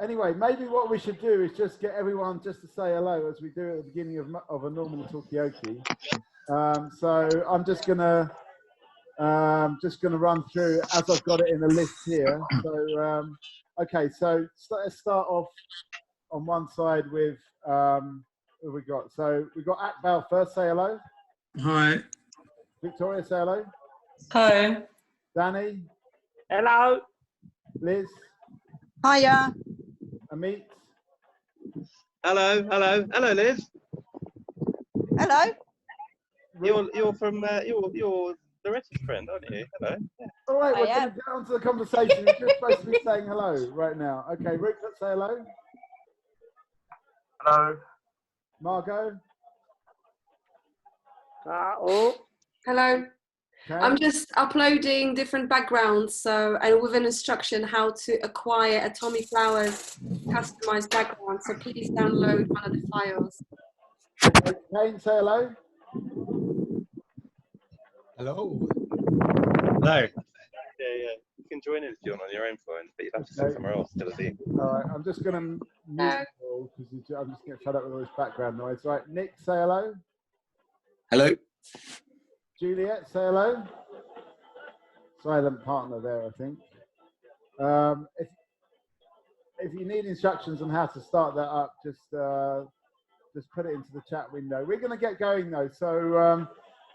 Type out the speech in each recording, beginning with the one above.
Anyway, maybe what we should do is just get everyone just to say hello as we do at the beginning of a normal Talkaoke. So I'm just gonna run through as I've got it in a list here. So okay, so let's start off on one side with who we got. So we got Akbal first. Say hello. Hi. Victoria, say hello. Hi. Danny. Hello. Liz. Hiya. Amit. Hello, hello, hello, Liz. Hello. You're from you're Loretta's friend, aren't you? Hello. Yeah. All right, we're going to get on to the conversation. We're just supposed to be saying hello right now. Okay, Rick, let's say hello. Hello. Margot. Oh. Hello. Okay. I'm just uploading different backgrounds, and with an instruction how to acquire a Tommy Flowers customized background. So please download one of the files. Okay, Kane, say hello. Hello. Hello. Yeah. You can join in if you want on your own phone, but you'd have to sit somewhere else to the All right, I'm just going to mute you because I'm just getting fed up with all this background noise. All right, Nick, say hello. Hello. Juliet, say hello. Silent partner there, I think. If you need instructions on how to start that up, just put it into the chat window. We're going to get going though. So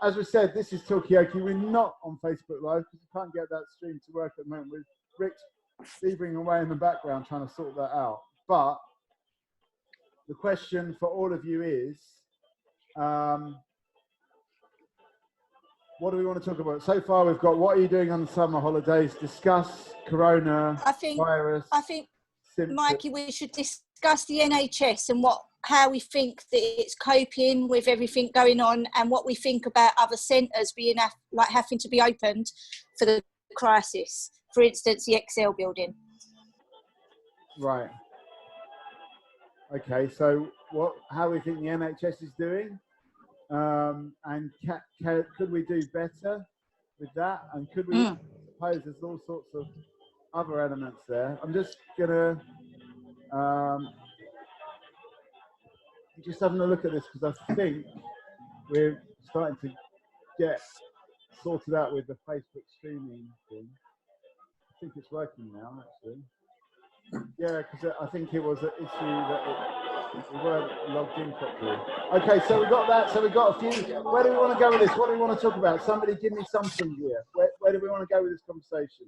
as we said, this is Talkaoke. We're not on Facebook Live because we can't get that stream to work at the moment. With Rick's beavering away in the background trying to sort that out. But the question for all of you is, what do we want to talk about? So far, we've got what are you doing on the summer holidays? Discuss coronavirus. I think, Mikey, we should discuss the NHS and how we think that it's coping with everything going on, and what we think about other centres being having to be opened for the crisis. For instance, the XL building. Right. Okay. So, how we think the NHS is doing? And could we do better with that? And could we suppose there's all sorts of other elements there? I'm just gonna just having a look at this because I think we're starting to get sorted out with the Facebook streaming thing. I think it's working now, actually. Yeah, because I think it was an issue that we weren't logged in properly. Okay, so we got that. So we got a few. Where do we want to go with this? What do we want to talk about? Somebody give me something here. Where do we want to go with this conversation?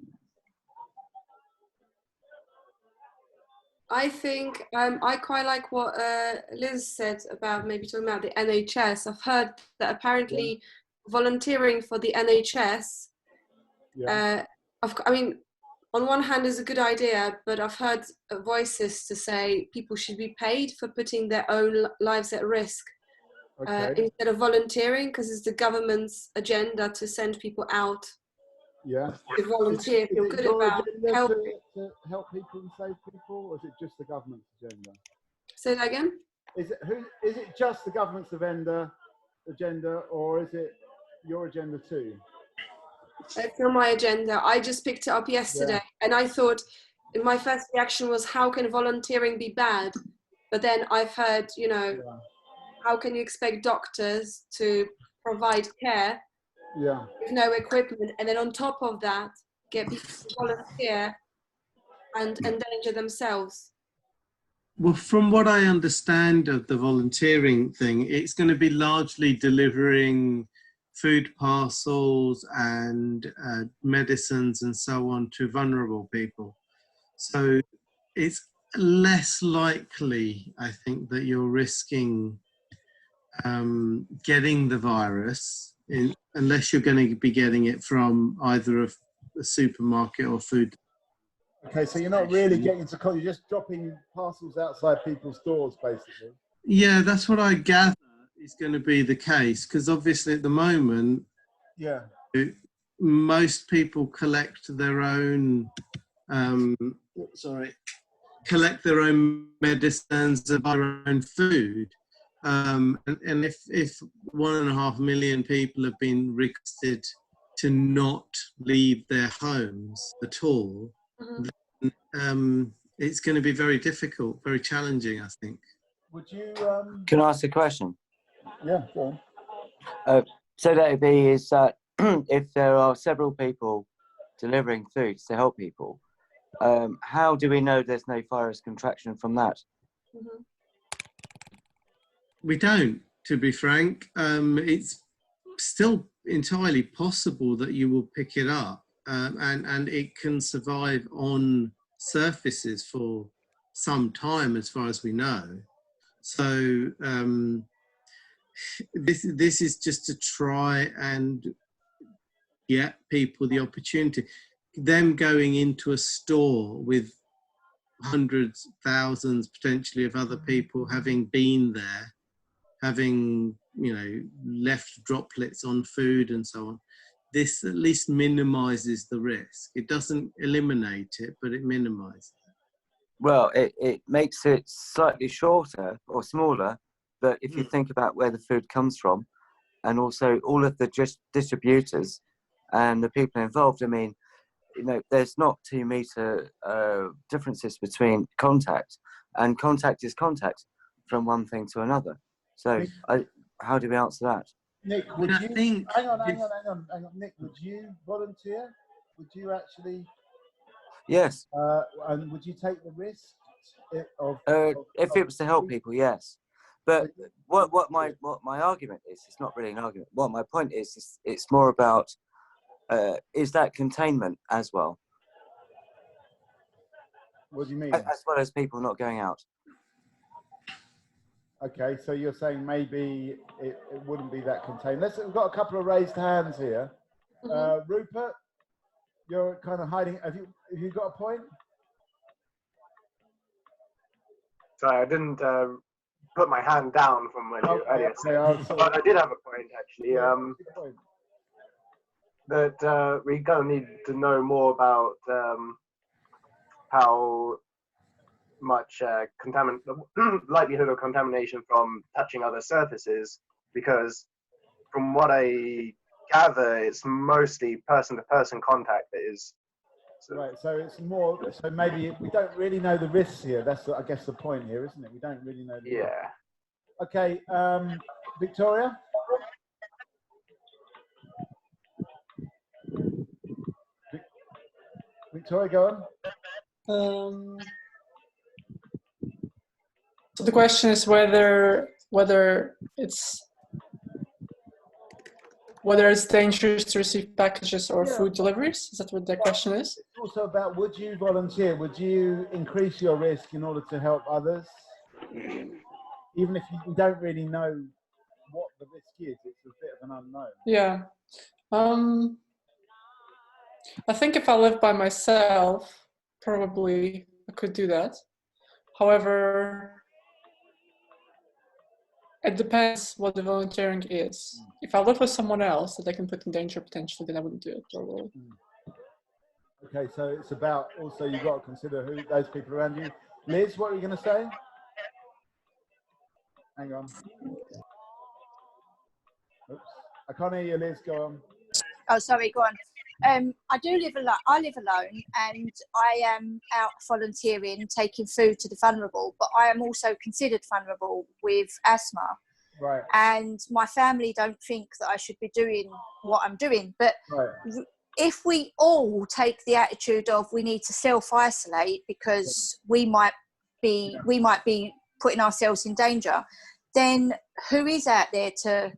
I think I quite like what Liz said about maybe talking about the NHS. I've heard that apparently volunteering for the NHS, I mean, on one hand is a good idea, but I've heard voices to say people should be paid for putting their own lives at risk instead of volunteering, because it's the government's agenda to send people out to volunteer. Feel good about helping. To help people and save people, or is it just the government's agenda? Say that again? Is it just the government's agenda, or is it your agenda too? It's on my agenda. I just picked it up yesterday, and I thought, my first reaction was, how can volunteering be bad? But then I've heard, how can you expect doctors to provide care with no equipment, and then on top of that, get people to volunteer and endanger themselves? Well, from what I understand of the volunteering thing, it's going to be largely delivering food parcels and medicines and so on to vulnerable people. So it's less likely, I think, that you're risking getting the virus unless you're going to be getting it from either a supermarket or food. Okay, so you're not really getting to you're just dropping parcels outside people's doors, basically. Yeah, that's what I gather is going to be the case, because obviously at the moment, most people collect their own medicines and buy their own food. And if 1.5 million people have been requested to not leave their homes at all, it's going to be very difficult, very challenging, I think. Would you? Can I ask a question? Yeah, go on. So that would be is that if there are several people delivering foods to help people, how do we know there's no virus contraction from that? Mm-hmm. We don't, to be frank. It's still entirely possible that you will pick it up, and it can survive on surfaces for some time, as far as we know. So this is just to try and get people the opportunity. Them going into a store with hundreds, thousands, potentially of other people having been there, having, left droplets on food and so on, this at least minimises the risk. It doesn't eliminate it, but it minimises it. Well, it makes it slightly shorter or smaller, but if you think about where the food comes from, and also all of the distributors and the people involved, I mean, there's not 2 meter differences between contact, and contact is contact from one thing to another. So how do we answer that? Nick, would you? Hang on. Nick, would you volunteer? Would you actually? Yes. And would you take the risk if it was to help people, yes. But what my argument is, it's not really an argument. What my point is it's more about is that containment as well. What do you mean? As well as people not going out. Okay, so you're saying maybe it wouldn't be that contained. We've got a couple of raised hands here. Mm-hmm. Rupert, you're kind of hiding. Have you got a point? Sorry, I didn't put my hand down from when you earlier said, but I did have a point actually. That we kind of need to know more about how much likelihood of contamination from touching other surfaces, because from what I gather, it's mostly person-to-person contact that is. Right, so it's more. So maybe we don't really know the risks here. That's, I guess, the point here, isn't it? We don't really know. The risks. Okay, Victoria. Victoria, go on. So the question is whether it's dangerous to receive packages or food deliveries. Is that what the question is? It's also about, would you volunteer? Would you increase your risk in order to help others? Even if you don't really know what the risk is, it's a bit of an unknown. Yeah. I think if I live by myself, probably I could do that. However, it depends what the volunteering is. If I live with someone else that I can put in danger potentially, then I wouldn't do it probably. Okay, so it's about also you've got to consider who those people around you. Liz, what are you going to say? Hang on. Oops, I can't hear you, Liz. Go on. Oh, sorry. Go on. I live alone, and I am out volunteering, taking food to the vulnerable, but I am also considered vulnerable with asthma. Right. And my family don't think that I should be doing what I'm doing. But if we all take the attitude of we need to self-isolate because we might be putting ourselves in danger, then who is out there to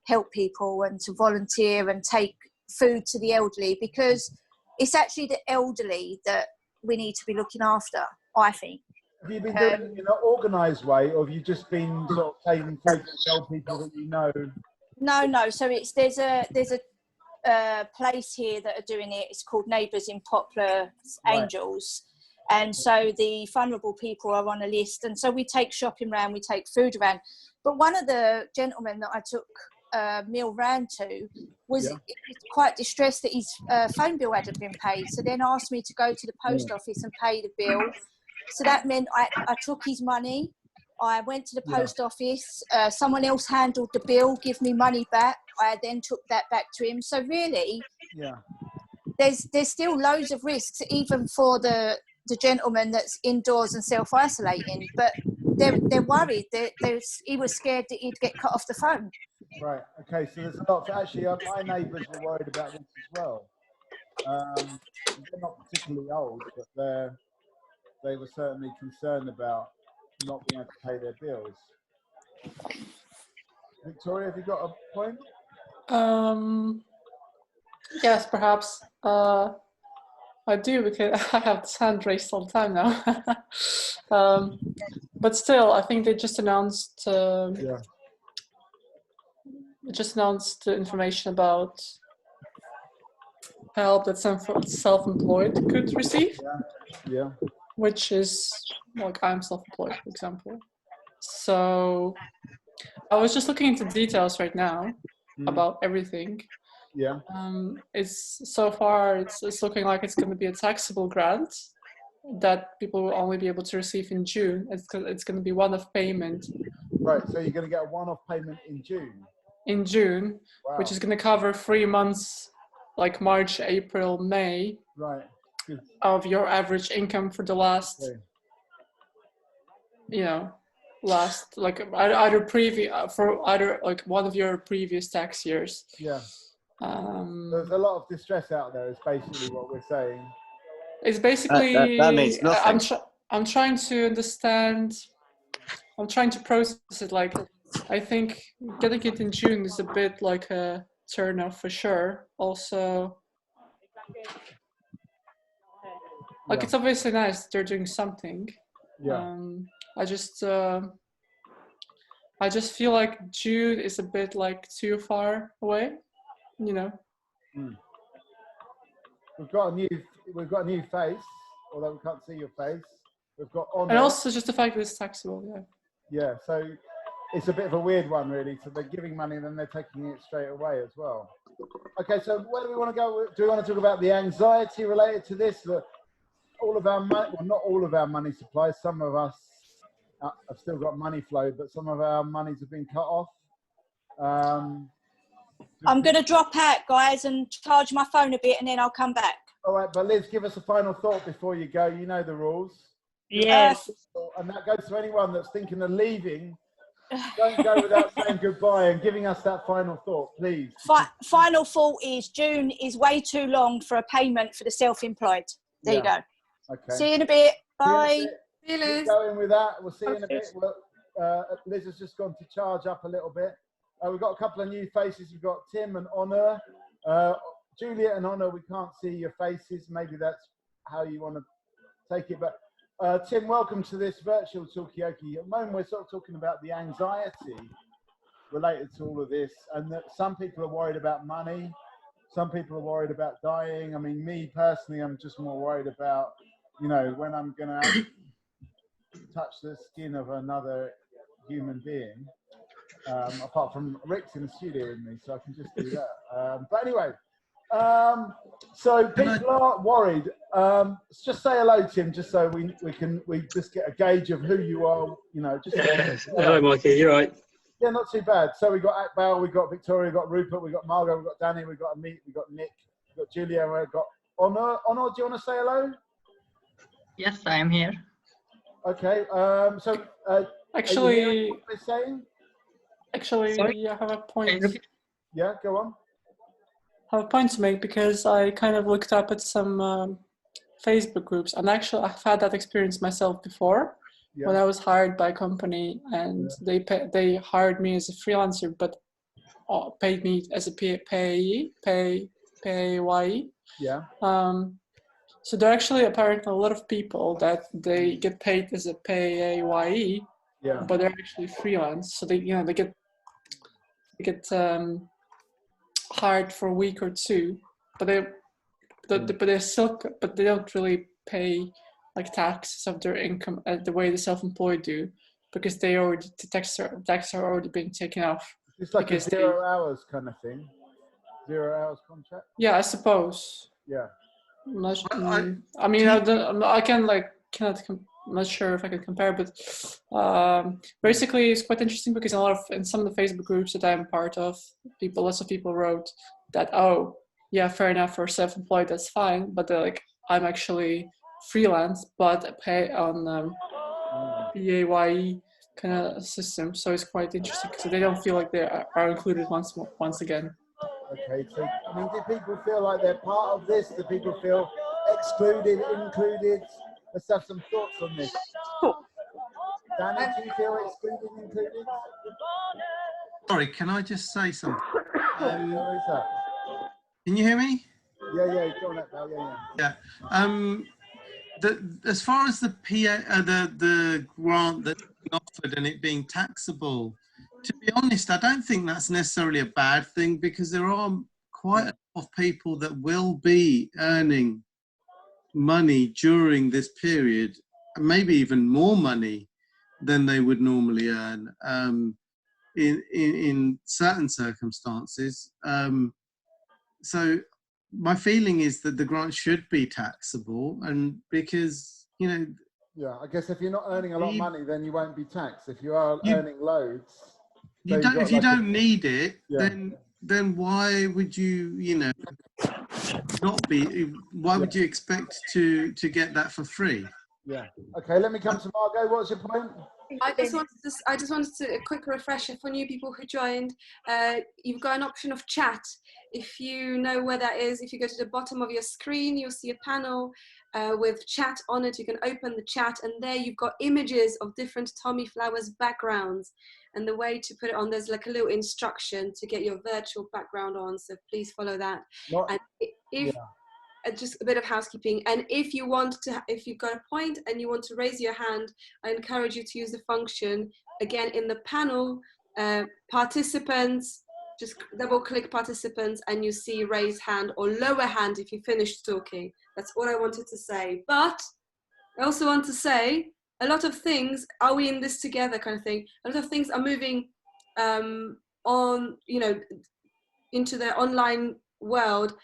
help people and to volunteer and take food to the elderly? Because it's actually the elderly that we need to be looking after, I think. Have you been doing it in an organised way, or have you just been sort of taking food to tell people that you know? No. So there's a place here that are doing it. It's called Neighbours in Poplar Angels. And so the vulnerable people are on a list. And so we take shopping around, we take food around. But one of the gentlemen that I took a meal round to was quite distressed that his phone bill hadn't been paid. So then asked me to go to the post office and pay the bill. So that meant I took his money. I went to the post office. Someone else handled the bill, give me money back. I then took that back to him. So really, there's still loads of risks, even for the the gentleman that's indoors and self-isolating, but they're worried. He was scared that he'd get cut off the phone. Right. Okay. So there's a lot. Actually, my neighbours were worried about this as well. They're not particularly old, but they were certainly concerned about not being able to pay their bills. Victoria, have you got a point? Yes, perhaps. I do, because I have this hand raised all the time now. But still, I think they just announced the information about help that some self-employed could receive. Yeah. Which is, like, I'm self-employed, for example. So I was just looking into details right now about everything. Yeah. It's so far it's looking like it's going to be a taxable grant that people will only be able to receive in June. It's going to be one-off payment. Right. So you're going to get a one-off payment in June. In June, wow. Which is going to cover 3 months, like March, April, May. Right. Good. Of your average income for the last, last, like, either like one of your previous tax years. Yeah. There's a lot of distress out there, is basically what we're saying. It's basically, that means nothing. I'm trying to understand, I'm trying to process it. Like, I think getting it in June is a bit like a turn off for sure. Also, like, it's obviously nice that they're doing something. Yeah. I just feel like June is a bit like too far away, you know. We've got a new face, although we can't see your face. We've got on. And also just the fact that it's taxable, Yeah, so it's a bit of a weird one, really. So they're giving money and then they're taking it straight away as well. Okay, so where do we want to go? Do we want to talk about the anxiety related to this? That all of our money, well, not all of our money supplies. Some of us have still got money flow, but some of our monies have been cut off. I'm going to drop out, guys, and charge my phone a bit, and then I'll come back. All right, but Liz, give us a final thought before you go. You know the rules. Yes. And that goes to anyone that's thinking of leaving. Don't go without saying goodbye and giving us that final thought, please. Final thought is June is way too long for a payment for the self-employed. There you go. Okay. See you in a bit. Bye. See you, Liz. Keep going with that. We'll see you in a bit. Liz has just gone to charge up a little bit. We've got a couple of new faces. We've got Tim and Honor. Juliet and Honor, we can't see your faces. Maybe that's how you want to take it. But Tim, welcome to this virtual Talkaoke. At the moment, we're sort of talking about the anxiety related to all of this, and that some people are worried about money. Some people are worried about dying. I mean, me personally, I'm just more worried about, you know, when I'm going to touch the skin of another human being. Apart from Rick's in the studio with me, so I can just do that. But anyway, so people are worried. Just say hello, Tim, just so we just get a gauge of who you are. You know, just hello, Mikey. You're right. Yeah, not too bad. So we got Akbal, we got Victoria, we got Rupert, we got Margot, we got Danny, we got Amit, we got Nick, we got Julia, we got Honor. Honor, do you want to say hello? Yes, I am here. Okay. Actually, what they're saying? Sorry? I have a point. Yeah, go on. I have a point to make, because I kind of looked up at some Facebook groups, and actually I've had that experience myself before. When I was hired by a company, and they hired me as a freelancer, but paid me as a PAYE. Yeah. So there are actually apparently a lot of people that they get paid as a PAYE, but they're actually freelance. So they get hired for a week or two, but they don't really pay like taxes of their income the way the self-employed do, because the taxes are already being taken off. It's like a 0 hours kind of thing. 0 hours contract. Yeah, I suppose. Yeah. I'm not sure if I can compare, but basically it's quite interesting, because in some of the Facebook groups that I'm part of, lots of people wrote that, oh yeah, fair enough, for self-employed, that's fine, but they're like, I'm actually freelance but pay on PAYE kind of system. So it's quite interesting because they don't feel like they are included once again. Okay, so I mean, do people feel like they're part of this? Do people feel excluded, included? Let's have some thoughts on this. Danny, do you feel excluded, included? Sorry, can I just say something? Where is that? Can you hear me? Yeah, go on, pal. Yeah. As far as the the grant that's being offered and it being taxable, to be honest, I don't think that's necessarily a bad thing, because there are quite a lot of people that will be earning money during this period, and maybe even more money than they would normally earn in certain circumstances. So my feeling is that the grant should be taxable, and because, you know. Yeah, I guess if you're not earning a lot of money, then you won't be taxed. If you are earning loads, if you don't need it, then why would you, not be? Why would you expect to get that for free? Yeah. Okay, let me come to Margot. What's your point? I just wanted to a quick refresher for new people who joined. You've got an option of chat. If you know where that is, if you go to the bottom of your screen, you'll see a panel with chat on it. You can open the chat, and there you've got images of different Tommy Flowers backgrounds. And the way to put it on, there's like a little instruction to get your virtual background on. So please follow that. And if just a bit of housekeeping, and if you've got a point and you want to raise your hand, I encourage you to use the function again in the panel, participants, just double click participants and you see raise hand or lower hand if you finished talking. That's all I wanted to say. But I also want to say a lot of things, are we in this together kind of thing, a lot of things are moving on, into the online world.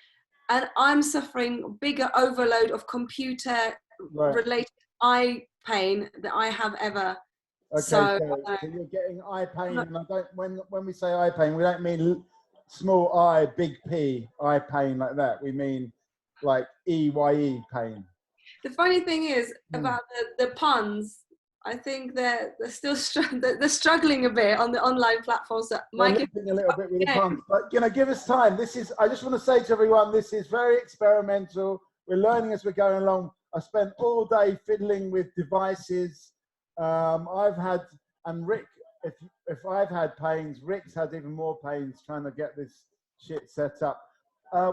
And I'm suffering bigger overload of computer-related eye pain that I have ever. Okay, so you're getting eye pain, and I don't. When we say eye pain, we don't mean small I, big P, eye pain like that. We mean like EYE pain. The funny thing is about the puns. I think they're still they're struggling a bit on the online platforms. So Mike, a little bit with the puns, but give us time. I just want to say to everyone, this is very experimental. We're learning as we're going along. I spent all day fiddling with devices. And Rick, if I've had pains, Rick's had even more pains trying to get this shit set up.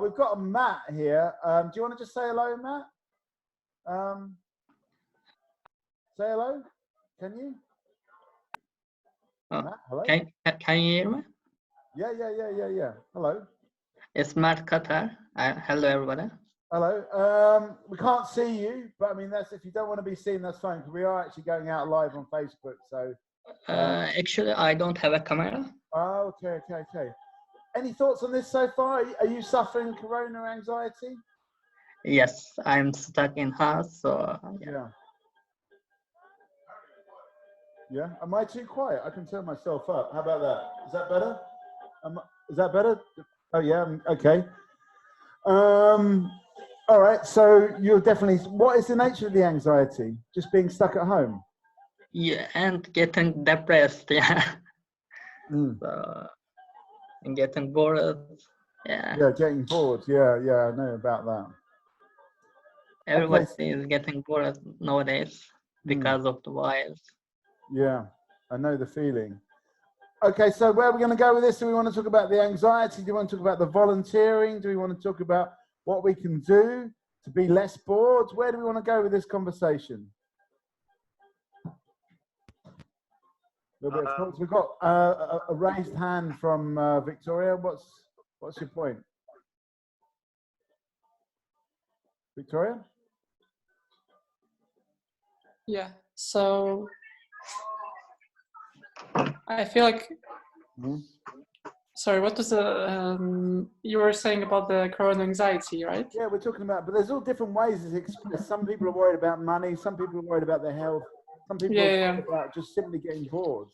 We've got a Matt here. Do you want to just say hello, Matt? Say hello. Can you? Matt, hello? Can you hear me? Yeah. Hello. It's Matt Qatar. Hello, everybody. Hello. We can't see you, but I mean, that's if you don't want to be seen, that's fine, because we are actually going out live on Facebook. So. Actually, I don't have a camera. Oh, okay. Any thoughts on this so far? Are you suffering corona anxiety? Yes, I'm stuck in house, so yeah. Yeah, am I too quiet? I can turn myself up. How about that? Is that better? Is that better? Oh yeah, okay. All right, so you're definitely, what is the nature of the anxiety? Just being stuck at home? Yeah, and getting depressed, yeah. So, and getting bored, yeah. Yeah, getting bored, yeah, I know about that. Everybody is getting bored nowadays because of the virus. Yeah, I know the feeling. Okay, so where are we going to go with this? Do we want to talk about the anxiety? Do we want to talk about the volunteering? Do we want to talk about what we can do to be less bored? Where do we want to go with this conversation? We've got a raised hand from Victoria. What's your point? Victoria? Yeah, so I feel like, sorry, what was you were saying about the corona anxiety, right? Yeah, we're talking about, but there's all different ways it's expressed. Some people are worried about money, some people are worried about their health, some people are worried about just simply getting bored.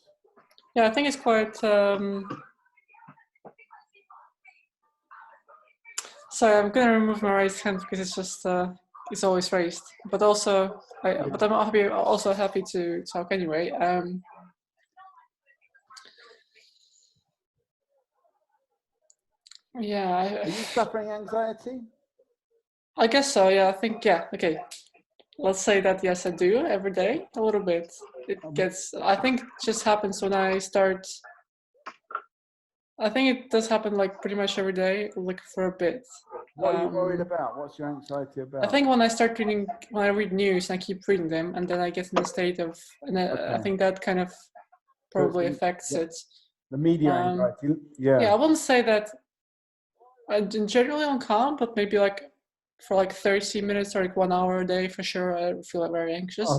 Yeah, I think it's quite, sorry, I'm going to remove my raised hand because it's just is always raised. But also, but I'm also happy to talk anyway. Yeah. Are you suffering anxiety? I guess so. Yeah, I think. Yeah. Okay. Let's say that yes, I do every day a little bit. It gets. I think it just happens when I start. I think it does happen like pretty much every day, like for a bit. What are you worried about? What's your anxiety about? I think when I read news and I keep reading them, and then I get in a state of, and I think that kind of probably affects it. The media anxiety, yeah. Yeah, I wouldn't say that I'm generally on calm, but maybe like for like 30 minutes or like 1 hour a day for sure, I feel very anxious.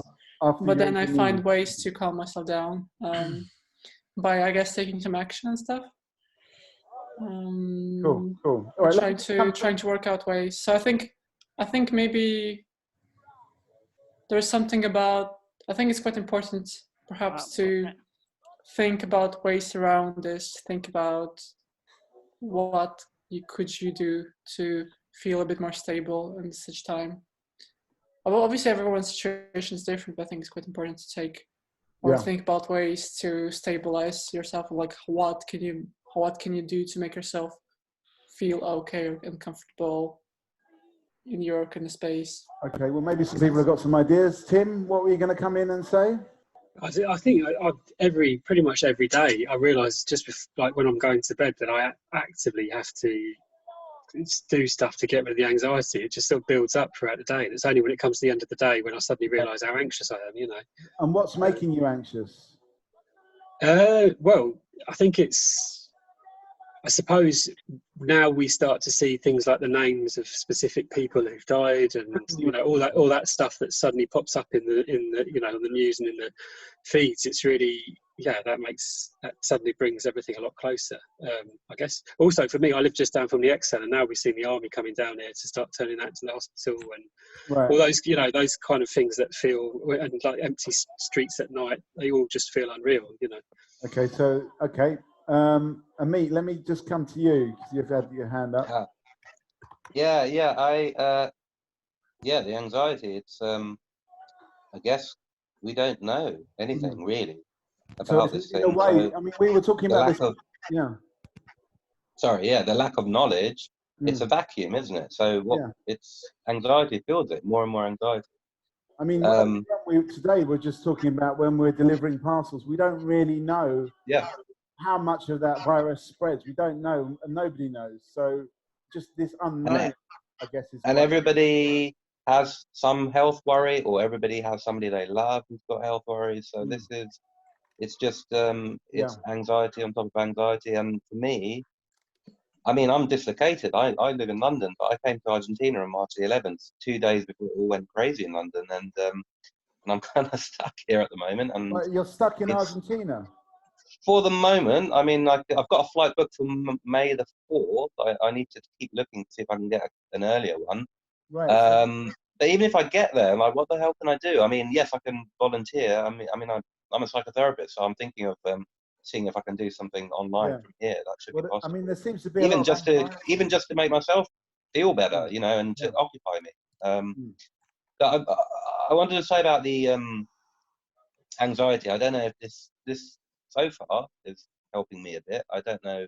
But then I find ways to calm myself down by, I guess, taking some action and stuff. Cool. All right, trying to work out ways. So I think maybe there's something about. I think it's quite important, perhaps, to think about ways around this. Think about what could you do to feel a bit more stable in such time. Well, obviously, everyone's situation is different, but I think it's quite important to think about ways to stabilize yourself. Like, what can you do to make yourself feel okay and comfortable in your kind of space? Okay, well, maybe some people have got some ideas. Tim, what were you going to come in and say? I think pretty much every day I realise just like when I'm going to bed that I actively have to do stuff to get rid of the anxiety. It just sort of builds up throughout the day, and it's only when it comes to the end of the day when I suddenly realise how anxious I am. And what's making you anxious? Well, I think I suppose now we start to see things like the names of specific people who've died, and all that stuff that suddenly pops up in the on the news and in the feeds. It's really that suddenly brings everything a lot closer. I guess also for me, I live just down from the Excel, and now we've seen the army coming down here to start turning that into the hospital, and all those those kind of things that feel, and like empty streets at night, they all just feel unreal. Okay, so Amit, let me just come to you because you've had your hand up. The anxiety. It's I guess we don't know anything really about this thing. In a way, I mean, we were talking about this. The lack of knowledge. It's a vacuum, isn't it? So it's anxiety fills it, more and more anxiety. I mean, today we're just talking about when we're delivering parcels. We don't really know how much of that virus spreads. We don't know, and nobody knows. So just this unknown, I guess, is. And everybody has some health worry, or everybody has somebody they love who's got health worries. So it's just anxiety on top of anxiety. And for me, I mean, I'm dislocated. I live in London, but I came to Argentina on March the 11th, 2 days before it all went crazy in London, and I'm kind of stuck here at the moment. And you're stuck in Argentina? For the moment, I mean, I've got a flight booked for May the 4th. I need to keep looking to see if I can get an earlier one. Right. But even if I get there, like, what the hell can I do? I mean, yes, I can volunteer. I mean, I'm a psychotherapist, so I'm thinking of seeing if I can do something online from here. That should be possible. I mean, there seems to be even just to make myself feel better, and to occupy me. But I wanted to say about the anxiety. I don't know if this so far is helping me a bit. I don't know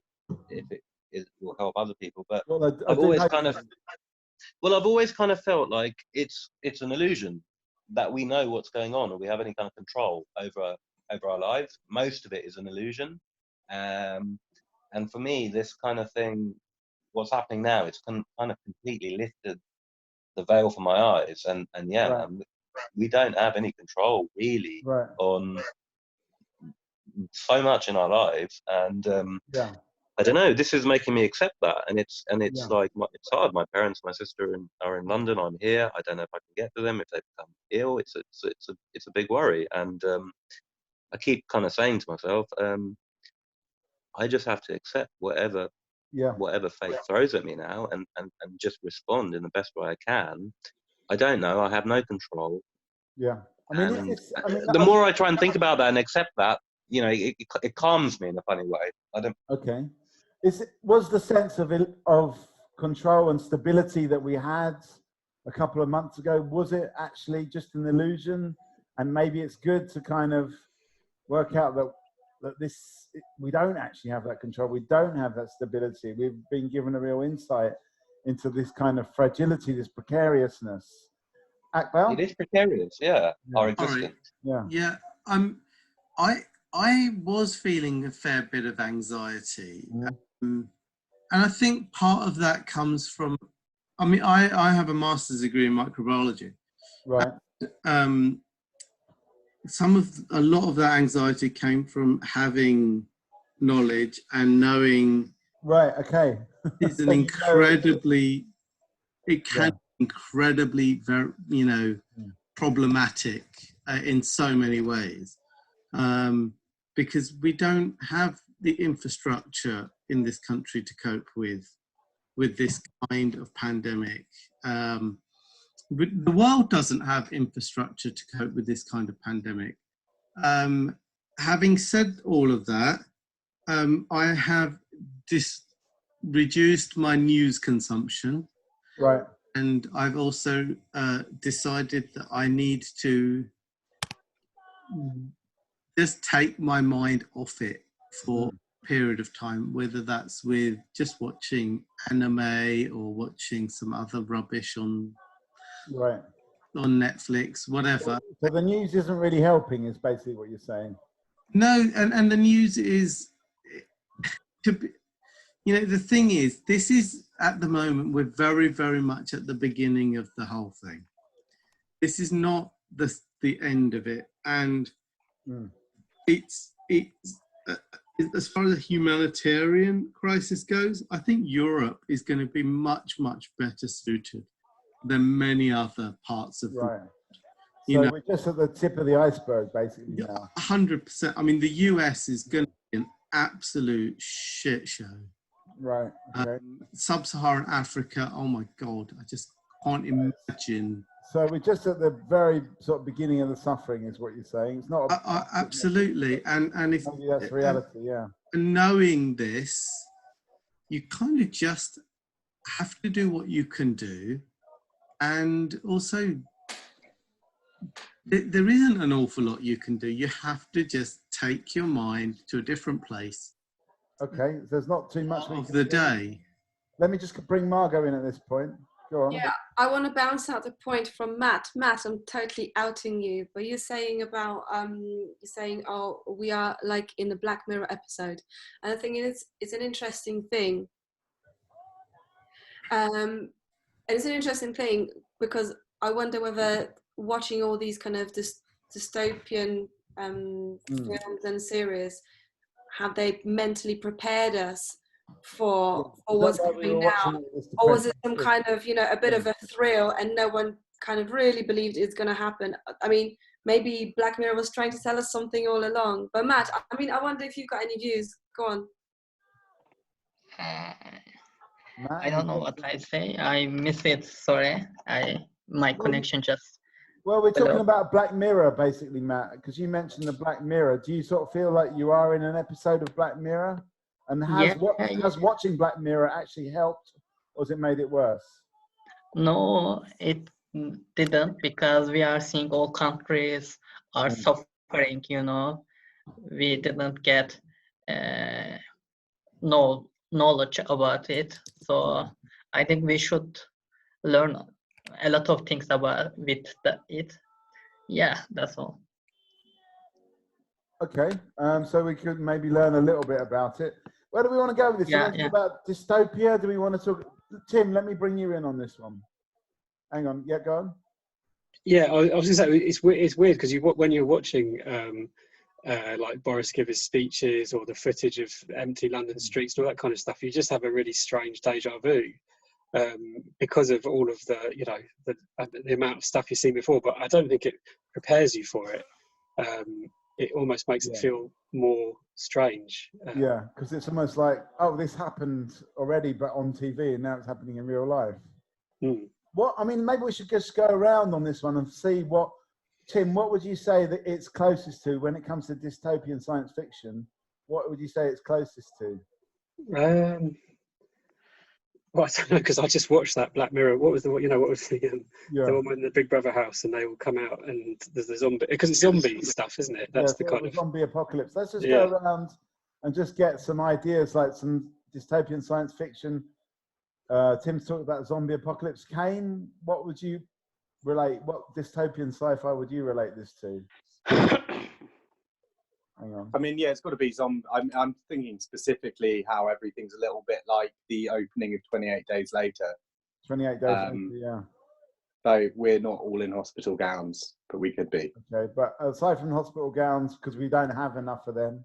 if it will help other people, but I've always kind of felt like it's an illusion that we know what's going on, or we have any kind of control over our lives. Most of it is an illusion, and for me, this kind of thing, what's happening now, it's kind of completely lifted the veil from my eyes, and we don't have any control really on so much in our lives, and I don't know. This is making me accept that, and it's like it's hard. My parents, my sister are in London. I'm here. I don't know if I can get to them if they become ill. It's a big worry, and I keep kind of saying to myself, I just have to accept whatever fate throws at me now, and just respond in the best way I can. I don't know. I have no control. Yeah. I mean, the more I try and think about that and accept that, it calms me in a funny way. I don't. Okay. Was the sense of control and stability that we had a couple of months ago? Was it actually just an illusion? And maybe it's good to kind of work out that we don't actually have that control. We don't have that stability. We've been given a real insight into this kind of fragility, this precariousness. Akbal? It is precarious, yeah, our existence. Yeah. I was feeling a fair bit of anxiety, and I think part of that comes from. I mean, I have a master's degree in microbiology. Right. A lot of that anxiety came from having knowledge and knowing. Right. Okay. It's an incredibly, it can be incredibly, very, problematic in so many ways, because we don't have the infrastructure in this country to cope with this kind of pandemic. But the world doesn't have infrastructure to cope with this kind of pandemic. Having said all of that, I have reduced my news consumption. Right. And I've also decided that I need to just take my mind off it for a period of time, whether that's with just watching anime or watching some other rubbish on Netflix, whatever. So the news isn't really helping, is basically what you're saying. No, and the news is, the thing is, this is, at the moment, we're very, very much at the beginning of the whole thing. This is not the end of it. And it's as far as the humanitarian crisis goes, I think Europe is going to be much, much better suited than many other parts of the world. So we're just at the tip of the iceberg, basically, now. 100%. I mean, the US is going to be an absolute shit show. Right. Okay. Sub-Saharan Africa, oh my God, I just can't imagine. So we're just at the very sort of beginning of the suffering, is what you're saying. It's not absolutely, and if maybe that's reality, And knowing this, you kind of just have to do what you can do, and also there isn't an awful lot you can do. You have to just take your mind to a different place. Okay, there's not too much of the day. Let me just bring Margot in at this point. Go on. Yeah, I want to bounce out the point from Matt. Matt, I'm totally outing you, but you're saying about oh, we are like in the Black Mirror episode, and I think it's an interesting thing. And it's an interesting thing because I wonder whether watching all these kind of dystopian films and series, have they mentally prepared us for what's coming now, or was it some kind of a bit of a thrill and no one kind of really believed it's going to happen? I mean, maybe Black Mirror was trying to tell us something all along. But Matt, I mean, I wonder if you've got any views. Go on. I don't know what I say. I miss it. Sorry, my connection just. Well, we're talking about Black Mirror, basically, Matt, because you mentioned the Black Mirror. Do you sort of feel like you are in an episode of Black Mirror? And has watching Black Mirror actually helped, or has it made it worse? No, it didn't, because we are seeing all countries are suffering, We didn't get no knowledge about it. So I think we should learn a lot of things about it. Yeah, that's all. Okay, so we could maybe learn a little bit about it. Where do we want to go with this? Yeah, talk about dystopia? Do we want to talk? Tim, let me bring you in on this one. Hang on. Yeah, go on. Yeah, I was going to say, it's weird because when you're watching like Boris give his speeches or the footage of empty London streets and all that kind of stuff, you just have a really strange deja vu because of all of the amount of stuff you've seen before. But I don't think it prepares you for it. It almost makes it feel more strange. Yeah, because it's almost like, oh, this happened already, but on TV, and now it's happening in real life. What I mean, maybe we should just go around on this one and see what, Tim, what would you say that it's closest to when it comes to dystopian science fiction? What would you say it's closest to? Well, I don't know, because I just watched that Black Mirror. What was the one in the Big Brother house, and they all come out and there's the zombie, because it's zombie stuff, isn't it? That's the kind of zombie apocalypse. Let's just go around and just get some ideas, like some dystopian science fiction. Tim's talked about zombie apocalypse. Kane, what would you relate? What dystopian sci-fi would you relate this to? Hang on. I mean, yeah, it's got to be zombie. I'm thinking specifically how everything's a little bit like the opening of 28 Days Later. 28 Days Later, yeah. So we're not all in hospital gowns, but we could be. Okay, but aside from hospital gowns, because we don't have enough of them,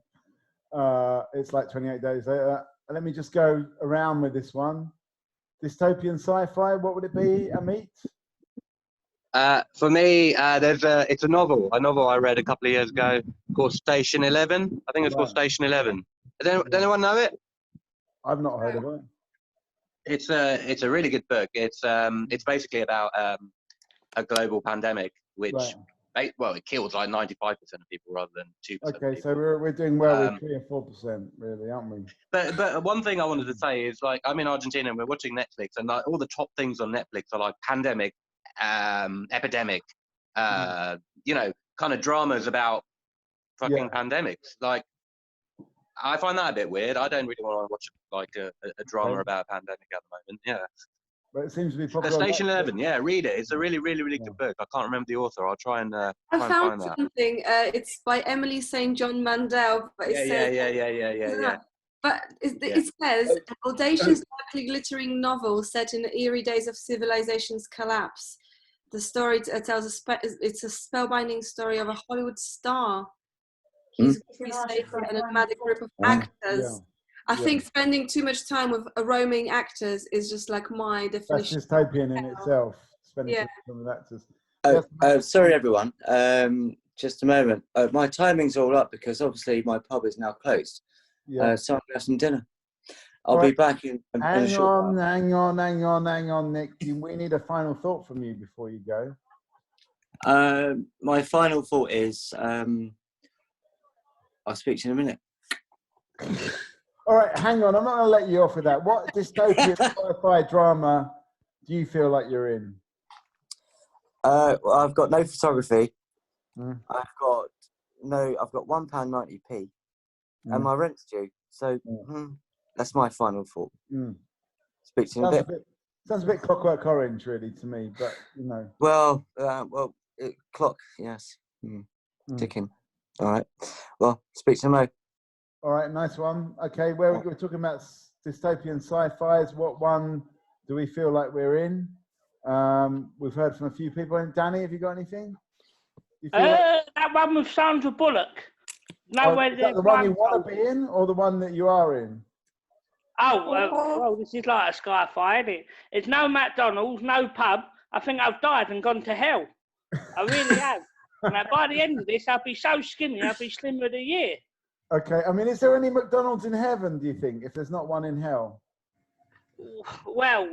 it's like 28 Days Later. Let me just go around with this one. Dystopian sci-fi, what would it be, Amit? For me, it's a novel I read a couple of years ago called Station 11. I think it's called Station 11. Does anyone know it? I've not heard of it. It's a really good book. It's basically about a global pandemic, which it kills like 95% of people rather than 2%. Okay, so we're doing well with 3 or 4%, really, aren't we? But one thing I wanted to say is, like, I'm in Argentina and we're watching Netflix, and like all the top things on Netflix are like pandemic, epidemic, you know, kind of dramas about fucking pandemics. Like, I find that a bit weird. I don't really want to watch like a drama about a pandemic at the moment. Yeah. But it seems to be popular. Station 11, yeah, read it. It's a really, really, really good book. I can't remember the author. I'll try and I find found that. something. It's by Emily St. John Mandel. But it says, Yeah. But it says, an audacious, darkly glittering novel set in the eerie days of civilization's collapse. The story tells it's a spellbinding story of a Hollywood star. He's safe and a nomadic group of actors. I think spending too much time with roaming actors is just like my definition. That's dystopian in itself. Spending too much time with actors. Sorry, everyone. Just a moment. My timing's all up because obviously my pub is now closed. So I'm going to have some dinner. I'll be back in a short while. Hang on, Nick. We need a final thought from you before you go. My final thought is, I'll speak to you in a minute. All right, hang on. I'm not going to let you off with that. What dystopian sci-fi drama do you feel like you're in? Well, I've got no photography. I've got £1.90p, and my rent's due. So that's my final thought. Speak to you in a bit. Sounds a bit Clockwork Orange, really, to me. But you know. Well, clock, yes, ticking. All right. Well, speak to you later. All right, nice one. Okay, we're talking about dystopian sci-fis. What one do we feel like we're in? We've heard from a few people. And Danny, have you got anything? That one with Sandra Bullock. Is that the one you want to be in, or the one that you are in? Well, this is like a sci-fi, isn't it? It's no McDonald's, no pub. I think I've died and gone to hell. I really have. Now, by the end of this, I'll be so skinny, I'll be slimmer than a year. Okay, I mean, is there any McDonald's in heaven, do you think, if there's not one in hell? Well,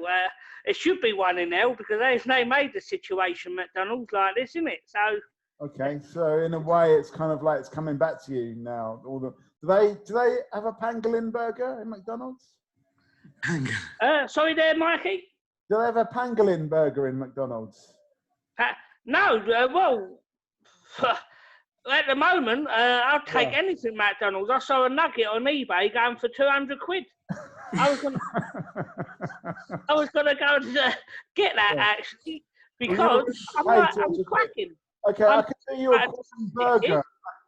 it should be one in hell, because they made the situation McDonald's like this, isn't it? So. Okay, so in a way, it's kind of like it's coming back to you now. Do they have a pangolin burger in McDonald's? Sorry there, Mikey? Do they have a pangolin burger in McDonald's? No, well, at the moment, I'll take anything McDonald's. I saw a nugget on eBay going for 200 quid. I was gonna go and get that actually, because I'm cracking. Okay, I can do you a burger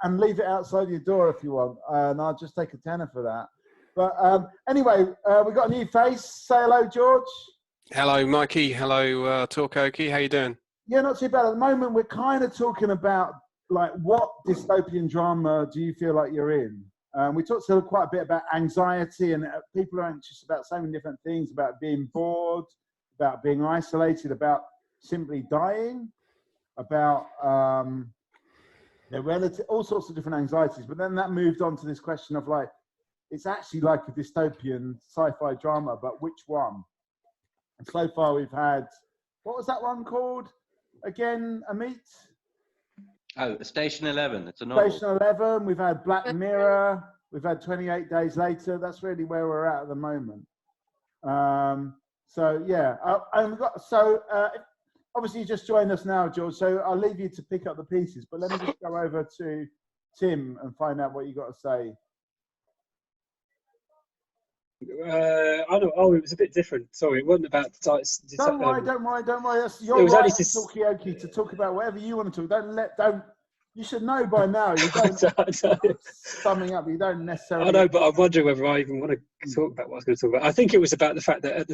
and leave it outside your door if you want, and I'll just take a tenner for that. But anyway, we've got a new face. Say hello, George. Hello, Mikey. Hello, Talkaoke. How you doing? Yeah, not too bad. At the moment, we're kind of talking about, like, what dystopian drama do you feel like you're in? We talked quite a bit about anxiety, and people are anxious about so many different things, about being bored, about being isolated, about simply dying, about all sorts of different anxieties. But then that moved on to this question of, like, it's actually like a dystopian sci-fi drama, but which one? And so far we've had, what was that one called again, Amit? Oh, Station 11. It's a novel. Station 11. We've had Black Mirror. We've had 28 Days Later. That's really where we're at the moment. So yeah, and we've got obviously you just joined us now, George. So I'll leave you to pick up the pieces, but let me just go over to Tim and find out what you got to say. Oh, it was a bit different. Sorry, it wasn't about. Don't worry. That's your it was right only on Talkaoke to talk about whatever you want to talk. You should know by now. You don't summing up. You don't necessarily. I know, but I'm wondering whether I even want to talk about what I was going to talk about. I think it was about the fact that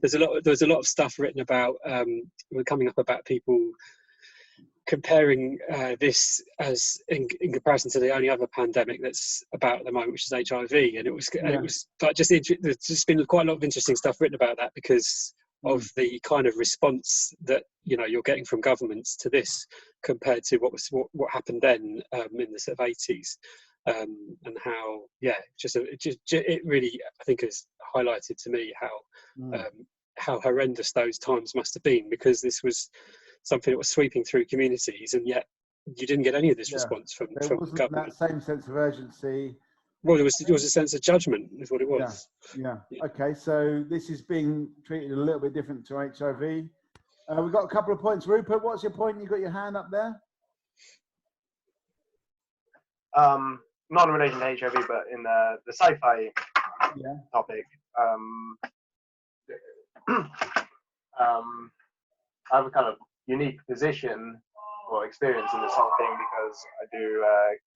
there's a lot of stuff written about coming up about people comparing this as in comparison to the only other pandemic that's about at the moment, which is HIV, and it was like there's just been quite a lot of interesting stuff written about that because of the kind of response that you're getting from governments to this compared to what happened then in the sort of 80s, and how it really I think has highlighted to me how horrendous those times must have been, because this was something that was sweeping through communities, and yet you didn't get any of this response from government. That same sense of urgency. Well, there was a sense of judgment, is what it was. Yeah. Okay, so this is being treated a little bit different to HIV. We've got a couple of points. Rupert, what's your point? You got your hand up there. Not in relation to HIV, but in the sci-fi topic. I have a kind of unique position or experience in this whole thing because I do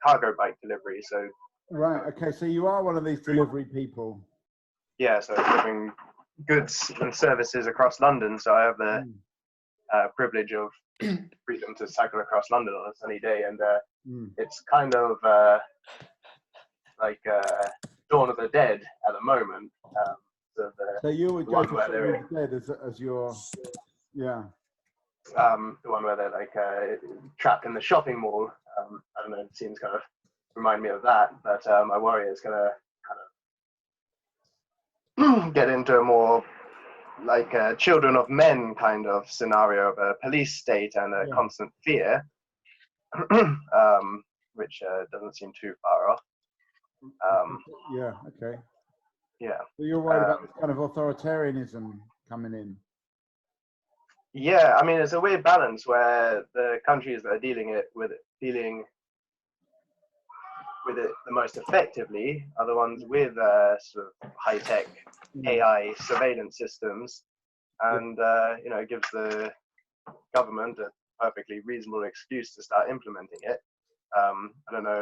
cargo bike delivery. So right, okay, so you are one of these delivery people. Yeah, so delivering goods and services across London. So I have the privilege of freedom to cycle across London on a sunny day, and it's kind of like Dawn of the Dead at the moment. So you would go to Dawn of the Dead as your the one where they're like trapped in the shopping mall. I don't know, it seems kind of remind me of that, but my worry is gonna kind of get into a more like Children of Men kind of scenario of a police state and a constant fear, which doesn't seem too far off. Okay. Yeah. So you're worried about this kind of authoritarianism coming in? Yeah, I mean, it's a weird balance where the countries that are dealing with it the most effectively are the ones with sort of high-tech AI surveillance systems, and it gives the government a perfectly reasonable excuse to start implementing it. I don't know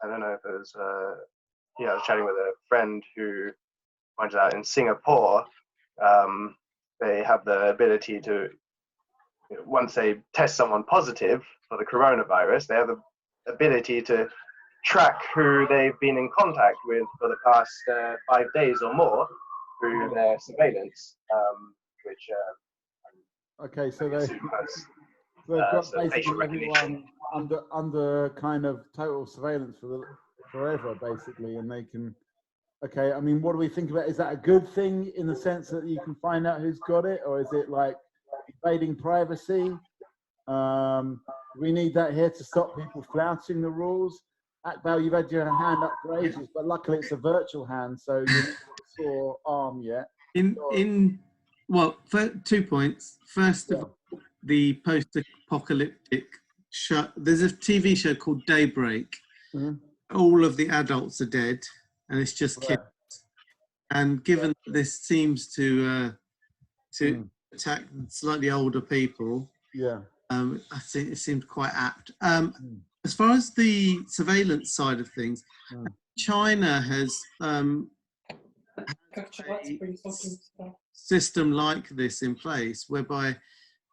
if there's I was chatting with a friend who pointed out in Singapore, they have the ability to, once they test someone positive for the coronavirus, they have the ability to track who they've been in contact with for the past 5 days or more through their surveillance, which okay, so they've got basically everyone under kind of total surveillance forever, basically, and they can. Okay, I mean, what do we think about? Is that a good thing in the sense that you can find out who's got it, or is it like invading privacy? We need that here to stop people flouting the rules. Akbal, you've had your hand up for ages, but luckily it's a virtual hand, so you're not sore arm yet. Well, 2 points. First of all, the post-apocalyptic show. There's a TV show called Daybreak. All of the adults are dead, and it's just kids. And given this seems to attack slightly older people, I think it seems quite apt. As far as the surveillance side of things, China has a system like this in place, whereby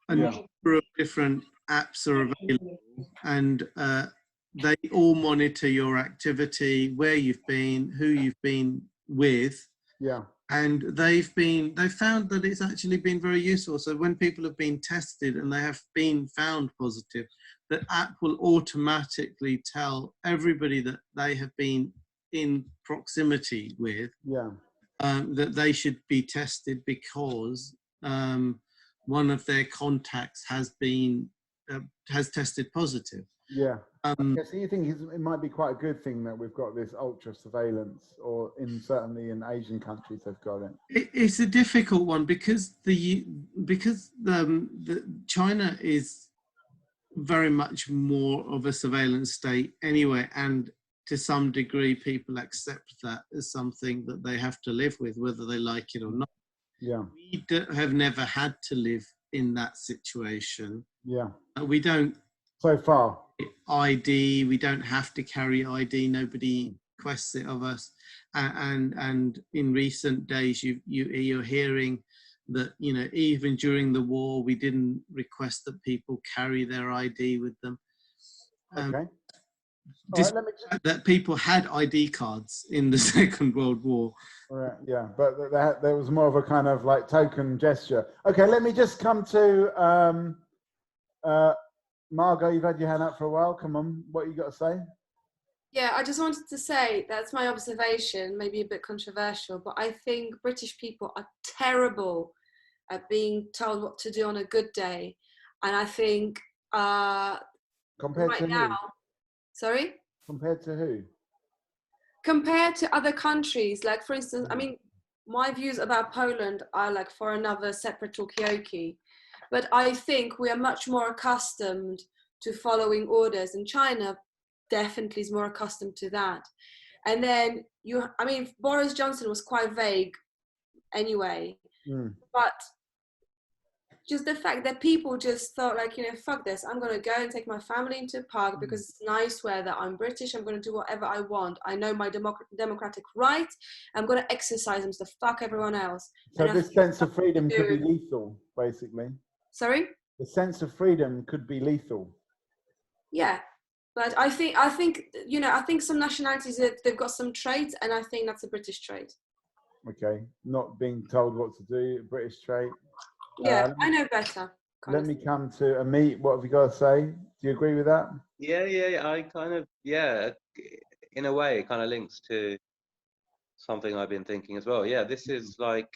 a number of different apps are available, and they all monitor your activity, where you've been, who you've been with. And they've found that it's actually been very useful. So when people have been tested and they have been found positive, the app will automatically tell everybody that they have been in proximity with that they should be tested because one of their contacts has tested positive. Okay, so you think it might be quite a good thing that we've got this ultra surveillance, or certainly in Asian countries they've got it. It's a difficult one because China is very much more of a surveillance state anyway, and to some degree people accept that as something that they have to live with, whether they like it or not. Yeah. We have never had to live in that situation. Yeah. We don't. So far. ID, we don't have to carry ID. Nobody requests it of us. And in recent days, you're hearing that, you know, even during the war, we didn't request that people carry their ID with them. Okay. That people had ID cards in the Second World War. Right, yeah, but there was more of a kind of like token gesture. Okay, let me just come to Margot. You've had your hand up for a while. Come on, what you got to say? Yeah, I just wanted to say, that's my observation, maybe a bit controversial, but I think British people are terrible at being told what to do on a good day. And I think compared right to now, who? Sorry? Compared to who? Compared to other countries, like for instance, I mean, my views about Poland are like for another separate Talkaoke, but I think we are much more accustomed to following orders, and China definitely is more accustomed to that. And then I mean, Boris Johnson was quite vague anyway, but just the fact that people just thought like, you know, fuck this, I'm going to go and take my family into a park because it's nice weather, I'm British, I'm going to do whatever I want, I know my democratic right, I'm going to exercise them, so fuck everyone else. So and this sense of freedom could be lethal, basically. Sorry? The sense of freedom could be lethal. Yeah, but I think you know, I think some nationalities, they've got some traits, and I think that's a British trait. Okay, not being told what to do, British trait. Yeah, I know better. Let me come to Amit. What have you got to say? Do you agree with that? Yeah. I kind of, in a way, it kind of links to something I've been thinking as well. Yeah, this is like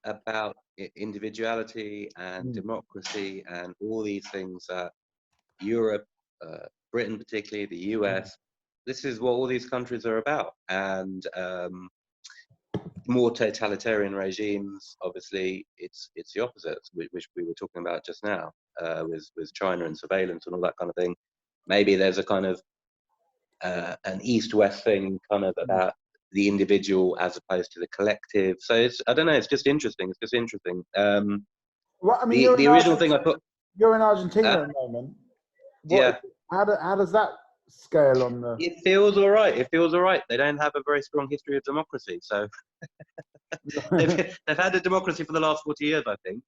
about individuality and democracy and all these things that Europe, Britain particularly, the US, this is what all these countries are about. And more totalitarian regimes, obviously, it's the opposite, which we were talking about just now, with China and surveillance and all that kind of thing. Maybe there's a kind of an East-West thing, kind of about the individual as opposed to the collective. So I don't know. It's just interesting. It's just interesting. Well, I mean, the original thing I put. You're in Argentina at the moment. How does that scale on the? It feels all right. It feels all right. They don't have a very strong history of democracy, so they've had a democracy for the last 40 years, I think.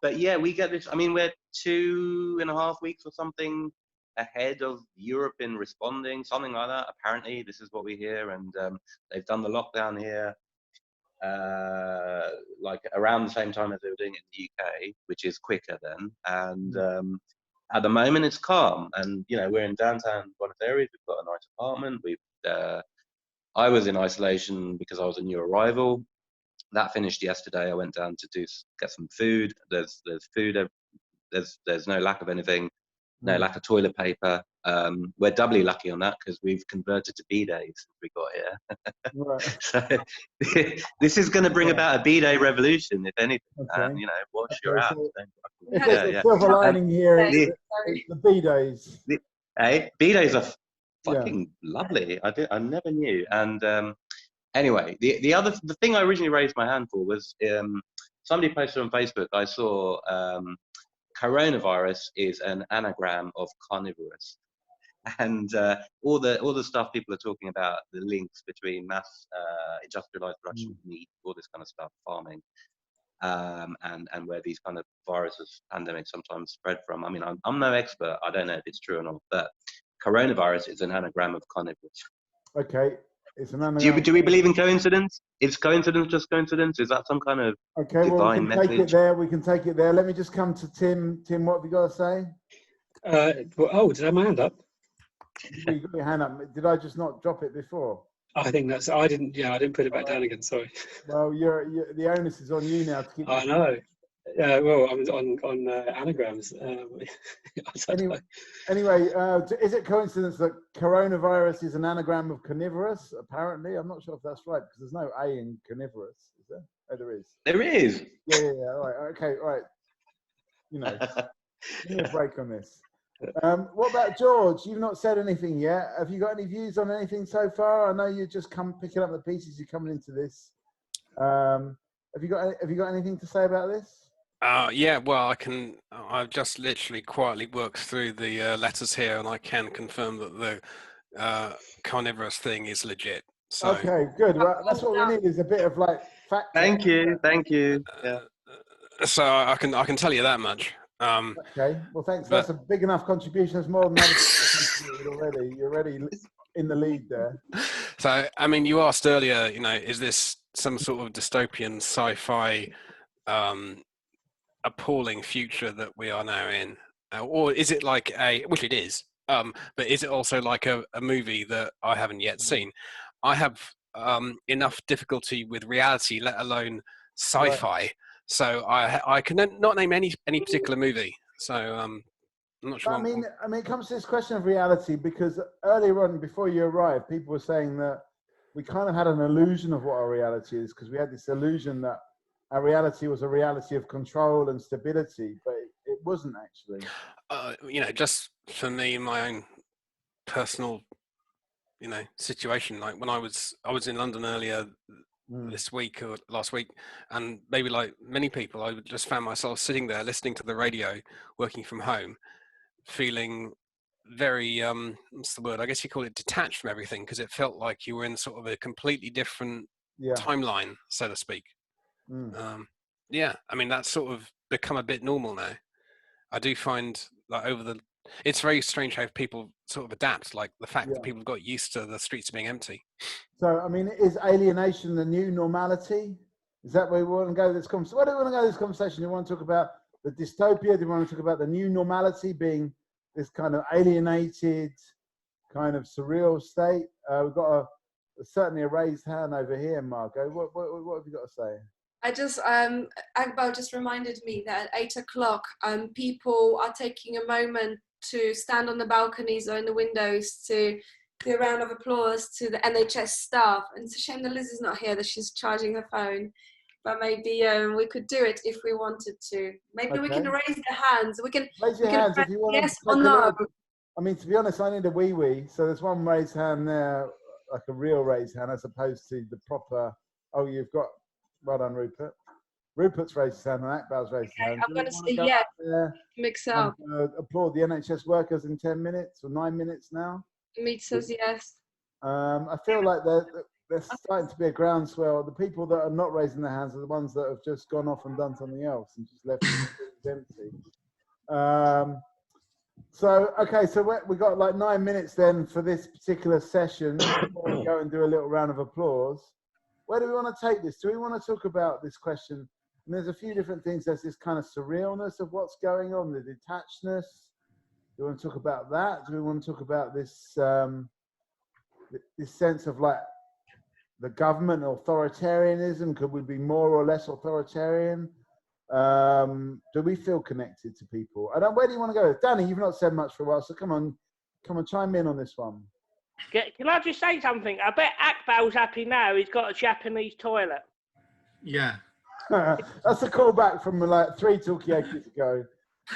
But yeah, we get this. I mean, we're 2.5 weeks or something ahead of Europe in responding, something like that. Apparently, this is what we hear, and they've done the lockdown here like around the same time as they were doing it in the UK, which is quicker then. And at the moment, it's calm, and you know, we're in downtown Buenos Aires. We've got a nice apartment. I was in isolation because I was a new arrival. That finished yesterday. I went down to get some food. There's food. There's no lack of anything. No lack of toilet paper. We're doubly lucky on that because we've converted to bidets since we got here. Right. So this is going to bring about a bidet revolution, if anything. And you know, wash your ass. If there's a silver lining here, it's the bidets. Bidets are fucking lovely. I never knew. And anyway, the thing I originally raised my hand for was somebody posted on Facebook. I saw coronavirus is an anagram of carnivorous, and all the stuff people are talking about, the links between mass industrialized production of meat, all this kind of stuff, farming, and where these kind of viruses, pandemics sometimes spread from. I mean, I'm no expert. I don't know if it's true or not, but coronavirus is an anagram of carnivorous. Okay. It's an anagram. Do we believe in coincidence? Is coincidence just coincidence? Is that some kind of divine message? Take it there. We can take it there. Let me just come to Tim. Tim, what have you got to say? Did I have my hand up? You got your hand up. Did I just not drop it before? I think that's. I didn't. Yeah, I didn't put it back down again. Sorry. Well, the onus is on you now to keep. I know. Well, I'm on anagrams. Anyway, is it coincidence that coronavirus is an anagram of carnivorous? Apparently, I'm not sure if that's right because there's no A in carnivorous, is there? Oh, there is. There is. Yeah. All right. Okay. All right. You know, give me a break on this. What about George? You've not said anything yet. Have you got any views on anything so far? I know you're just picking up the pieces. You're coming into this. Have you got anything to say about this? Yeah, well, I've just literally quietly worked through the letters here, and I can confirm that the carnivorous thing is legit. So, okay, good. Well, that's what we need is a bit of like fact. Thank you. Yeah. So I can tell you that much. Okay. Well, thanks. That's a big enough contribution. That's more than other people contributed already. You're already in the lead there. So, I mean, you asked earlier, is this some sort of dystopian sci-fi appalling future that we are now in? Or is it like which it is, but is it also like a movie that I haven't yet seen? I have enough difficulty with reality, let alone sci-fi. Right. So I can not name any particular movie. So I'm not sure. I mean, it comes to this question of reality because earlier on, before you arrived, people were saying that we kind of had an illusion of what our reality is because we had this illusion that our reality was a reality of control and stability, but it wasn't actually. Just for me, my own personal, situation. Like when I was in London earlier this week or last week, and maybe like many people, I just found myself sitting there listening to the radio, working from home, feeling very what's the word? I guess you call it detached from everything because it felt like you were in sort of a completely different timeline, so to speak. Yeah, I mean that's sort of become a bit normal now. I do find like it's very strange how people sort of adapt, like the fact that people got used to the streets being empty. So, I mean, is alienation the new normality? Is that where we want to go with this conversation? Where do we want to go with this conversation? Do you want to talk about the dystopia? Do you want to talk about the new normality being this kind of alienated, kind of surreal state? We've got certainly a raised hand over here, Margot. What have you got to say? I just, Akbar just reminded me that at 8 o'clock, people are taking a moment to stand on the balconies or in the windows to do a round of applause to the NHS staff. And it's a shame that Liz is not here, that she's charging her phone. But maybe we could do it if we wanted to. Maybe we can raise the hands. We can raise your hands if you want. Yes or no. I mean, to be honest, I need a wee. So there's one raised hand there, like a real raised hand, as opposed to the proper. Oh, you've got. Well done, Rupert. Rupert's raised his hand and Akbar's raised his hand. I'm going to say yes. Mix up. Applaud the NHS workers in 10 minutes or 9 minutes now. Meet says yes. I feel like there's starting to be a groundswell. The people that are not raising their hands are the ones that have just gone off and done something else and just left it empty. So we got like 9 minutes then for this particular session before we go and do a little round of applause. Where do we want to take this? Do we want to talk about this question? And there's a few different things. There's this kind of surrealness of what's going on, the detachedness. Do we want to talk about that? Do we want to talk about this this sense of like the government authoritarianism? Could we be more or less authoritarian? Do we feel connected to people? Where do you want to go? Danny, you've not said much for a while, so come on, chime in on this one. Can I just say something? I bet Akbar's happy now. He's got a Japanese toilet. Yeah. That's a callback from like 3 Talkaokes ago.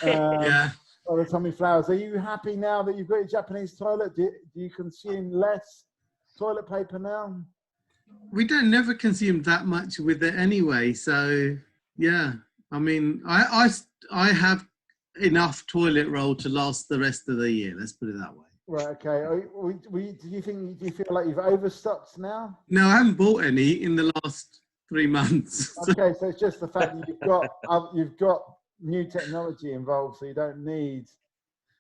Yeah. Oh, the Tommy Flowers. Are you happy now that you've got your Japanese toilet? Do you consume less toilet paper now? We don't never consume that much with it anyway. So yeah, I mean, I have enough toilet roll to last the rest of the year. Let's put it that way. Right. Okay. Do you feel like you've overstocked now? No, I haven't bought any in the last 3 months. Okay, so it's just the fact that you've got new technology involved, so you don't need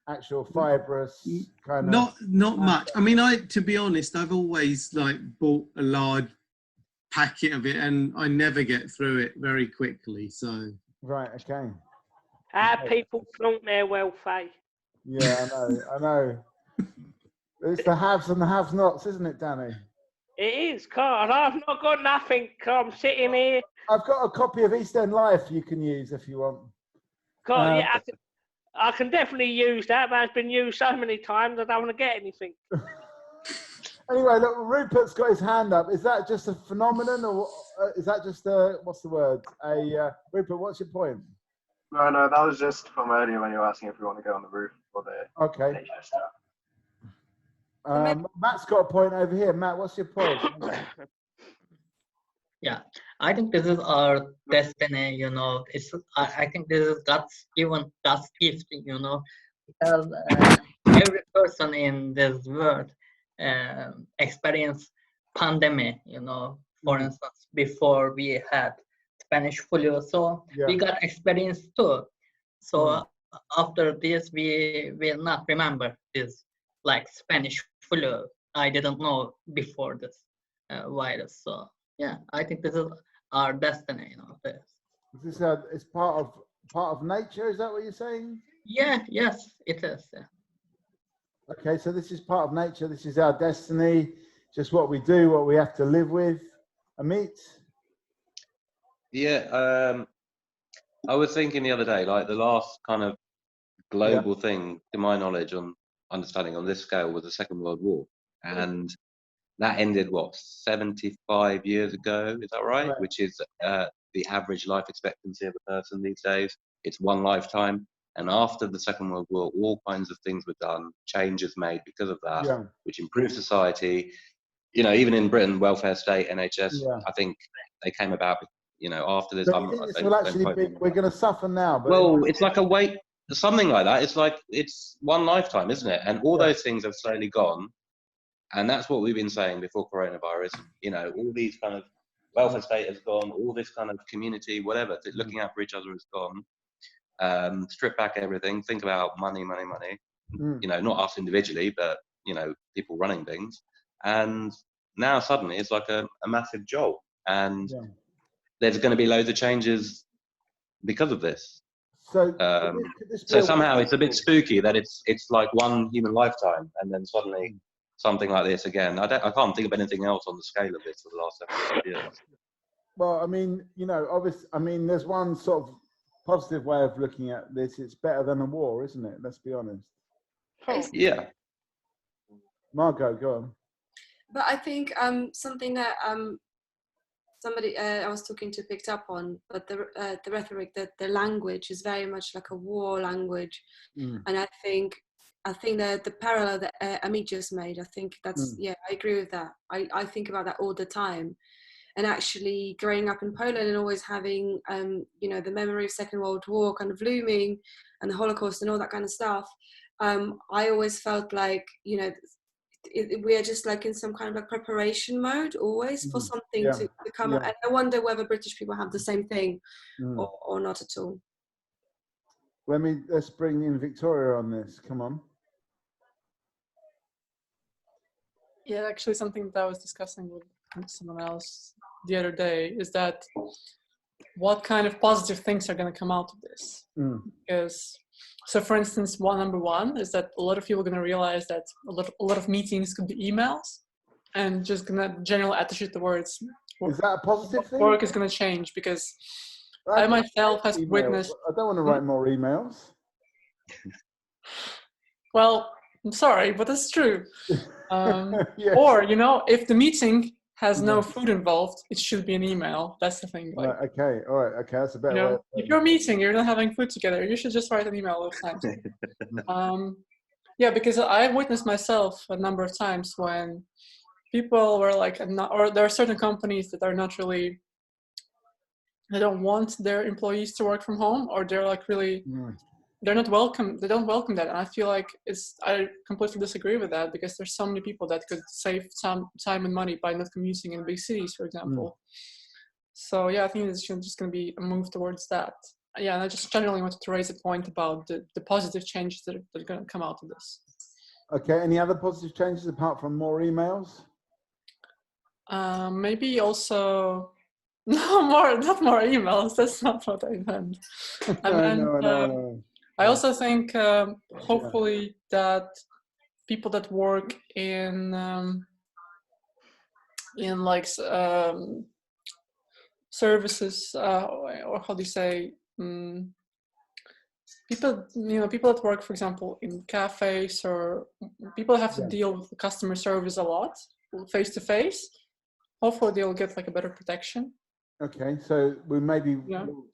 actual fibrous kind of. Not much. I mean, to be honest, I've always like bought a large packet of it, and I never get through it very quickly. So. Right. Okay. People flaunt their wealth, eh? Yeah, I know. It's the haves and the have-nots, isn't it, Danny? It is, God. I've not got nothing. I'm sitting here. I've got a copy of East End Life you can use if you want. God, yeah, I can definitely use that, but it's been used so many times I don't want to get anything. Anyway, look, Rupert's got his hand up. Is that just a phenomenon, or is that just what's the word? Rupert, what's your point? No, that was just from earlier when you were asking if we want to go on the roof for the Okay. NHS stuff. Matt's got a point over here. Matt, what's your point? Yeah, I think this is our destiny, you know. I think this is God's gift, you know, because every person in this world experienced pandemic, you know. For instance, before we had Spanish flu, so we got experience too. So after this, we will not remember this, like Spanish flu. I didn't know before this virus, so. Yeah, I think this is our destiny, you know. Is this it's part of nature? Is that what you're saying? Yeah, yes, it is. Yeah. Okay, so this is part of nature. This is our destiny. Just what we do, what we have to live with. Amit? Yeah, I was thinking the other day, like the last kind of global thing, to my knowledge, on understanding on this scale, was the Second World War, and that ended, what, 75 years ago? Is that right? Which is the average life expectancy of a person these days. It's one lifetime. And after the Second World War, all kinds of things were done, changes made because of that, which improved society. You know, even in Britain, welfare state, NHS, I think they came about, you know, after this. So you think this will actually be, we're going to suffer now? But well, it's like a wait, something like that. It's like, it's one lifetime, isn't it? And all those things have slowly gone. And that's what we've been saying before coronavirus. You know, all these kind of welfare state has gone, all this kind of community, whatever, looking out for each other has gone. Strip back everything, think about money. You know, not us individually, but, you know, people running things. And now suddenly it's like a massive jolt. And there's going to be loads of changes because of this. So, so somehow it's a bit spooky that it's like one human lifetime, and then suddenly something like this again. I can't think of anything else on the scale of this for the last 75 years. Well, I mean, you know, obviously, I mean, there's one sort of positive way of looking at this. It's better than a war, isn't it? Let's be honest. Yeah. Margot, go on. But I think something that somebody I was talking to picked up on, but the rhetoric, that the language is very much like a war language, and I think that the parallel that Amit just made, I think that's I agree with that. I think about that all the time, and actually growing up in Poland and always having you know, the memory of Second World War kind of looming, and the Holocaust and all that kind of stuff. I always felt like, you know, we are just like in some kind of like preparation mode always for something to come up. And I wonder whether British people have the same thing or not at all. Let's bring in Victoria on this. Come on. Yeah, actually something that I was discussing with someone else the other day is that what kind of positive things are going to come out of this? Because, so for instance, number one is that a lot of people are going to realize that a lot of meetings could be emails, and just going to general attitude towards is that a positive thing? Work is going to change, because I myself has witnessed. I don't want to write more emails. Well, I'm sorry, but that's true. Or, you know, if the meeting has no food involved, it should be an email. That's the thing. Like, right, okay, all right, okay, that's a better you know, way. if you're meeting, you're not having food together, you should just write an email all the time. Yeah, because I've witnessed myself a number of times when people were like, or there are certain companies that are not really, they don't want their employees to work from home, or they're like really, they're not welcome. They don't welcome that, and I feel like I completely disagree with that, because there's so many people that could save some time and money by not commuting in big cities, for example. So yeah, I think it's just going to be a move towards that. Yeah, and I just generally wanted to raise a point about the positive changes that are going to come out of this. Okay, any other positive changes apart from more emails? Maybe also not more emails. That's not what I meant. No. I also think hopefully that people that work in in like services, or how do you say, people, people that work, for example, in cafes, or people have to deal with customer service a lot, face to face. Hopefully they'll get like a better protection. Okay, so we maybe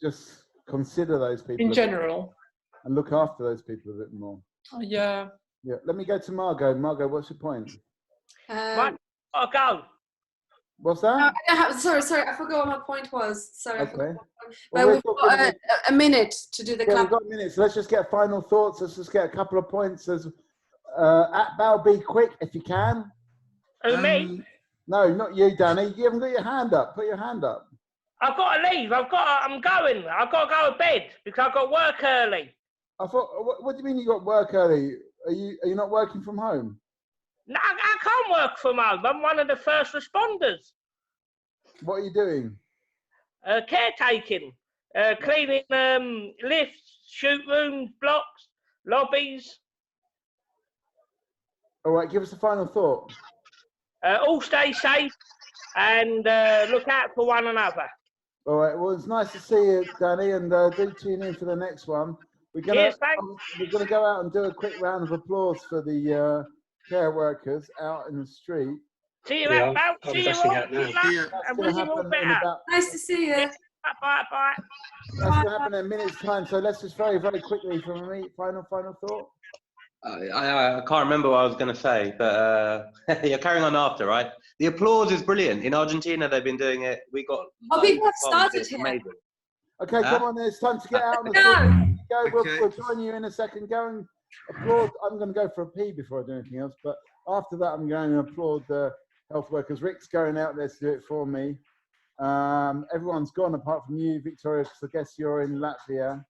just consider those people in general and look after those people a bit more. Yeah. Let me go to Margot. Margot, what's your point? I'll go. What's that? Sorry, I forgot what my point was. Sorry. Okay. But we've got a minute to do the clap. We've got a minute, so let's just get final thoughts. Let's just get a couple of points. Akbal, be quick if you can. Me? No, not you, Danny. You haven't got your hand up. Put your hand up. I've got to leave. I'm going. I've got to go to bed because I've got work early. I thought. What do you mean you got work early? Are you not working from home? No, I can't work from home. I'm one of the first responders. What are you doing? Caretaking, cleaning lifts, shoot rooms, blocks, lobbies. All right, give us a final thought. All stay safe and look out for one another. All right. Well, it's nice to see you, Danny, and do tune in for the next one. We're gonna go out and do a quick round of applause for the care workers out in the street. See you out. See you all. And we'll all better. Nice to see you. Bye. That's going to happen in a minute's time. So let's just very, very quickly from me. Final thought. I can't remember what I was going to say, but you're carrying on after, right? The applause is brilliant. In Argentina, they've been doing it. We got. People have started here. Amazing. Okay, come on. It's time to get out on the street. Go. We'll join you in a second. Go and applaud. I'm going to go for a pee before I do anything else, but after that, I'm going to applaud the health workers. Rick's going out there to do it for me. Everyone's gone apart from you, Victoria, because I guess you're in Latvia.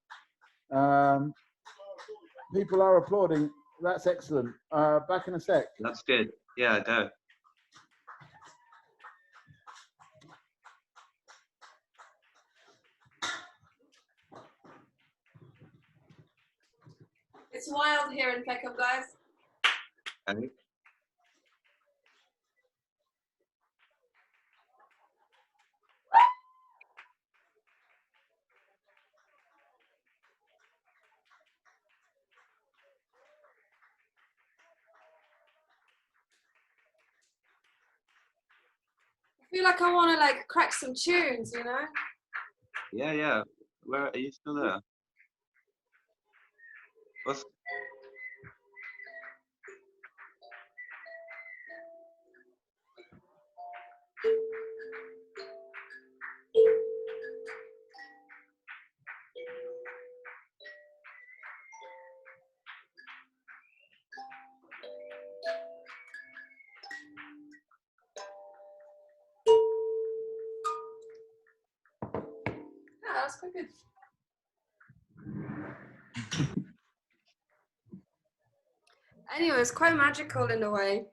People are applauding. That's excellent. Back in a sec. That's good. Yeah, go. It's wild here in Peckham, guys. Okay. I feel like I want to crack some tunes, you know? Yeah. Where are you still there? What's... That's quite good. Anyway, it's quite magical in a way.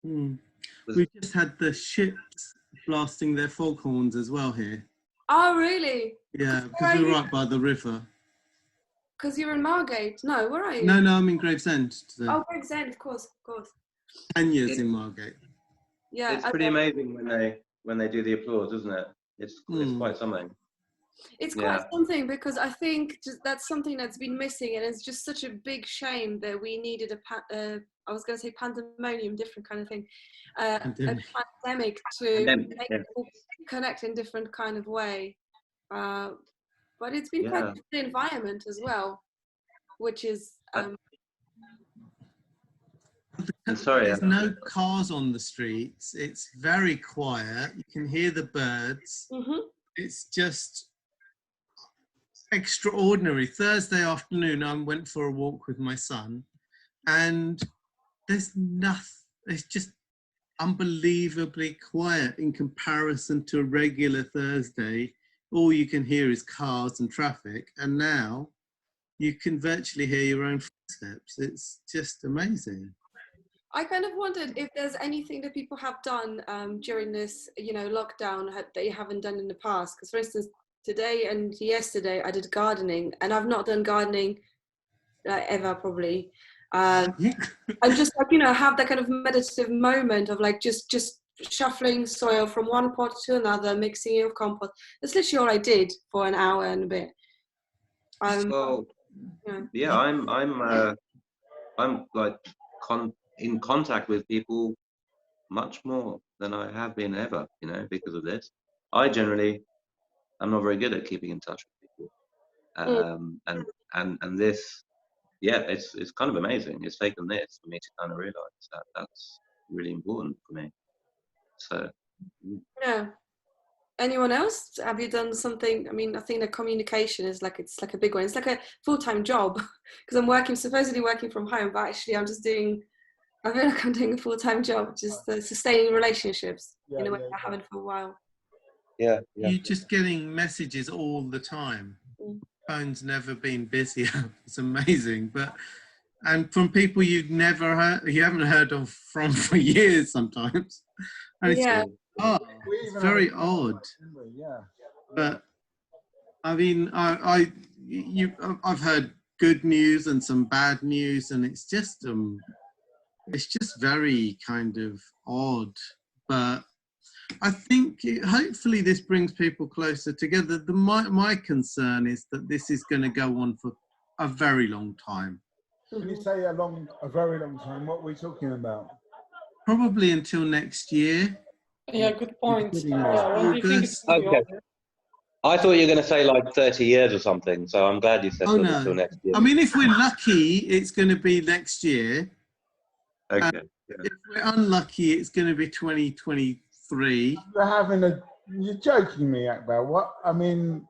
We just had the ships blasting their foghorns as well here. Oh, really? Yeah, because we're right by the river. Because you're in Margate. No, where are you? No, I'm in Gravesend today. Oh, Gravesend, of course. Tanya's in Margate. Yeah, it's pretty amazing when they do the applause, isn't it? It's quite something. It's quite something, because I think that's something that's been missing, and it's just such a big shame that we needed I was going to say pandemonium, different kind of thing, a pandemic to make people connect in different kind of way. But it's been quite good for the environment as well, which is. There's no cars on the streets. It's very quiet. You can hear the birds. It's just extraordinary. Thursday afternoon, I went for a walk with my son, and there's nothing. It's just unbelievably quiet in comparison to a regular Thursday. All you can hear is cars and traffic, and now you can virtually hear your own footsteps. It's just amazing. I kind of wondered if there's anything that people have done during this, lockdown that you haven't done in the past. Because, for instance, today and yesterday I did gardening, and I've not done gardening ever probably. I'm just have that kind of meditative moment of just shuffling soil from one pot to another, mixing it with compost. That's literally all I did for an hour and a bit. So yeah, I'm like in contact with people much more than I have been ever, you know, because of this. I'm not very good at keeping in touch with people, and this, yeah, it's kind of amazing. It's taken this for me to kind of realize that that's really important for me. So yeah. Anyone else? Have you done something? I mean, I think that communication is it's like a big one. It's like a full-time job because I'm supposedly working from home, but actually I feel like I'm doing a full-time job, just sustaining relationships in a way I haven't for a while. Yeah. You're just getting messages all the time. Phone's never been busier. It's amazing, and from people you haven't heard of from for years sometimes. And it's it's very odd. Yeah. But I mean, I've heard good news and some bad news, and it's just very kind of odd. But I think hopefully this brings people closer together. My concern is that this is going to go on for a very long time. When you say a very long time, what are we talking about? Probably until next year. Yeah, good point. Yeah, when do you think it's going to be over? I thought you were going to say like 30 years or something, so I'm glad you said until next year. I mean, if we're lucky, it's going to be next year. Okay. If we're unlucky, it's going to be 2023. You're joking me, Akbar. What? I mean,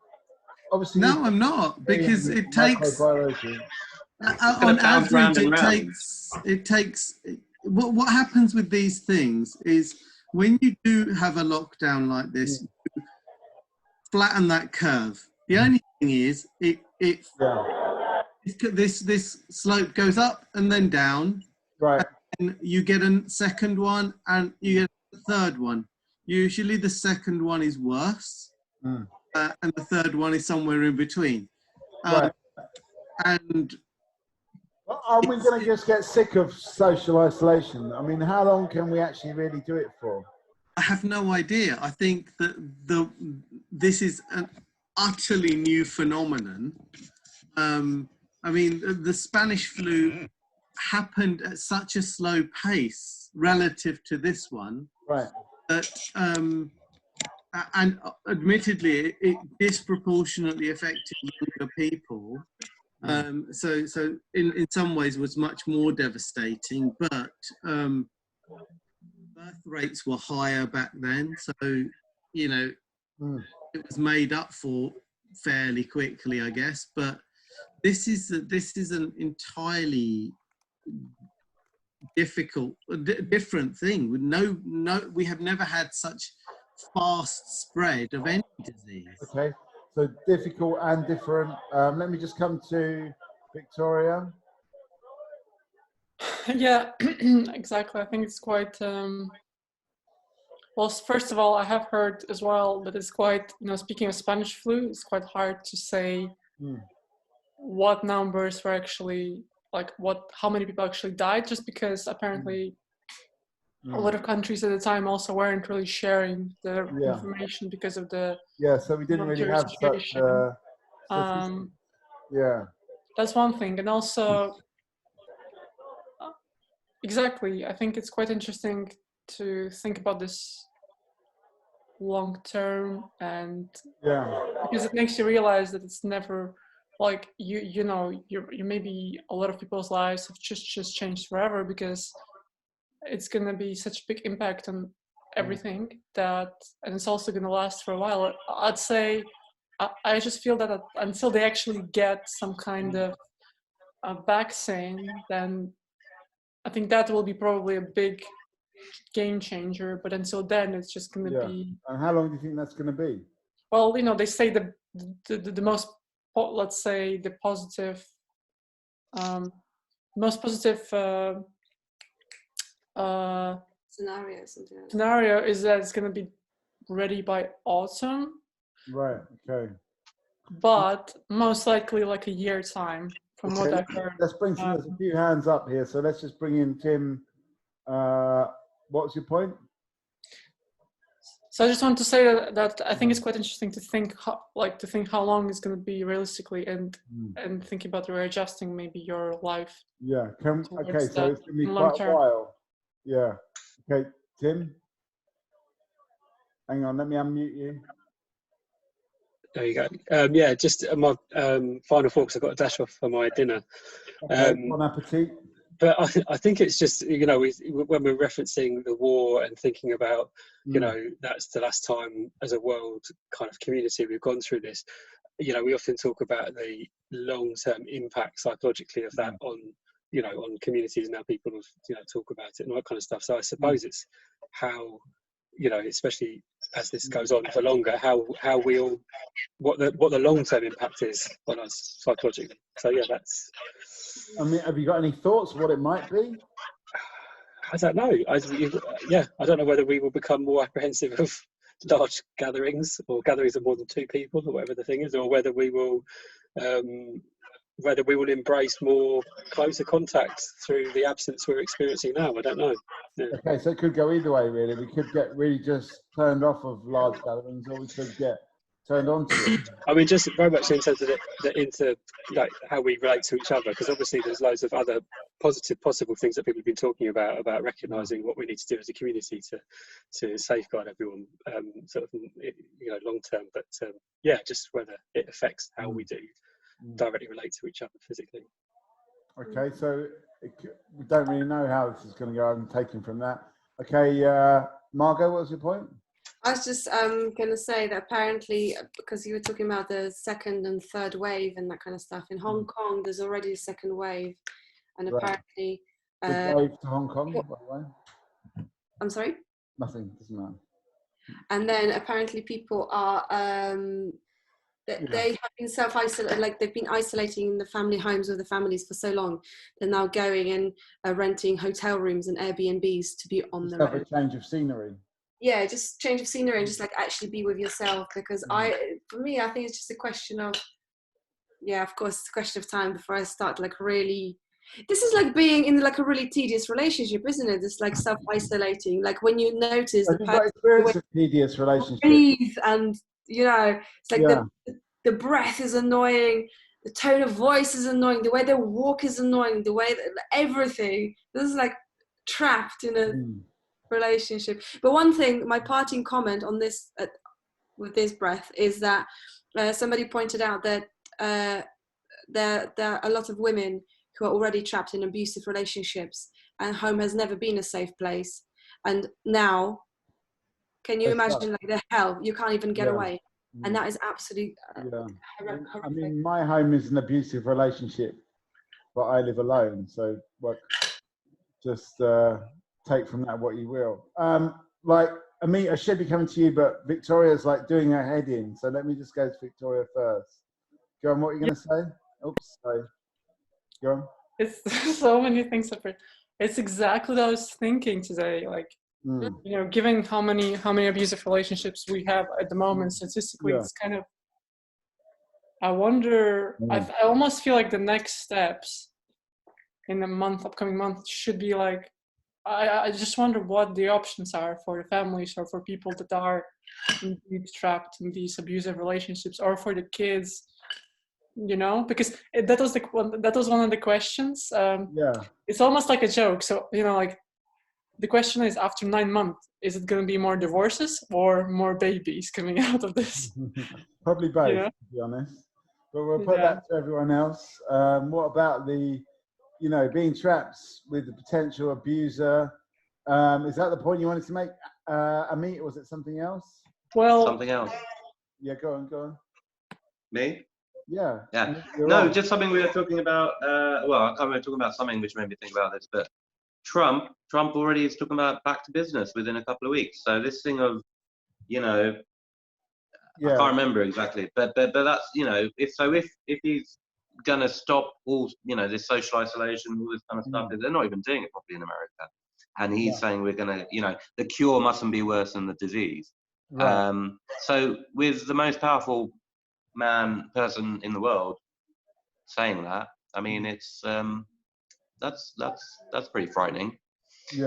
obviously. No, I'm not, because it takes. On average, it takes. What happens with these things is when you do have a lockdown like this, you flatten that curve. The only thing is, this slope goes up and then down. Right. And you get a second one, and you get a third one. Usually, the second one is worse, and the third one is somewhere in between. Right. And are we going to just get sick of social isolation? I mean, how long can we actually really do it for? I have no idea. I think that this is an utterly new phenomenon. I mean, the Spanish flu happened at such a slow pace relative to this one. Right. That, and admittedly, it disproportionately affected younger people. So in some ways was much more devastating, but birth rates were higher back then, so you know it was made up for fairly quickly, I guess. But this is an entirely different thing. With we have never had such fast spread of any disease. Okay, so difficult and different. Let me just come to Victoria. Yeah, exactly. I think it's quite. Well, first of all, I have heard as well that it's quite. Speaking of Spanish flu, it's quite hard to say what numbers were actually how many people actually died, just because apparently a lot of countries at the time also weren't really sharing the information because of the so we didn't really have such that's one thing. And also exactly, I think it's quite interesting to think about this long term, and because it makes you realize that it's never like you maybe a lot of people's lives have just changed forever, because it's going to be such a big impact on everything and it's also going to last for a while. I'd say I just feel that until they actually get some kind of a vaccine, then I think that will be probably a big game changer. But until then, it's just going to be. And how long do you think that's going to be? Well, they say the most, let's say, the positive, most positive scenario is that it's going to be ready by autumn. Right. Okay. But most likely like a year time, from what I've heard. Let's bring there's a few hands up here, so let's just bring in Tim. What's your point? So I just want to say that I think it's quite interesting to think how long it's going to be realistically, and thinking about readjusting maybe your life. Yeah. Okay. So it's going to be long quite a term. while. Yeah. Okay, Tim. Hang on. Let me unmute you. There you go. Yeah, just my final thoughts. I've got to dash off for my dinner. Okay. Bon appetit. But I think it's just, you know, when we're referencing the war and thinking about, you know, that's the last time as a world kind of community we've gone through this. You know, we often talk about the long-term impact psychologically of that on, you know, on communities, and how people, you know, talk about it and all that kind of stuff. So I suppose it's how, you know, especially as this goes on for longer, how we all, what the long-term impact is on us psychologically. So yeah, that's. I mean, have you got any thoughts what it might be? I don't know. I don't know whether we will become more apprehensive of large gatherings, or gatherings of more than 2 people, or whatever the thing is, or whether we will embrace more closer contacts through the absence we're experiencing now. I don't know. Yeah. Okay, so it could go either way, really. We could get really just turned off of large gatherings, or we could get turned on to it. I mean, just very much in terms of into like how we relate to each other, because obviously there's loads of other possible things that people have been talking about recognising what we need to do as a community to safeguard everyone, sort of, you know, long term. But yeah, just whether it affects how we do directly relate to each other physically. Okay, so we don't really know how this is going to go. I'm taking from that. Okay, Margot, what was your point? I was just going to say that apparently, because you were talking about the second and third wave and that kind of stuff, in Hong Kong there's already a second wave, and apparently... Good wave to Hong Kong, by the way. I'm sorry? Nothing, doesn't matter. And then apparently people are... They have been self-isolating, like they've been isolating in the family homes with the families for so long. They're now going and renting hotel rooms and Airbnbs to be on their own. Have a change of scenery. Yeah, just change of scenery and just like actually be with yourself. Because for me, I think it's just a question of, yeah, of course, it's a question of time before I start like really. This is like being in like a really tedious relationship, isn't it? It's like self-isolating. Like when you notice Have you got experience of tedious relationship? Breathe, and you know, it's like the breath is annoying, the tone of voice is annoying, the way they walk is annoying, the way that everything. This is like trapped in a relationship. But one thing, my parting comment on this with this breath is that somebody pointed out that there are a lot of women who are already trapped in abusive relationships, and home has never been a safe place. And now, can you imagine like the hell? You can't even get away. And that is absolutely horrific. I mean, my home is an abusive relationship, but I live alone. So, like, just take from that what you will. Like, Amit, I should be coming to you, but Victoria's like doing her head in. So let me just go to Victoria first. Go on, what are you going to say? Oops, sorry. Go on. It's so many things. It's exactly what I was thinking today. Like, you know, given how many abusive relationships we have at the moment, statistically, it's kind of. I wonder. I almost feel like the next steps in the upcoming month should be like. I just wonder what the options are for the families or for people that are indeed trapped in these abusive relationships, or for the kids. You know, because that was one of the questions. It's almost like a joke. So, you know, like the question is, after 9 months, is it going to be more divorces or more babies coming out of this? Probably both, Yeah. to be honest. But we'll put that to everyone else. What about the, you know, being trapped with the potential abuser? Is that the point you wanted to make, Amit, or was it something else? Well, something else. Yeah, go on. Me? Yeah. No, just something we were talking about. Well, I can't remember talking about something which made me think about this, but Trump already is talking about back to business within a couple of weeks. So this thing of, you know, I can't remember exactly, but that's, you know, if he's gonna stop all, you know, this social isolation, all this kind of stuff, they're not even doing it properly in America, and he's saying we're gonna, you know, the cure mustn't be worse than the disease. So with the most powerful person in the world saying that, I mean, it's that's pretty frightening.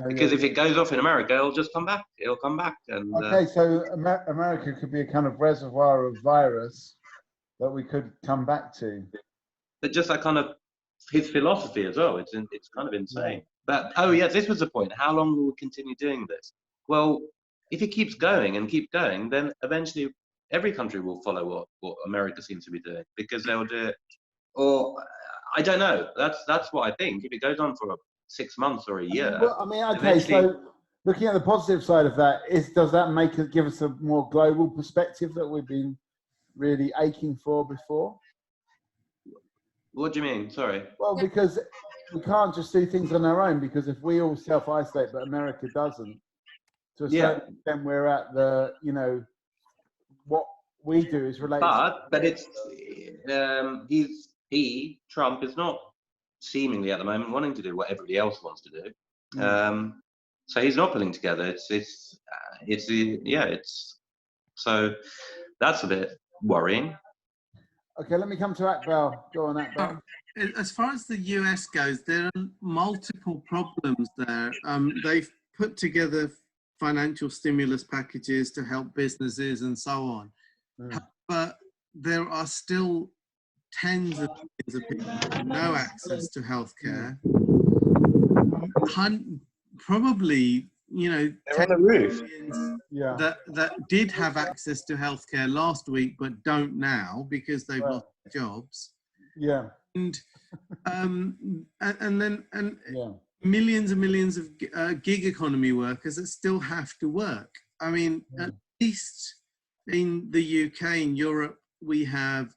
Because if it goes off in America, it'll just come back. It'll come back. And okay, so America could be a kind of reservoir of virus that we could come back to. But just that kind of his philosophy as well. It's kind of insane. But oh yeah, this was the point. How long will we continue doing this? Well, if it keeps going and keep going, then eventually every country will follow what America seems to be doing, because they'll do it. Or I don't know. That's what I think. If it goes on for 6 months or a year, well, I mean, okay. So looking at the positive side of that, does that give us a more global perspective that we've been really aching for before? What do you mean? Sorry. Well, because we can't just do things on our own, because if we all self-isolate, but America doesn't, to a certain extent, we're at the, what we do is related. But it's Trump is not seemingly at the moment wanting to do what everybody else wants to do. So he's not pulling together. So that's a bit worrying. Okay, let me come to Akbar. Go on, Akbar. As far as the US goes, there are multiple problems there. They've put together financial stimulus packages to help businesses and so on. But there are still tens of millions of people with no access to healthcare. Probably, they're on the roof. That did have access to healthcare last week, but don't now because they've lost their jobs. Yeah. And millions and millions of gig economy workers that still have to work. I mean, at least in the UK and Europe, we have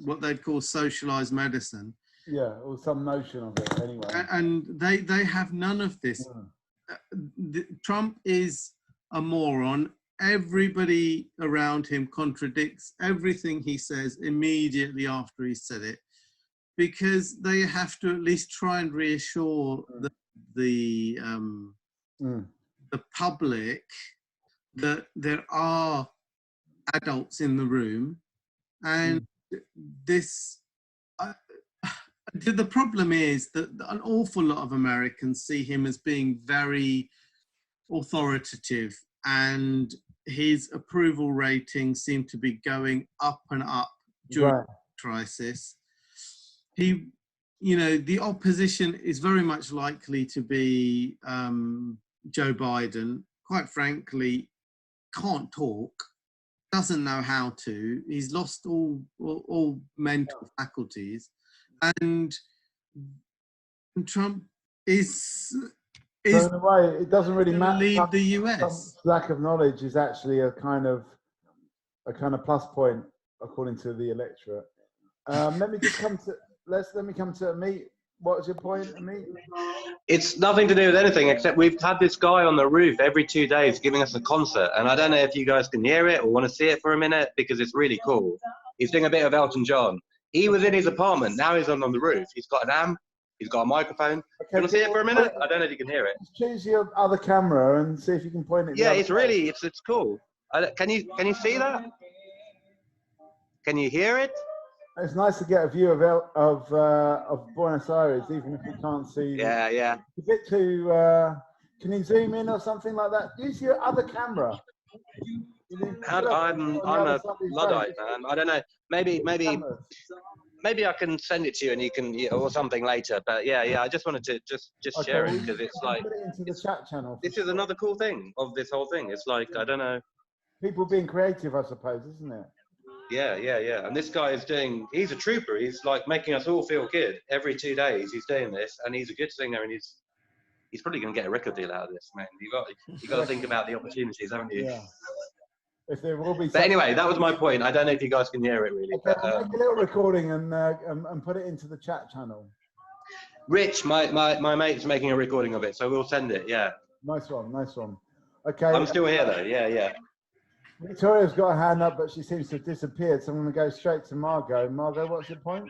what they'd call socialized medicine. Yeah, or some notion of it anyway. And they have none of this. Trump is a moron. Everybody around him contradicts everything he says immediately after he said it, because they have to at least try and reassure the public that there are adults in the room, and the problem is that an awful lot of Americans see him as being very authoritative, and his approval ratings seem to be going up and up during the crisis. The opposition is very much likely to be Joe Biden. Quite frankly, can't talk, doesn't know how to. He's lost all mental faculties, and Trump is so in a way, it doesn't really matter. Lead the US. Lack of knowledge is actually a kind of plus point according to the electorate. Let me come to Amit. What was your point, Amit? It's nothing to do with anything, except we've had this guy on the roof every 2 days giving us a concert, and I don't know if you guys can hear it or want to see it for a minute, because it's really cool. He's doing a bit of Elton John. He was in his apartment, now he's on the roof. He's got an amp, he's got a microphone. Okay, you want to see it for a minute? I don't know if you can hear it. Choose your other camera and see if you can point it. Yeah, it's cool. Can you see that? Can you hear it? It's nice to get a view of Buenos Aires, even if we can't see. Yeah. It's a bit too. Can you zoom in or something like that? Use your other camera. I'm a Luddite, man. I don't know. Maybe I can send it to you and you can, or something later. But yeah. I just wanted to just share it, because it's like put it into the chat channel. This is another cool thing of this whole thing. It's like, I don't know. People being creative, I suppose, isn't it? Yeah. And this guy he's a trooper. He's like making us all feel good. Every 2 days he's doing this, and he's a good singer, and he's probably going to get a record deal out of this, man. You got to think about the opportunities, haven't you? Yeah. If there will be. But anyway, that was my point. I don't know if you guys can hear it really. Okay, I'll make a little recording and put it into the chat channel. Rich, my mate's making a recording of it, so we'll send it. Yeah. Nice one. Okay. I'm still here though. Yeah. Victoria's got a hand up, but she seems to have disappeared. So I'm going to go straight to Margot. Margot, what's your point?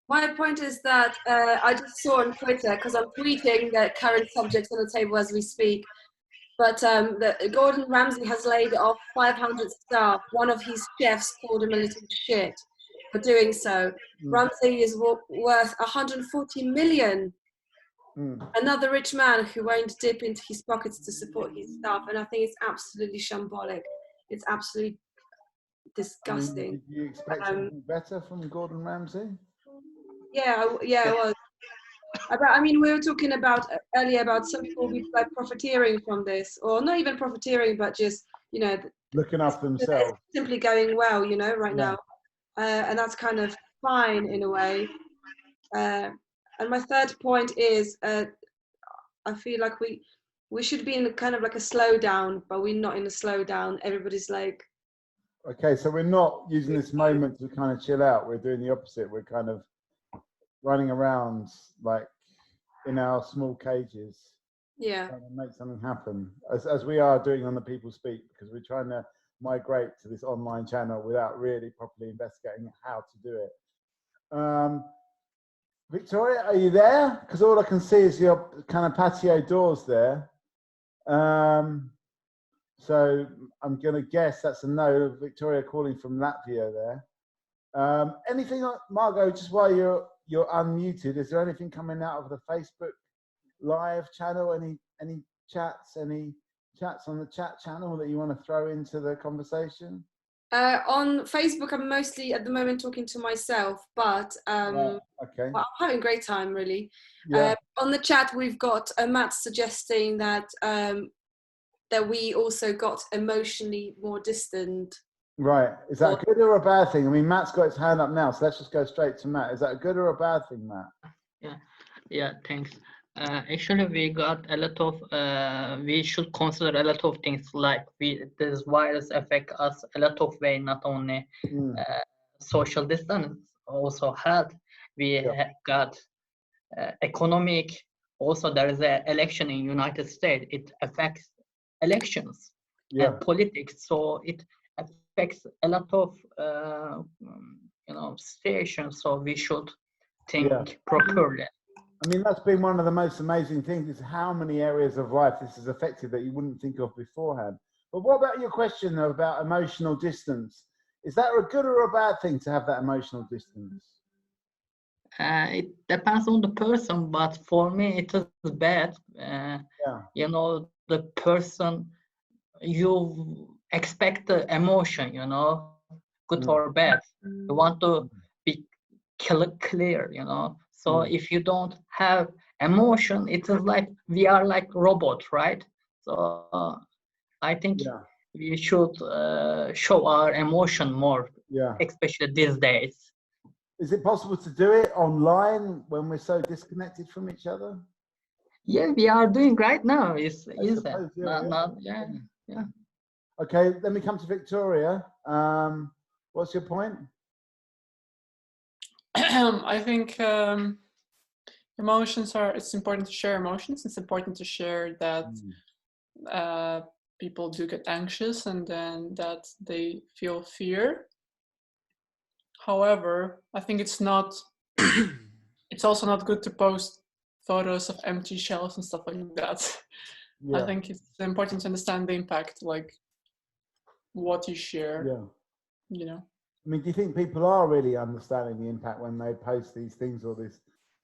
My point is that I just saw on Twitter, because I'm tweeting the current subjects on the table as we speak, but Gordon Ramsay has laid off 500 staff. One of his chefs called him a little shit for doing so. Ramsay is worth 140 million. another rich man who won't dip into his pockets to support his staff, and I think it's absolutely shambolic. It's absolutely disgusting. Did you expect something better from Gordon Ramsay? Yeah, I was. I mean, we were talking about earlier about some people be like profiteering from this, or not even profiteering, but just, you know, looking after themselves. It's simply going well, you know, right now, and that's kind of fine in a way. And my third point is, I feel like we should be in kind of like a slowdown, but we're not in a slowdown. Everybody's like. Okay, so we're not using this moment to kind of chill out. We're doing the opposite. We're kind of running around like in our small cages, trying to make something happen, as we are doing on the People Speak, because we're trying to migrate to this online channel without really properly investigating how to do it. Victoria, are you there? Because all I can see is your kind of patio doors there. So I'm going to guess that's a no. Victoria calling from Latvia there. Anything, Margot, just while you're unmuted, is there anything coming out of the Facebook live channel? Any chats on the chat channel that you want to throw into the conversation? On Facebook, I'm mostly at the moment talking to myself, but okay. well, I'm having a great time, really. Yeah. On the chat, we've got Matt suggesting that that we also got emotionally more distant. Right. Is that a good or a bad thing? I mean, Matt's got his hand up now, so let's just go straight to Matt. Is that a good or a bad thing, Matt? Yeah, thanks. Actually, we got a lot of, we should consider a lot of things, like this virus affect us a lot of way, not only social distance, also health. We got economic, also there is an election in United States. It affects elections and politics, so it affects a lot of situations, so we should think properly. I mean, that's been one of the most amazing things, is how many areas of life this has affected that you wouldn't think of beforehand. But what about your question, though, about emotional distance? Is that a good or a bad thing to have that emotional distance? It depends on the person, but for me it is bad. You know, the person, you expect the emotion, you know, good or bad. You want to be clear, you know. So if you don't have emotion, it is like we are like robots, right? So I think we should show our emotion more, especially these days. Is it possible to do it online when we're so disconnected from each other? Yeah, we are doing right now. It's easy. Yeah. Okay, let me come to Victoria. What's your point? I think emotions it's important to share emotions. It's important to share that people do get anxious and then that they feel fear. However, I think it's also not good to post photos of empty shelves and stuff like that. I think it's important to understand the impact, like what you share. You know. I mean, do you think people are really understanding the impact when they post these things, or this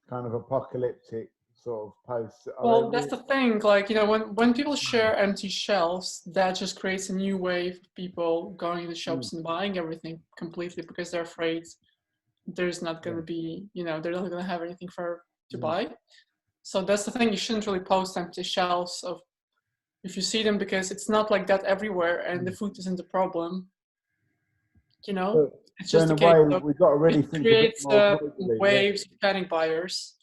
kind of apocalyptic sort of posts? Well, that's the thing. Like, you know, when people share empty shelves, that just creates a new wave of people going to the shops and buying everything completely because they're afraid there's not going to be, you know, they're not going to have anything to buy. So that's the thing. You shouldn't really post empty shelves if you see them, because it's not like that everywhere, and the food isn't the problem. You know, it's just a case of we've got to really think creates waves of panic buyers,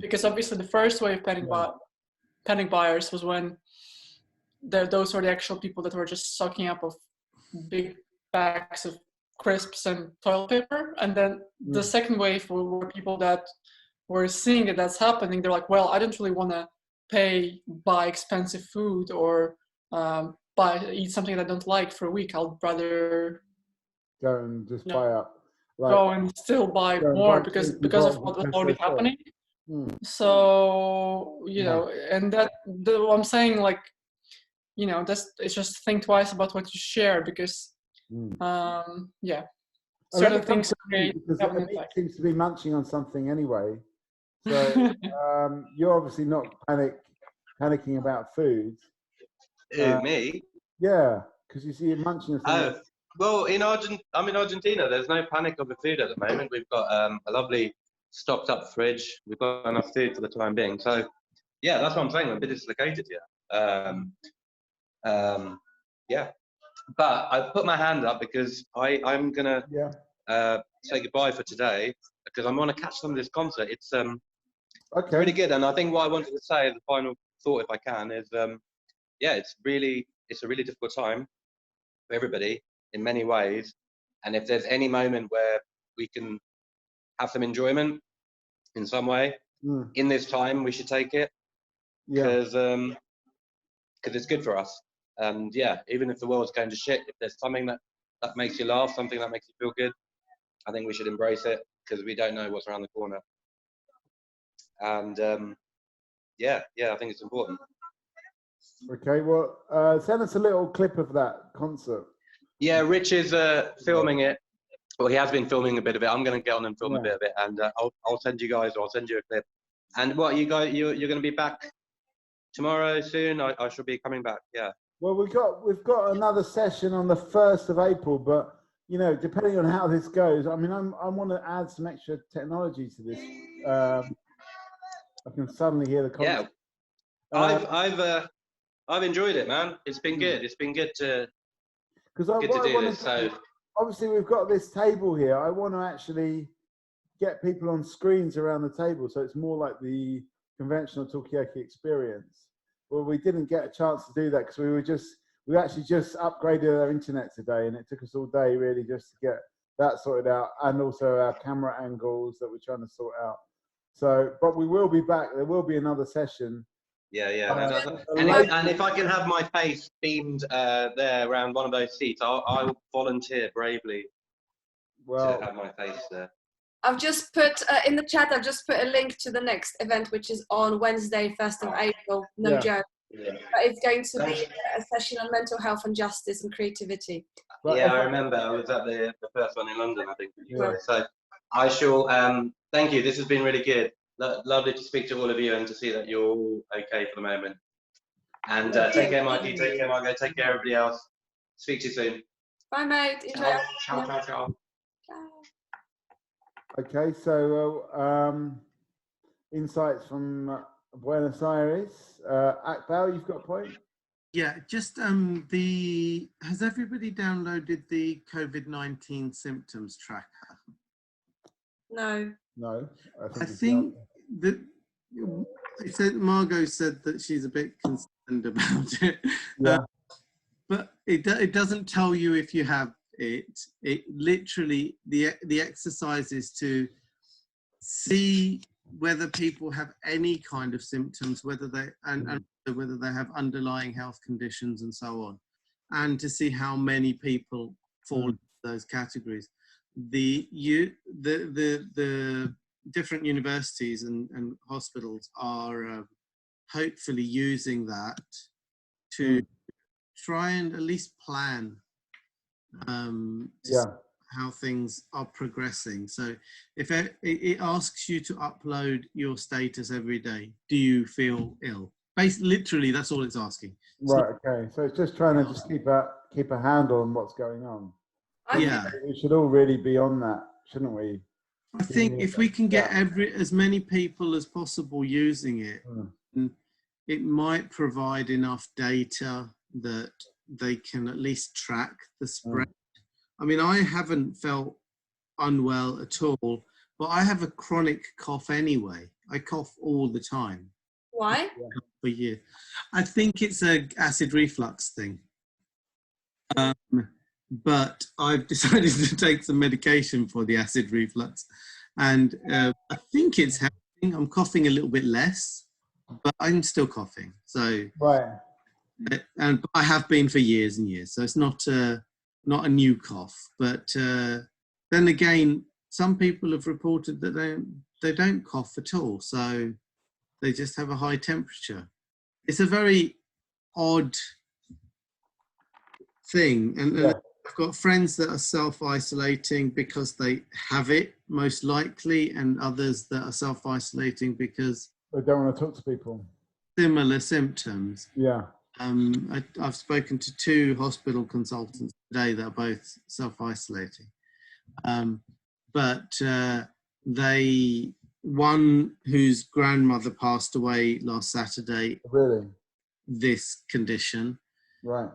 because obviously the first wave of panic buyers was when those were the actual people that were just sucking up of big bags of crisps and toilet paper, and then the second wave were people that were seeing that that's happening. They're like, well, I don't really want to buy expensive food or eat something that I don't like for a week. I'll rather go and just buy up, go and still buy more because of what was already happening. So you know, and what I'm saying, like, you know, it's just think twice about what you share, because certain things create an impact. Seems to be munching on something anyway. So you're obviously not panicking about food. Me? Yeah, because you see you're munching. Oh, well, I'm in Argentina. There's no panic over food at the moment. We've got a lovely stocked up fridge. We've got enough food for the time being. So, yeah, that's what I'm saying. I'm a bit dislocated here. Yeah, but I put my hand up because I'm gonna say goodbye for today because I want to catch some of this concert. It's really good, and I think what I wanted to say as the final thought, if I can, is yeah, it's a really difficult time for everybody in many ways, and if there's any moment where we can have some enjoyment in some way in this time, we should take it because it's good for us. And yeah, even if the world's going to shit, if there's something that makes you laugh, something that makes you feel good, I think we should embrace it because we don't know what's around the corner. And yeah, I think it's important. Okay, well, send us a little clip of that concert. Yeah, Rich is filming it. Well, he has been filming a bit of it. I'm going to get on and film a bit of it, and I'll send you guys, or I'll send you a clip. And what, you guys, you're going to be back tomorrow soon? I should be coming back. Yeah. Well, we've got another session on the 1st of April, but you know, depending on how this goes, I mean, I want to add some extra technology to this. I can suddenly hear the concert. Yeah, I've enjoyed it, man. It's been good. It's been good to do this. So obviously, we've got this table here. I want to actually get people on screens around the table, so it's more like the conventional Talkaoke experience. Well, we didn't get a chance to do that because we actually just upgraded our internet today, and it took us all day really just to get that sorted out, and also our camera angles that we're trying to sort out. So, but we will be back. There will be another session. Yeah. And if I can have my face beamed there around one of those seats, I'll volunteer bravely to have my face there. I've just put in the chat, I've just put a link to the next event, which is on Wednesday, 1st of April. No joke. Yeah. But it's going to be a session on mental health and justice and creativity. Yeah, I remember. I was at the first one in London, I think. So I shall, thank you. This has been really good. Lovely to speak to all of you and to see that you're all okay for the moment. And take care, Mikey. Take care, Margot. Take care, everybody else. Speak to you soon. Bye, mate. Enjoy. Ciao. Okay, so insights from Buenos Aires. Akbal, you've got a point? Yeah, just has everybody downloaded the COVID-19 symptoms tracker? No. No. I think that Margot said that she's a bit concerned about it. Yeah. But it doesn't tell you if you have it. It literally, the exercise is to see whether people have any kind of symptoms, whether they and whether they have underlying health conditions and so on, and to see how many people fall into those categories. The different universities and hospitals are hopefully using that to try and at least plan how things are progressing. So if it asks you to upload your status every day, do you feel ill? Literally, that's all it's asking. Right. Okay. So it's just trying to just keep a handle on what's going on. Yeah. We should all really be on that, shouldn't we? I think if we can get as many people as possible using it, it might provide enough data that they can at least track the spread. I mean, I haven't felt unwell at all, but I have a chronic cough anyway. I cough all the time. Why? For years. I think it's an acid reflux thing. But I've decided to take some medication for the acid reflux, and I think it's helping. I'm coughing a little bit less, but I'm still coughing. So and I have been for years and years. So it's not a new cough. But then again, some people have reported that they don't cough at all. So they just have a high temperature. It's a very odd thing, and I've got friends that are self-isolating because they have it, most likely, and others that are self-isolating because they don't want to talk to people. Similar symptoms. Yeah. I've spoken to 2 hospital consultants today that are both self-isolating. But one whose grandmother passed away last Saturday. Really? This condition. Right.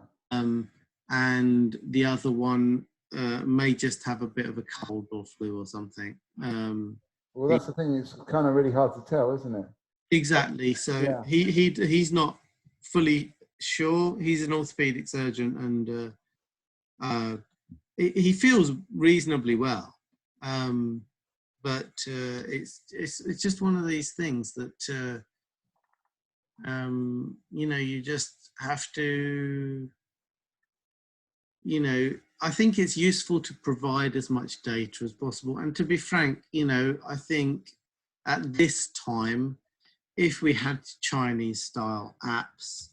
And the other one may just have a bit of a cold or flu or something. Well, that's the thing. It's kind of really hard to tell, isn't it? Exactly. So yeah. he's not fully sure. He's an orthopedic surgeon, and he feels reasonably well. But it's just one of these things that you know, you just have to. You know, I think it's useful to provide as much data as possible. And to be frank, you know, I think at this time, if we had Chinese style apps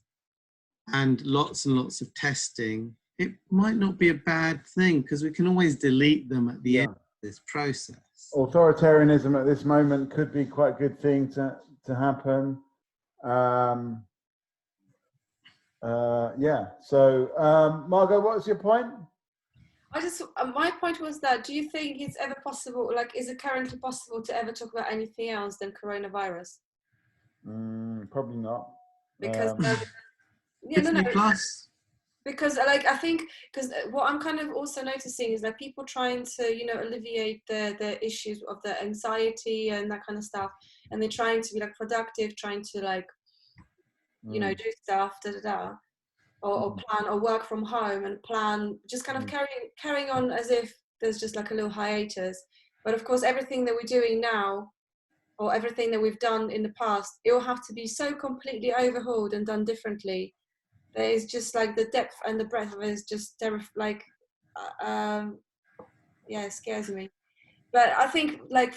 and lots of testing, it might not be a bad thing because we can always delete them at the end of this process. Authoritarianism at this moment could be quite a good thing to happen. Yeah. So, Margot, what was your point? My point was that, do you think it's ever possible, like, is it currently possible to ever talk about anything else than coronavirus? Probably not. Because, because, like, I think, because what I'm kind of also noticing is that people trying to, you know, alleviate the issues of the anxiety and that kind of stuff, and they're trying to be, like, productive, trying to, like, you know, do stuff, or plan or work from home and plan, just kind of carrying on as if there's just like a little hiatus. But of course, everything that we're doing now, or everything that we've done in the past, it will have to be so completely overhauled and done differently. There is just like the depth and the breadth of it is just like, it scares me. But I think like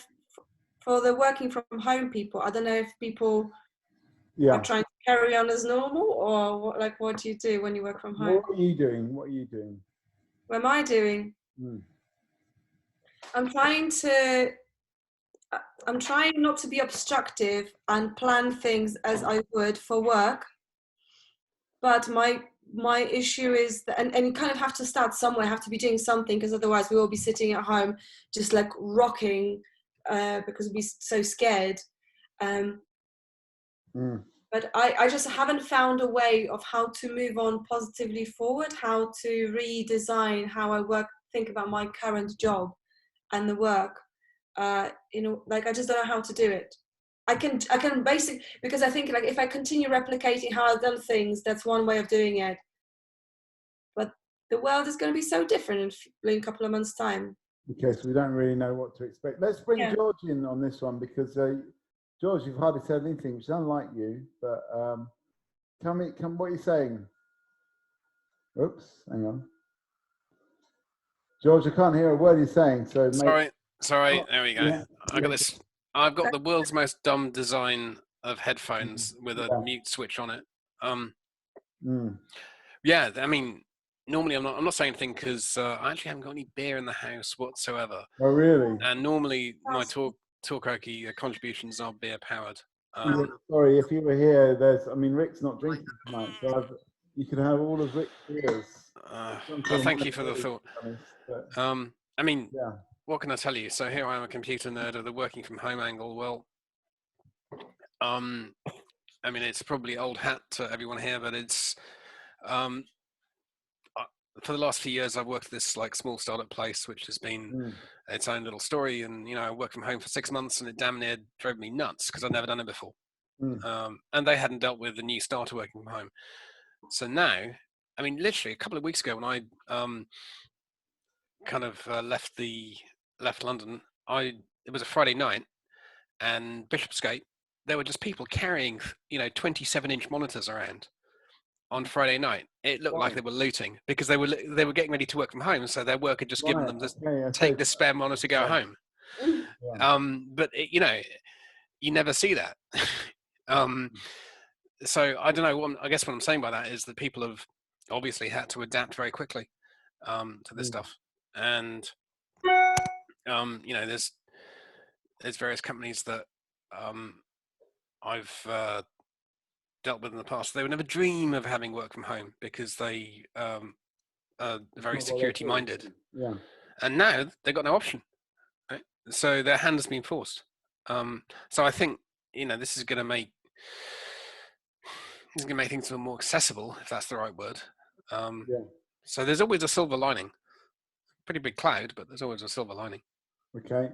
for the working from home people, I don't know if people are trying to carry on as normal, or what do you do when you work from home? What are you doing? What am I doing? I'm trying not to be obstructive and plan things as I would for work, but my issue is that, and you kind of have to start somewhere, have to be doing something, because otherwise we will be sitting at home just like rocking because we'll be so scared. But I just haven't found a way of how to move on positively forward, how to redesign how I think about my current job and the work. You know, like, I just don't know how to do it. I can basically, because I think like if I continue replicating how I've done things, that's one way of doing it. But the world is going to be so different in a couple of months' time. Okay, so we don't really know what to expect. Let's bring George in on this one, because George, you've hardly said anything, which is unlike you, but what are you saying? Oops, hang on. George, I can't hear a word you're saying, so Sorry, there we go. I got this. I've got the world's most dumb design of headphones with a mute switch on it. Yeah, I mean, normally I'm not saying anything because I actually haven't got any beer in the house whatsoever. Oh, really? And normally my Talkaoke contributions are beer powered. Sorry, if you were here, Rick's not drinking tonight, so you can have all of Rick's beers. Well, thank you for the thought. I mean, what can I tell you? So here I am, a computer nerd of the working from home angle. Well, I mean, it's probably old hat to everyone here, but it's for the last few years I've worked at this like small startup place, which has been its own little story. And you know, I worked from home for 6 months, and it damn near drove me nuts because I'd never done it before. And they hadn't dealt with the new starter working from home. So now, I mean, literally a couple of weeks ago when I kind of left London, it was a Friday night, and Bishopsgate, there were just people carrying 27-inch monitors around on Friday night. It looked like they were looting because they were getting ready to work from home, so their work had just given them this, take the spare monitor, go home. But you never see that. So I don't know. I guess what I'm saying by that is that people have obviously had to adapt very quickly. to this stuff. And you know, there's various companies that I've dealt with in the past. They would never dream of having work from home because they are very security minded. Yeah. And now they've got no option, right? So their hand has been forced. So I think, you know, this is going to make things a little more accessible, if that's the right word. So there's always a silver lining. Pretty big cloud, but there's always a silver lining. Okay.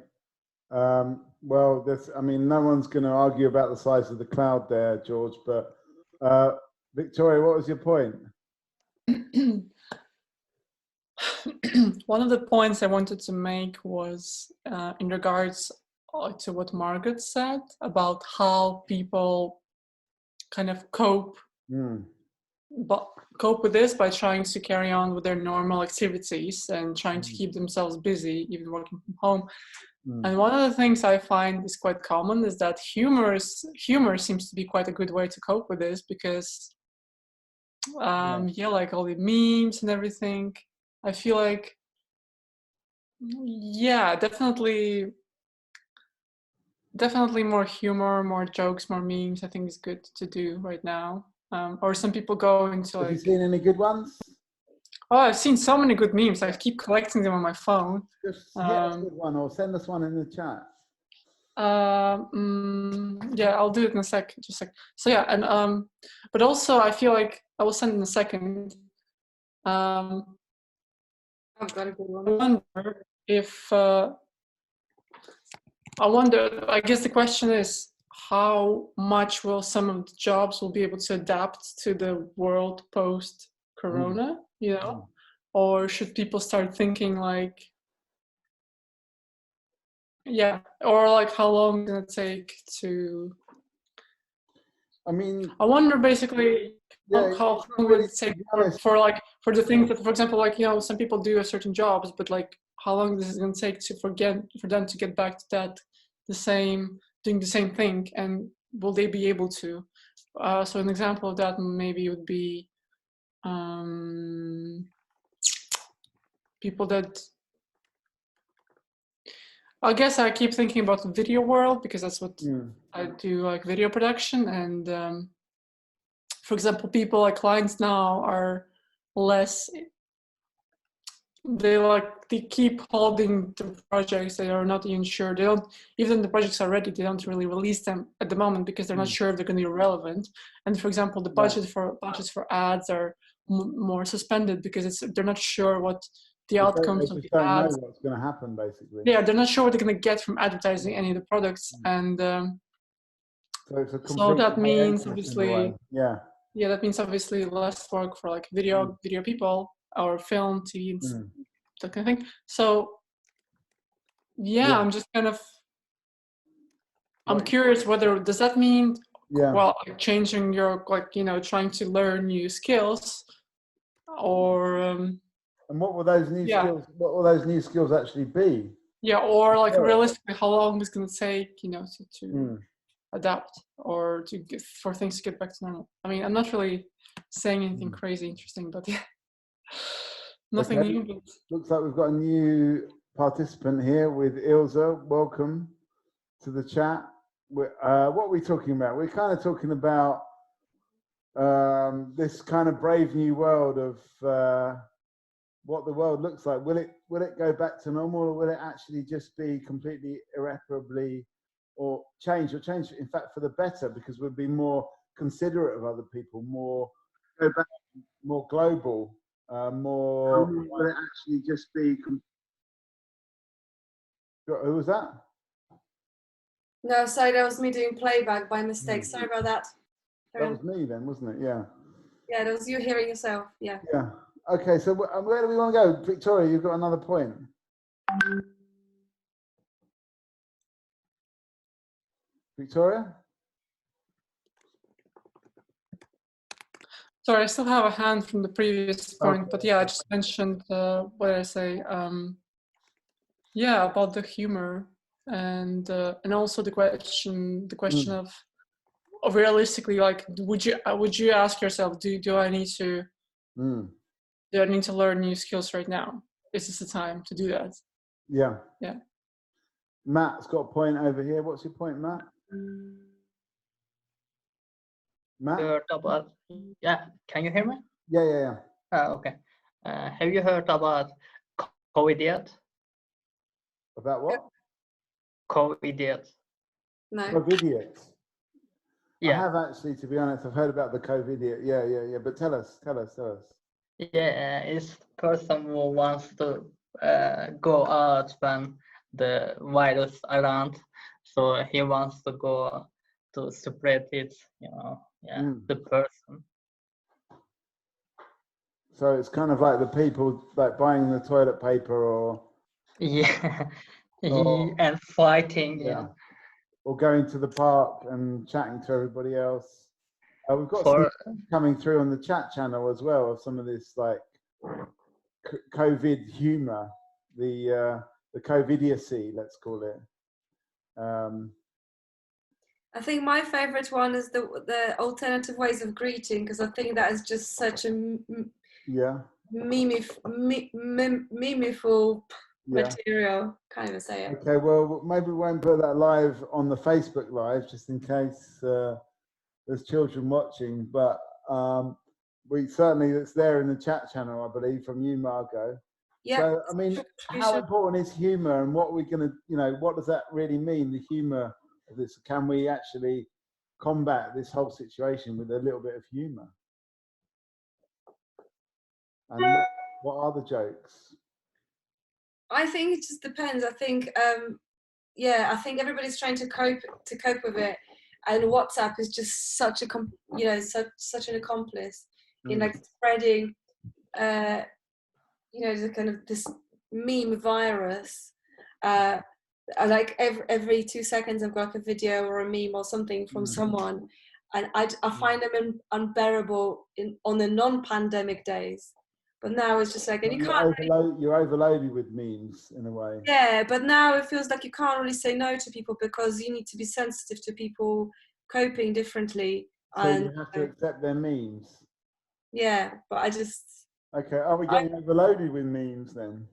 Well, I mean, no one's going to argue about the size of the cloud there, George, but Victoria, what was your point? One of the points I wanted to make was in regards to what Margaret said about how people kind of cope with this by trying to carry on with their normal activities and trying to keep themselves busy, even working from home. And one of the things I find is quite common is that humor seems to be quite a good way to cope with this, because like all the memes and everything, I feel like, definitely more humor, more jokes, more memes, I think is good to do right now. Or some people go into Have you seen any good ones? Oh, I've seen so many good memes. I keep collecting them on my phone. Just hit us with one or send us one in the chat. I'll do it in a sec. Just a sec. So yeah, and but also I feel like I will send in a second. I've got a good one. I guess the question is, how much will some of the jobs will be able to adapt to the world post Corona, you know, or should people start thinking like, or like how long is it going to take to, I mean, I wonder basically how long will it take for the things that, for example, like, you know, some people do certain jobs, but like how long this is going to take for them to get back to that, doing the same thing, and will they be able to? So an example of that maybe would be people that, I guess I keep thinking about the video world because that's what I do, like video production. And for example, people like clients now are less, they keep holding the projects. They are not even sure. They don't, even the projects are ready, they don't really release them at the moment because they're not sure if they're going to be relevant. And for example, the budgets for ads are more suspended because they're not sure what the outcomes of the ads. Know what's going to happen, basically. Yeah, they're not sure what they're going to get from advertising any of the products, and so that means obviously, that means obviously less work for like video people or film, TV, and that kind of thing. So I'm just kind of, I'm curious whether, does that mean like changing your, like, you know, trying to learn new skills, or and what will those new skills? What will those new skills actually be? Yeah, or like realistically, how long is it going to take, you know, to adapt or for things to get back to normal? I mean, I'm not really saying anything crazy interesting, but nothing new. But... Looks like we've got a new participant here with Ilza. Welcome to the chat. What are we talking about? We're kind of talking about this kind of brave new world of what the world looks like. Will it go back to normal, or will it actually just be completely irreparably or change in fact for the better, because we'll be more considerate of other people, more global, more. Will it actually just be? Who was that? No, sorry, that was me doing playback by mistake. Sorry about that. That was me then, wasn't it? Yeah. Yeah, that was you hearing yourself. Yeah. Yeah. Okay, so where do we want to go? Victoria, you've got another point. Victoria? Sorry, I still have a hand from the previous point, but I just mentioned, what did I say? About the humor and also the question of realistically, like, would you ask yourself, do I need to they don't need to learn new skills right now. This is the time to do that. Yeah. Yeah. Matt's got a point over here. What's your point, Matt? Matt? Heard about, yeah, can you hear me? Yeah. Okay. Have you heard about COVID? About what? COVID. No. COVIDiots. Yeah. I have actually, to be honest, I've heard about the COVIDiot. Yeah. But tell us. Yeah, it's person who wants to go out when the virus around, so he wants to go to spread it, the person. So it's kind of like the people like buying the toilet paper or And fighting. Yeah. Or going to the park and chatting to everybody else. We've got For- some coming through on the chat channel as well of some of this like COVID humor, the COVIDiocy, let's call it. I think my favorite one is the alternative ways of greeting, because I think that is just such a memeful material. Can't even say it. Okay, well, maybe we won't put that live on the Facebook Live, just in case there's children watching. But we certainly, it's there in the chat channel, I believe, from you, Margot. Yeah. So, I mean, how important is humor, and what are we going to, what does that really mean, the humor of this? Can we actually combat this whole situation with a little bit of humor? And what are the jokes? I think it just depends. I think, I think everybody's trying to cope with it, and WhatsApp is just such a, such an accomplice in like spreading, the kind of this meme virus. Like every 2 seconds, I've got a video or a meme or something from someone, and I find them unbearable on the non-pandemic days. But now it's just like, and you're overloaded with memes in a way. Yeah, but now it feels like you can't really say no to people, because you need to be sensitive to people coping differently. So you have to accept their memes. Yeah, but I just. Okay, are we getting overloaded with memes then?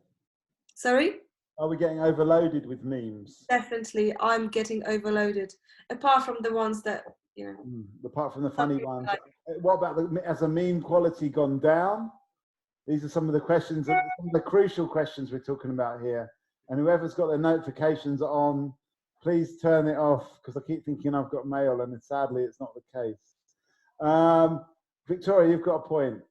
Sorry? Are we getting overloaded with memes? Definitely, I'm getting overloaded. Apart from the ones that, Apart from the funny ones. What about has the meme quality gone down? These are some of the questions, some of the crucial questions we're talking about here. And whoever's got their notifications on, please turn it off, because I keep thinking I've got mail, and sadly it's not the case. Victoria, you've got a point.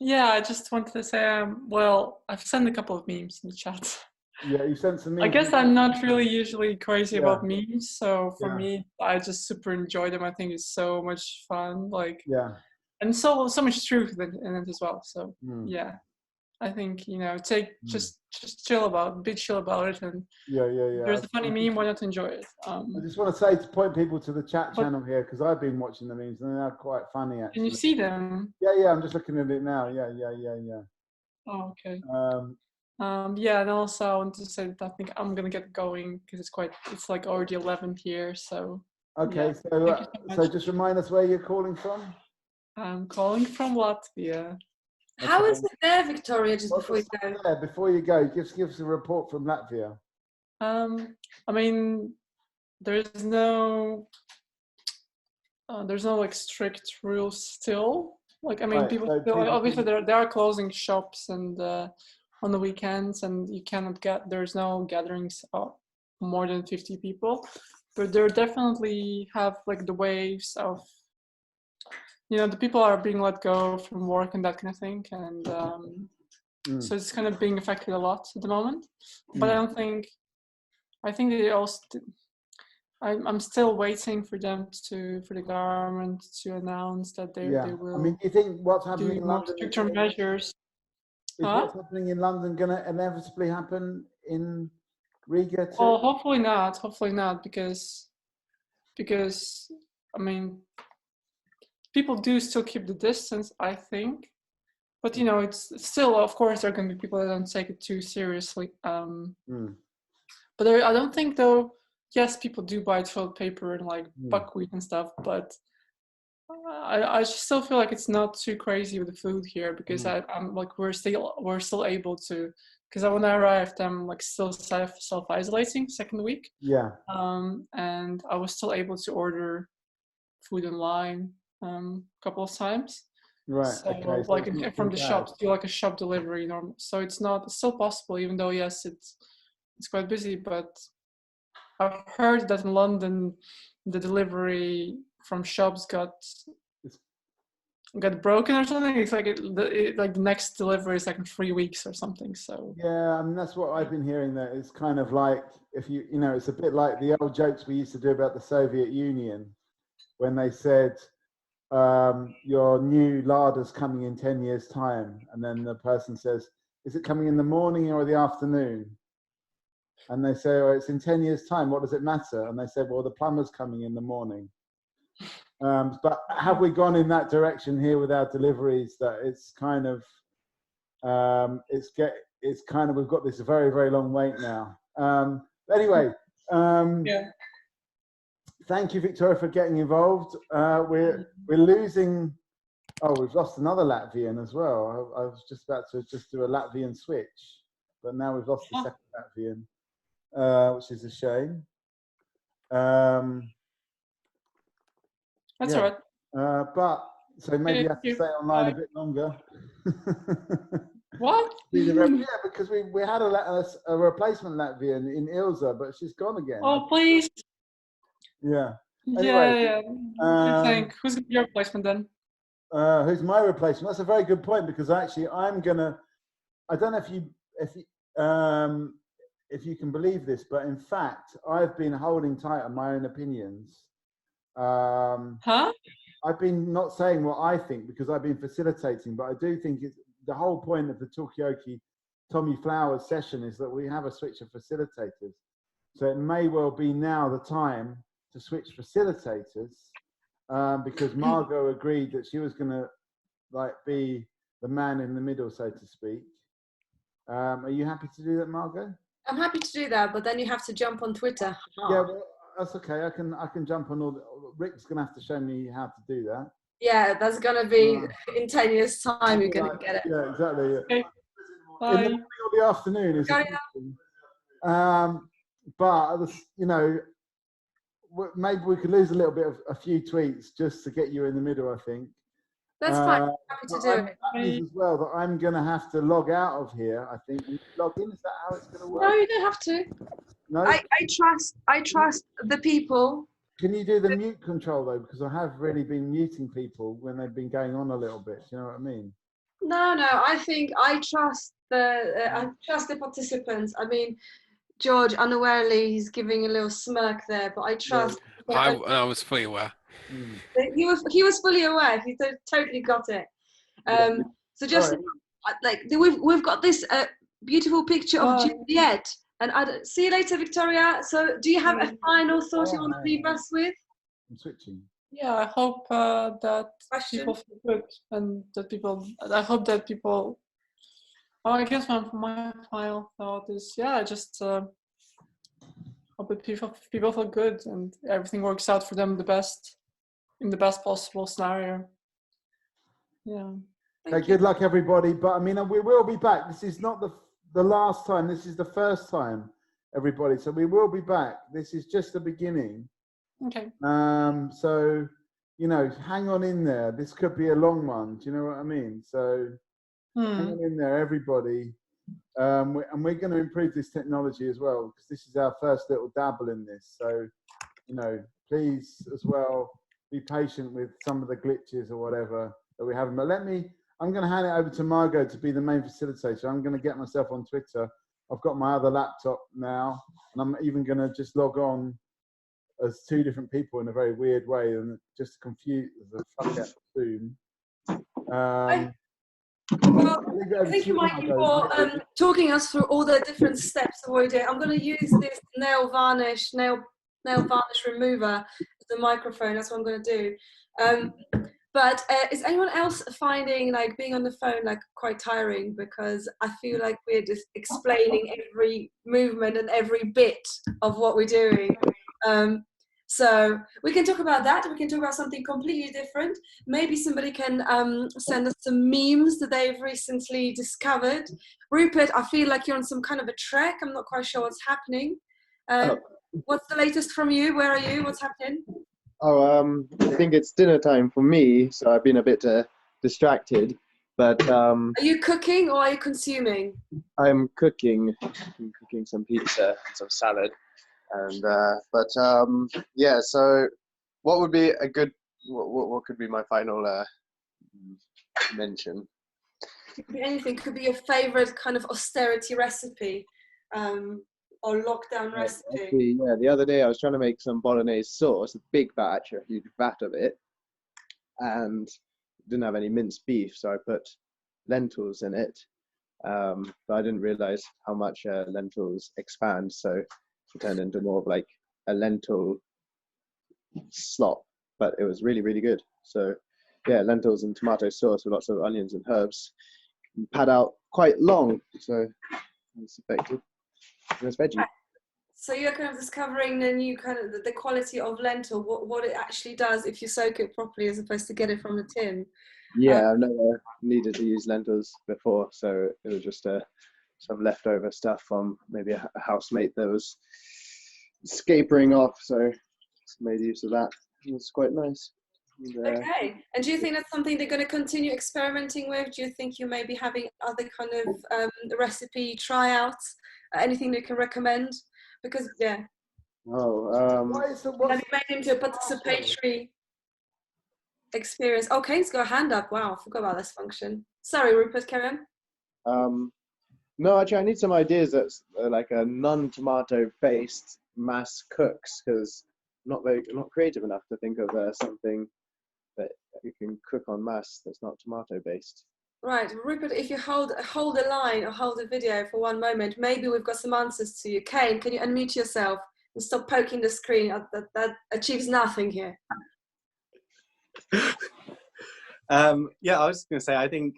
Yeah, I just wanted to say, well, I've sent a couple of memes in the chat. Yeah, you sent some memes. I guess I'm not really usually crazy about memes, so for me, I just super enjoy them. I think it's so much fun, and so much truth in it as well. So yeah, I think just chill be chill about it, and there's a funny meme, why not enjoy it? I just want to say to point people to the chat channel here, because I've been watching the memes and they're quite funny actually. Can you see them? Yeah, I'm just looking at it now. Yeah. Oh, okay. And also I want to say that I think I'm gonna get going, because it's like already 11th year, so. Okay, so just remind us where you're calling from. I'm calling from Latvia. How is it there, Victoria? Just before you go. Yeah, before you go, give us a report from Latvia. I mean, there's no like strict rules still. Like, I mean, people still, obviously they are closing shops and on the weekends, and you cannot there's no gatherings of more than 50 people. But there definitely have like the waves of, the people are being let go from work and that kind of thing, and so it's kind of being affected a lot at the moment. But I think they also. I'm still waiting for the government to announce that they will. I mean, do you think what's happening in London? Stricter measures. Is what's happening in London going to inevitably happen in Riga too? Well, hopefully not. Hopefully not, because I mean, people do still keep the distance, I think. But it's still, of course, there are going to be people that don't take it too seriously. But I don't think, though. Yes, people do buy toilet paper and like buckwheat and stuff, but I still feel like it's not too crazy with the food here, because I'm like we're still able to, because when I arrived I'm like still self-isolating second week. Yeah. And I was still able to order food online a couple of times. Right. So Okay. So like it's not from too the bad. shop, do like a shop delivery normal. So it's still possible, even though yes, it's quite busy. But I've heard that in London, the delivery from shops got broken or something. It's like like the next delivery is like in 3 weeks or something. So yeah, I mean that's what I've been hearing. That it's kind of like if you know, it's a bit like the old jokes we used to do about the Soviet Union when they said your new larder's coming in 10 years' time, and then the person says, "Is it coming in the morning or the afternoon?" And they say, "Oh, it's in 10 years' time. What does it matter?" And they say, "Well, the plumber's coming in the morning." But have we gone in that direction here with our deliveries? That it's kind of, we've got this very, very long wait now. Anyway, yeah. Thank you, Victoria, for getting involved. We're losing. Oh, we've lost another Latvian as well. I was just about to just do a Latvian switch, but now we've lost the second Latvian, which is a shame. That's all right. But so maybe you have to stay online a bit longer. What? Yeah, because we had a replacement Latvian in Ilza, but she's gone again. Oh, please. Yeah. Anyway, yeah. I think who's gonna be your replacement then? Who's my replacement? That's a very good point, because actually I'm gonna. I don't know if you can believe this, but in fact I've been holding tight on my own opinions. Huh? I've been not saying what I think because I've been facilitating, but I do think it's the whole point of the Talkaoke Tommy Flowers session is that we have a switch of facilitators. So it may well be now the time to switch facilitators, because Margot agreed that she was going to be the man in the middle, so to speak. Are you happy to do that, Margot? I'm happy to do that, but then you have to jump on Twitter. Yeah, well, that's okay. I can jump on all. Rick's going to have to show me how to do that. Yeah, that's going to be in 10 years' time. You're going to get it. Yeah, exactly. Yeah. Okay. In the morning or the afternoon is. But you know, maybe we could lose a few tweets just to get you in the middle. I think. That's fine. I'm happy to do it. That means as well that I'm going to have to log out of here. I think and log in. Is that how it's going to work? No, you don't have to. No. I trust the people. Can you do the mute control though? Because I have really been muting people when they've been going on a little bit. Do you know what I mean? No. I think I trust the participants. I mean, George, unawarely, he's giving a little smirk there, but I trust. Yeah. I was fully aware. He was fully aware. He totally got it. So just we've got this beautiful picture of Juliet. And see you later, Victoria. So do you have a final thought you want to leave us with? I'm switching. Yeah, I hope that people feel good, and that I hope that people. Oh, I guess my final thought is just hope that people feel good and everything works out for them in the best possible scenario. Yeah. Okay, good luck, everybody. But I mean, we will be back. This is not the last time. This is the first time, everybody. So we will be back. This is just the beginning. Okay. So, you know, hang on in there. This could be a long one. Do you know what I mean? So hang on in there, everybody. And we're going to improve this technology as well, because this is our first little dabble in this. So, you know, please as well be patient with some of the glitches or whatever that we have. But I'm going to hand it over to Margot to be the main facilitator. I'm going to get myself on Twitter. I've got my other laptop now, and I'm even going to just log on as two different people in a very weird way and just confuse the fuck out of Zoom. Thank you, Mikey, for talking us through all the different steps of what we do. I'm going to use this nail varnish remover as a microphone. That's what I'm going to do. But is anyone else finding being on the phone quite tiring? Because I feel like we're just explaining every movement and every bit of what we're doing. So we can talk about that. We can talk about something completely different. Maybe somebody can send us some memes that they've recently discovered. Rupert, I feel like you're on some kind of a trek. I'm not quite sure what's happening. What's the latest from you? Where are you? What's happening? Oh, I think it's dinner time for me, so I've been a bit distracted. But are you cooking or are you consuming? I'm cooking. I'm cooking some pizza, some salad, and yeah. So, what would be a good? What could be my final mention? Could be anything. Could be your favorite kind of austerity recipe, or lockdown recipe. Actually, yeah. The other day I was trying to make some bolognese sauce, a big batch, a huge vat of it, and didn't have any minced beef, so I put lentils in it. But I didn't realize how much lentils expand, so it turned into more of like a lentil slop, but it was really, really good. So yeah, lentils and tomato sauce with lots of onions and herbs. Pad out quite long, so it's effective. And it's veggie. So you're kind of discovering the new kind of the quality of lentil, what it actually does if you soak it properly as opposed to get it from the tin. Yeah, I've never needed to use lentils before, so it was just some leftover stuff from maybe a housemate that was scapering off, so made use of that. It was quite nice. And, okay, and do you think that's something they're going to continue experimenting with? Do you think you may be having other kind of recipe tryouts? Anything you can recommend? Because yeah. Have you made into a participatory experience? Okay, let's go hand up. Wow, I forgot about this function. Sorry, Rupert, carry on. No, actually, I need some ideas that's like a non-tomato based mass cooks, because I'm not creative enough to think of something that you can cook on mass that's not tomato based. Right, Rupert, if you hold a line or hold a video for one moment, maybe we've got some answers to you. Kane, can you unmute yourself and stop poking the screen? That achieves nothing here. Yeah, I was going to say, I think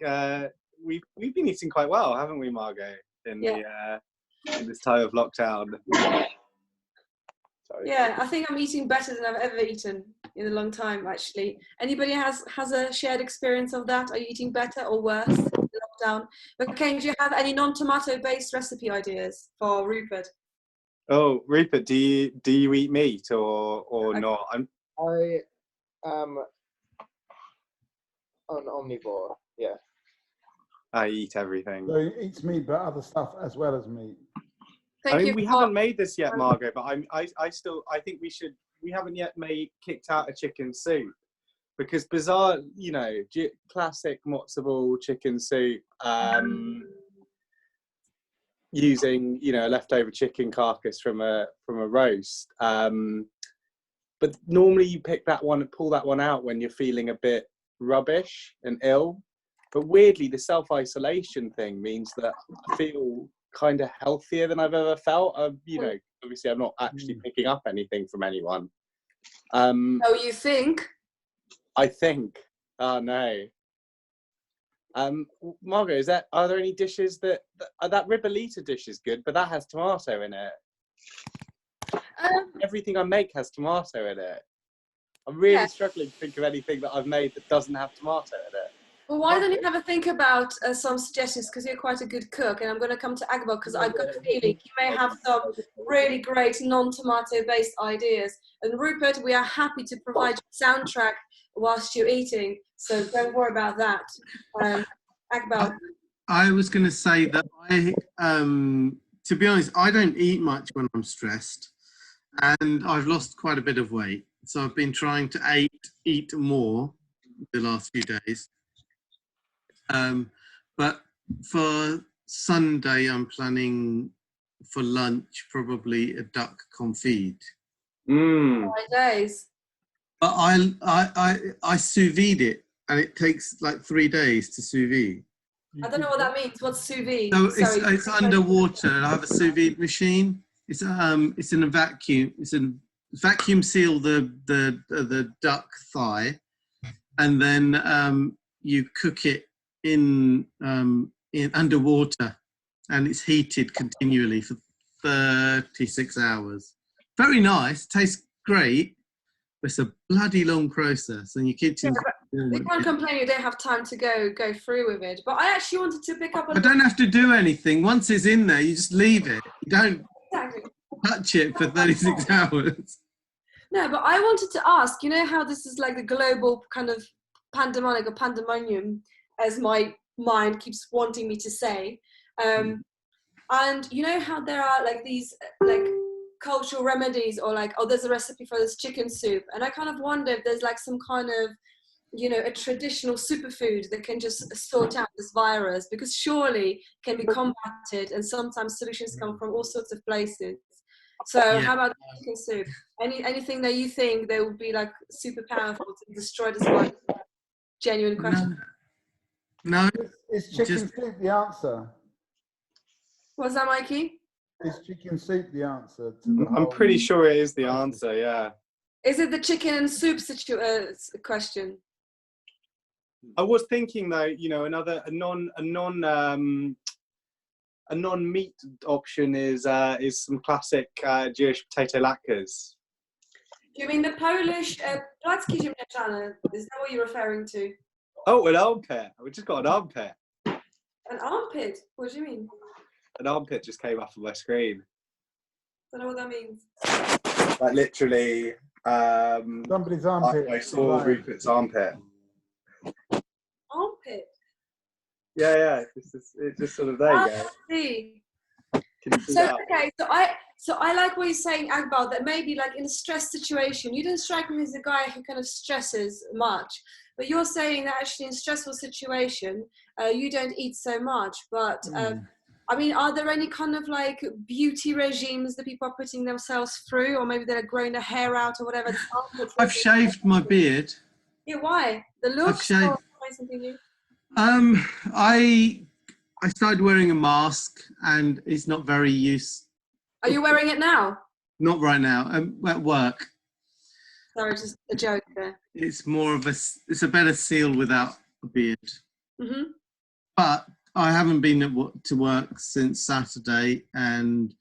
we've been eating quite well, haven't we, Margot, in this time of lockdown? Sorry. Yeah, I think I'm eating better than I've ever eaten in a long time, actually. Anybody has a shared experience of that? Are you eating better or worse in lockdown? But Kane, do you have any non-tomato based recipe ideas for Rupert? Oh, Rupert, do you eat meat or not? I am an omnivore. Yeah. I eat everything. So he eats meat, but other stuff as well as meat. I mean, we haven't made this yet, Margot, but I think we haven't yet kicked out a chicken soup, because bizarre, classic matzo ball chicken soup, using, a leftover chicken carcass from a roast. But normally you pull that one out when you're feeling a bit rubbish and ill. But weirdly, the self-isolation thing means that I feel kind of healthier than I've ever felt. Obviously I'm not actually picking up anything from anyone. Oh, you think? I think. Oh no. Margot, are there any dishes that ribollita dish is good, but that has tomato in it? Everything I make has tomato in it. I'm really struggling to think of anything that I've made that doesn't have tomato in it. Well, why don't you have a think about some suggestions, because you're quite a good cook, and I'm going to come to Agbel because I've got a feeling you may have some really great non-tomato based ideas. And Rupert, we are happy to provide you a soundtrack whilst you're eating, so don't worry about that. Agbel. I was going to say that to be honest, I don't eat much when I'm stressed, and I've lost quite a bit of weight. So I've been trying to eat more the last few days. But for Sunday, I'm planning for lunch probably a duck confit. 5 days. But I sous vide it, and it takes like 3 days to sous vide. I don't know what that means. What's sous vide? So it's underwater. I have a sous vide machine. It's in a vacuum. It's a vacuum seal the duck thigh, and then you cook it in underwater, and it's heated continually for 36 hours. Very nice. Tastes great. It's a bloody long process, and your kitchen's... You can't complain you don't have time to go through with it. But I actually wanted to pick up on... I don't have to do anything. Once it's in there, you just leave it. You don't touch it for 36 hours. No, but I wanted to ask, you know how this is like the global kind of pandemonic or pandemonium, as my mind keeps wanting me to say. And you know how there are like these like cultural remedies, or like, oh, there's a recipe for this chicken soup. And I kind of wonder if there's like some kind of, you know, a traditional superfood that can just sort out this virus, because surely it can be combated, and sometimes solutions come from all sorts of places. So how about chicken soup? Anything that you think that would be like super powerful to destroy this virus? Genuine question. No. Is chicken soup the answer? What's that, Mikey? Is chicken soup the answer to the I'm whole... pretty sure it is the answer, yeah. Is it the chicken and soup question? I was thinking though, you know, a non-meat option is some classic Jewish potato latkes. Do you mean the Polish placki ziemniaczane? Is that what you're referring to? Oh, an armpit. We just got an armpit. An armpit? What do you mean? An armpit just came up on my screen. Don't know what that means. Like literally, somebody's armpit. I saw Rupert's armpit. Armpit? Yeah, it's just sort of, there you go. See. Can you see So that? okay, so I like what you're saying, Akbar, that maybe like in a stress situation, you don't strike me as a guy who kind of stresses much, but you're saying that actually in a stressful situation, you don't eat so much. But I mean, are there any kind of like beauty regimes that people are putting themselves through, or maybe they're growing their hair out or whatever? I've shaved my beard. Yeah, why? The looks or something new? I started wearing a mask, and it's not very used. Are you wearing it now? Not right now. At work. Sorry, just a joke there. It's more of it's a better seal without a beard. Mm-hmm. But I haven't been to work since Saturday, and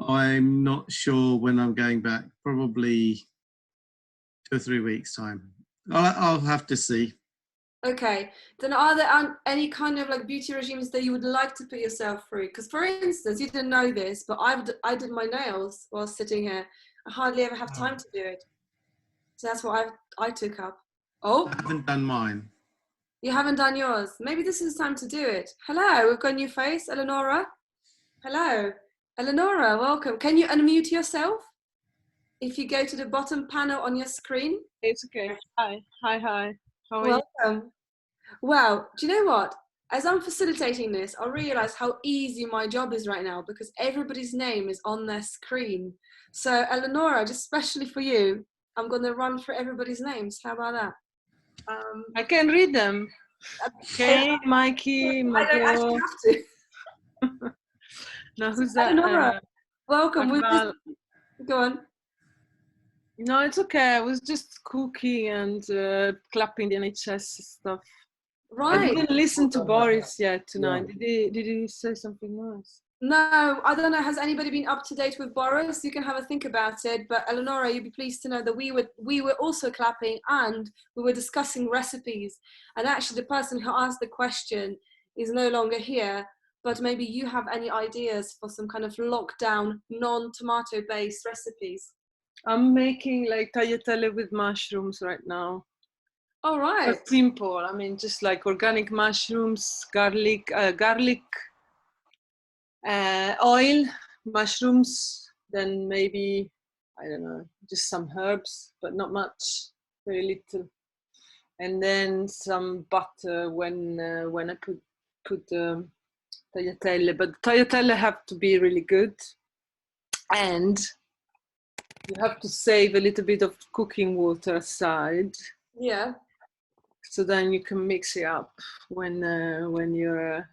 I'm not sure when I'm going back. Probably 2 or 3 weeks' time. I'll have to see. Okay, then are there any kind of like beauty regimes that you would like to put yourself through? Because for instance, you didn't know this, but I did my nails while sitting here. I hardly ever have time to do it. So that's what I took up. Oh, I haven't done mine. You haven't done yours. Maybe this is time to do it. Hello, we've got a new face, Eleonora. Hello, Eleonora, welcome. Can you unmute yourself? If you go to the bottom panel on your screen. It's okay. Hi. How are Welcome. Well, do you know what? As I'm facilitating this, I realize how easy my job is right now, because everybody's name is on their screen. So, Eleonora, just especially for you, I'm going to run through everybody's names. How about that? I can read them. Okay, Mikey, I don't actually have to. Now, who's that? Eleonora, welcome. Go on. No, it's okay. I was just cooking and clapping the NHS stuff. Right. I didn't listen to Boris yet tonight. Yeah. Did he say something nice? No, I don't know. Has anybody been up to date with Boris? You can have a think about it. But Eleonora, you'd be pleased to know that we were also clapping, and we were discussing recipes. And actually, the person who asked the question is no longer here. But maybe you have any ideas for some kind of lockdown, non-tomato based recipes. I'm making like tagliatelle with mushrooms right now. All right. It's simple. I mean, just like organic mushrooms, garlic, oil, mushrooms, then maybe, I don't know, just some herbs, but not much, very little. And then some butter when I put tagliatelle. But tagliatelle have to be really good. And you have to save a little bit of cooking water aside. Yeah. So then you can mix it up when you're,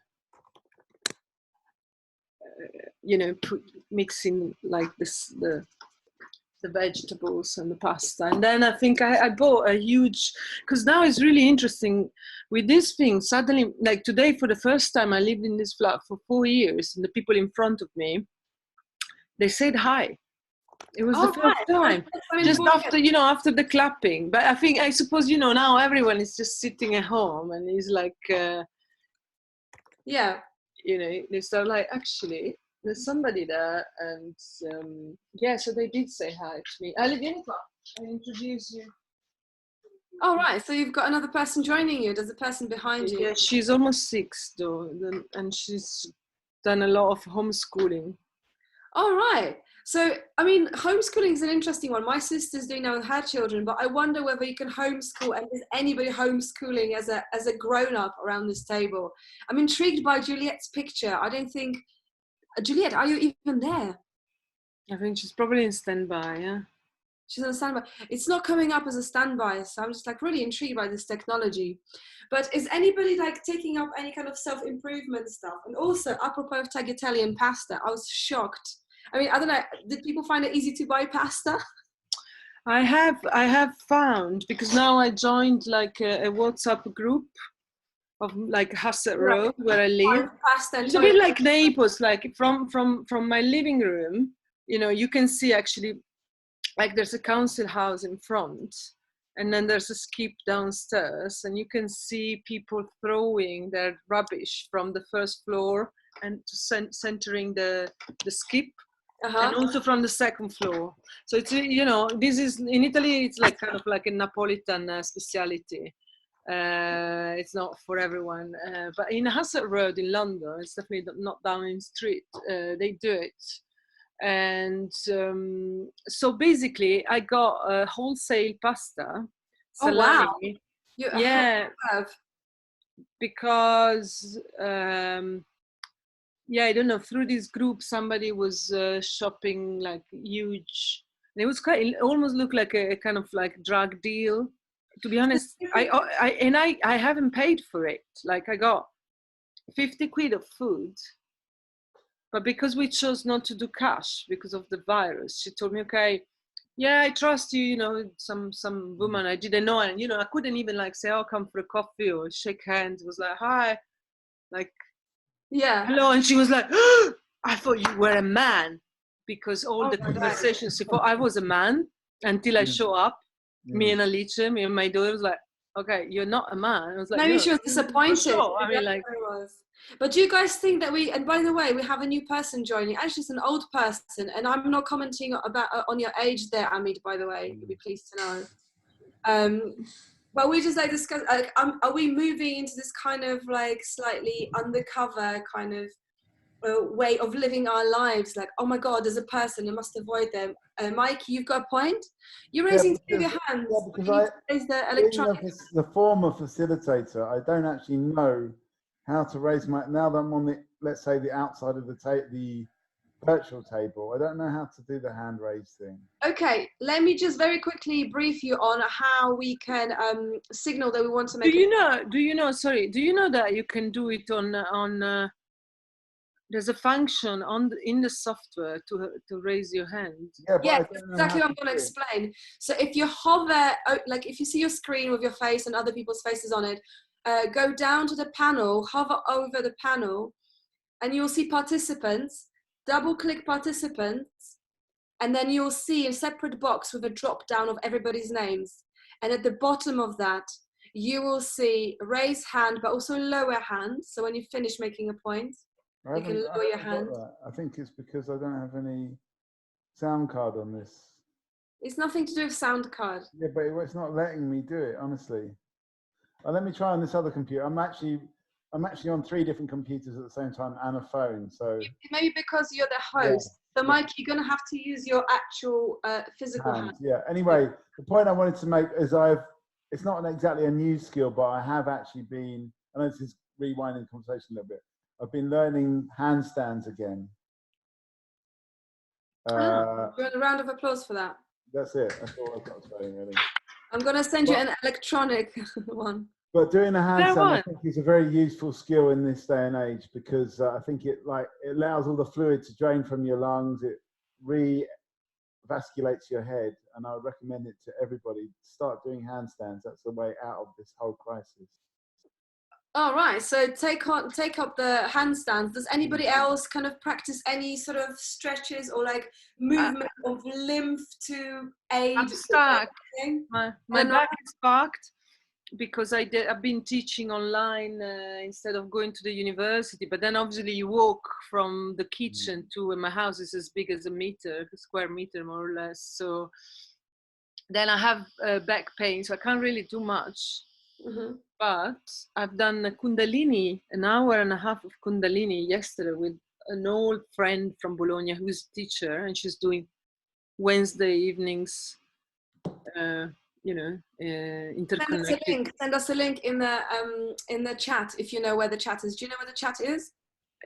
mixing like this the vegetables and the pasta. And then I think I bought a huge, because now it's really interesting with this thing. Suddenly, like today, for the first time, I lived in this flat for 4 years, and the people in front of me, they said hi. It was Oh, the first right. time, just after, you know, after the clapping. But I suppose, you know, now everyone is just sitting at home and is like, yeah, you know, they start like, actually, there's somebody there, and yeah, so they did say hi to me. Alivinka, I introduce you. Oh, right. So you've got another person joining you. There's a person behind you. Yeah, she's almost 6 though, and she's done a lot of homeschooling. All right. So, I mean, homeschooling is an interesting one. My sister's doing that with her children, but I wonder whether you can homeschool, and is anybody homeschooling as a grown-up around this table? I'm intrigued by Juliet's picture. I don't think, Juliet, are you even there? I think she's probably in standby, yeah. She's on a standby. It's not coming up as a standby, so I'm just like really intrigued by this technology. But is anybody like taking up any kind of self-improvement stuff? And also, apropos of tagliatelle and pasta, I was shocked. I mean, I don't know, did people find it easy to buy pasta? I have found, because now I joined like a WhatsApp group of like Hassett Road where I live. It's a bit like Naples, like from my living room, you know, you can see actually, like there's a council house in front, and then there's a skip downstairs, and you can see people throwing their rubbish from the first floor and centering the skip. And also from the second floor. So it's, you know, this is in Italy, it's like kind of like a Napolitan speciality. It's not for everyone, but in Hassett Road in London, it's definitely not down in the street. They do it. And so basically I got a wholesale pasta salami. Oh, wow. Yeah, because yeah, I don't know, through this group somebody was shopping like huge, and it was quite, it almost looked like a kind of like drug deal, to be honest. I haven't paid for it. Like I got 50 quid of food, but because we chose not to do cash because of the virus, she told me, okay, yeah, I trust you, you know, some woman I didn't know, and you know, I couldn't even like say, oh, come for a coffee or shake hands. It was like, hi, like, yeah, hello. And she was like, oh, I thought you were a man, because all the conversations, she thought I was a man until I show up. Me and Alice, me and my daughter was like, okay, you're not a man. I was like, maybe no, she was disappointed. sure. I mean, like, but do you guys think that and by the way, we have a new person joining. Actually, it's an old person, and I'm not commenting about on your age there, Amit, by the way. You'll be pleased to know. But we just like discuss, like, are we moving into this kind of like slightly undercover kind of way of living our lives? Like, oh my God, there's a person, you must avoid them. Mike, you've got a point? You're raising two of your hands. Yeah, because raise the being electronic. the former facilitator, I don't actually know how to raise my, now that I'm on the, let's say the outside of the virtual table, I don't know how to do the hand raise thing. Okay, let me just very quickly brief you on how we can signal that we want to make. Do you know, sorry, do you know that you can do it on there's a function in the software to raise your hand? Yeah, exactly what I'm going to explain. So if you hover, like if you see your screen with your face and other people's faces on it, go down to the panel, hover over the panel, and you'll see participants. Double click participants, and then you'll see a separate box with a drop down of everybody's names. And at the bottom of that, you will see raise hand, but also lower hand. So when you finish making a point, you can lower your hand. I think it's because I don't have any sound card on this. It's nothing to do with sound card. Yeah, but it's not letting me do it, honestly. Let me try on this other computer. I'm actually on 3 different computers at the same time and a phone. So maybe because you're the host. Yeah. So Mike, you're going to have to use your actual physical hand. Yeah. Anyway, the point I wanted to make is it's not exactly a new skill, but I have actually been, I know this is rewinding the conversation a little bit, I've been learning handstands again. You want a round of applause for that? That's it. That's all I've got to say, really. I'm going to send you an electronic one. But doing a handstand, I think, is a very useful skill in this day and age, because I think it allows all the fluid to drain from your lungs. It revasculates your head, and I would recommend it to everybody. Start doing handstands. That's the way out of this whole crisis. All right, so take up the handstands. Does anybody else kind of practice any sort of stretches or like movement of lymph to aid? I'm stuck. My Eleanor? back is fucked because I've been teaching online instead of going to the university. But then obviously you walk from the kitchen to my house is as big as a square meter more or less. So then I have back pain, so I can't really do much. Mm-hmm. But I've done a Kundalini, an hour and a half of Kundalini yesterday with an old friend from Bologna who's a teacher, and she's doing Wednesday evenings, interconnected. Send us a link in the chat if you know where the chat is. Do you know where the chat is?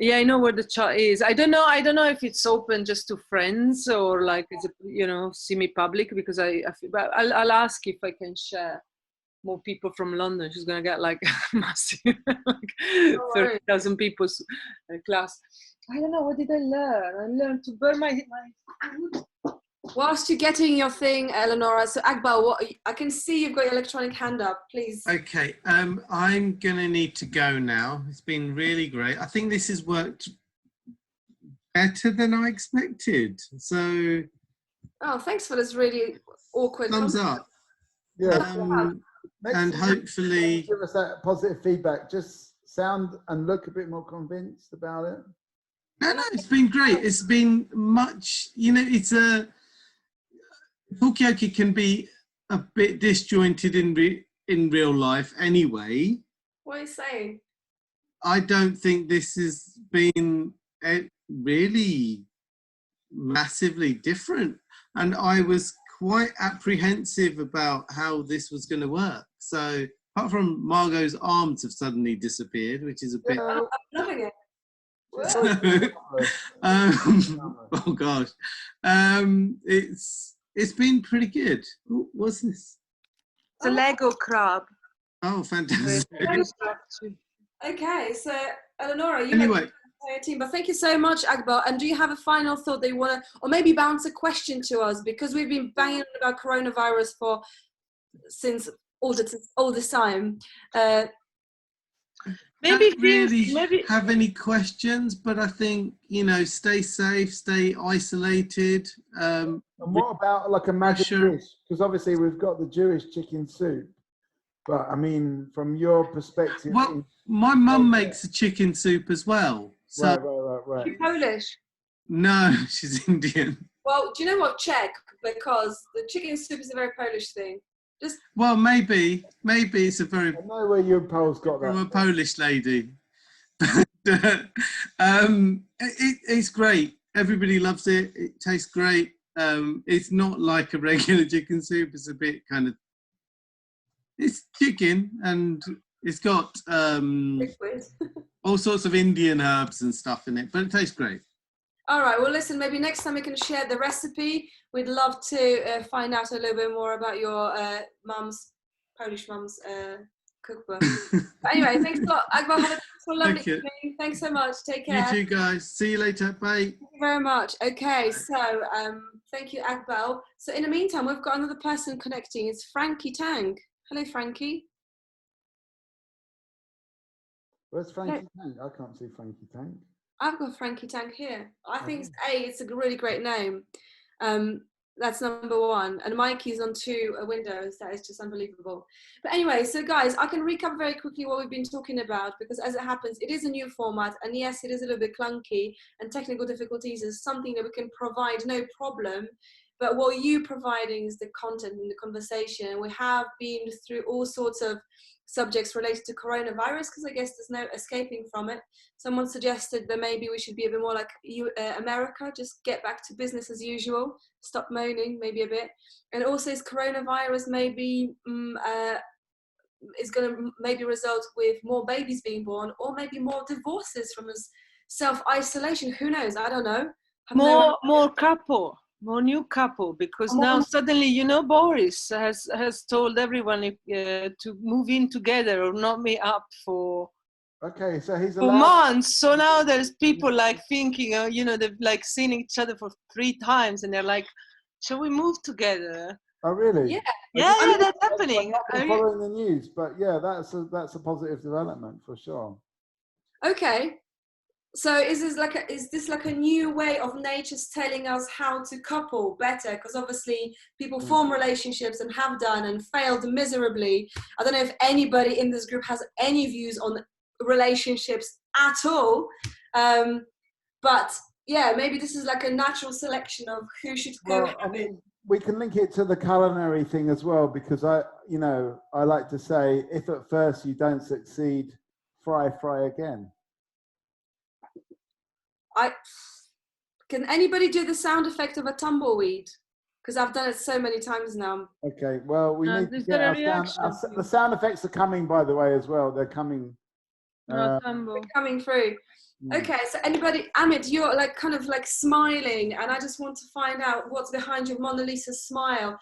Yeah, I know where the chat is. I don't know if it's open just to friends or like it's semi-public, because but I'll ask if I can share more people from London. She's gonna get like massive, like 30,000 people's class. I don't know, what did I learn? I learned to burn my food. Whilst you're getting your thing, Eleonora, so Akbar, I can see you've got your electronic hand up, please. Okay, I'm gonna need to go now. It's been really great. I think this has worked better than I expected. So, oh, thanks for this really awkward thumbs up. Yeah. And hopefully give us that positive feedback. Just sound and look a bit more convinced about it. No, it's been great. It's been much, it's Talkaoke can be a bit disjointed in real life anyway. What are you saying? I don't think this has been really massively different. And I was quite apprehensive about how this was going to work. So apart from Margot's arms have suddenly disappeared, which is a bit... I'm loving it. Oh gosh, it's been pretty good. What's this? It's a Lego crab. Oh, fantastic! Okay, so Eleonora, you met the entire team, but thank you so much, Akbar. And do you have a final thought that you want to, or maybe bounce a question to us, because we've been banging about coronavirus since all this time. Maybe really have any questions, but I think stay safe, stay isolated. And what about like a magic dish? Because obviously we've got the Jewish chicken soup, but I mean, from your perspective, well, my mum makes a chicken soup as well. So right. You're Polish? No, she's Indian. Well, do you know what? Check, because the chicken soup is a very Polish thing. Well, maybe it's a very... I know where your Poles got that from a Polish lady. It's great. Everybody loves it. It tastes great. It's not like a regular chicken soup. It's a bit kind of... It's chicken, and it's got all sorts of Indian herbs and stuff in it, but it tastes great. All right, well, listen, maybe next time we can share the recipe. We'd love to find out a little bit more about your Polish mum's cookbook. But anyway, thanks a lot. Akbar, have a lovely evening. Thanks so much. Take care. You too, guys. See you later. Bye. Thank you very much. Okay, so thank you, Akbar. So in the meantime, we've got another person connecting. It's Frankie Tang. Hello, Frankie. Where's Frankie Tang? I can't see Frankie Tang. I've got Frankie Tang here. I think it's a really great name. That's number one. And Mikey's on 2 windows. That is just unbelievable. But anyway, so guys, I can recap very quickly what we've been talking about, because as it happens, it is a new format. And yes, it is a little bit clunky, and technical difficulties is something that we can provide, no problem. But what you're providing is the content and the conversation. We have been through all sorts of subjects related to coronavirus, because I guess there's no escaping from it. Someone suggested that maybe we should be a bit more like America, just get back to business as usual, stop moaning maybe a bit. And also, is coronavirus maybe is going to maybe result with more babies being born, or maybe more divorces from self-isolation? Who knows? I don't know. More new couple, because now suddenly, Boris has told everyone to move in together or not meet up for so he's for months. So now there's people like thinking, they've like seen each other for 3 times, and they're like, shall we move together? Oh, really? Yeah. Yeah, that's happening. I've been following the news, but yeah, that's a positive development for sure. Okay. So is this like a new way of nature's telling us how to couple better? Because obviously people form relationships and have done and failed miserably. I don't know if anybody in this group has any views on relationships at all. But yeah, maybe this is like a natural selection of who should go. Well, I mean, we can link it to the culinary thing as well, because I like to say, if at first you don't succeed, fry again. Can anybody do the sound effect of a tumbleweed? Because I've done it so many times now. Okay, well, we need to There's get got a our reaction. the sound effects are coming, by the way, as well. They're coming. They're coming through. Okay, so anybody, Amit, you're like kind of like smiling, and I just want to find out what's behind your Mona Lisa smile.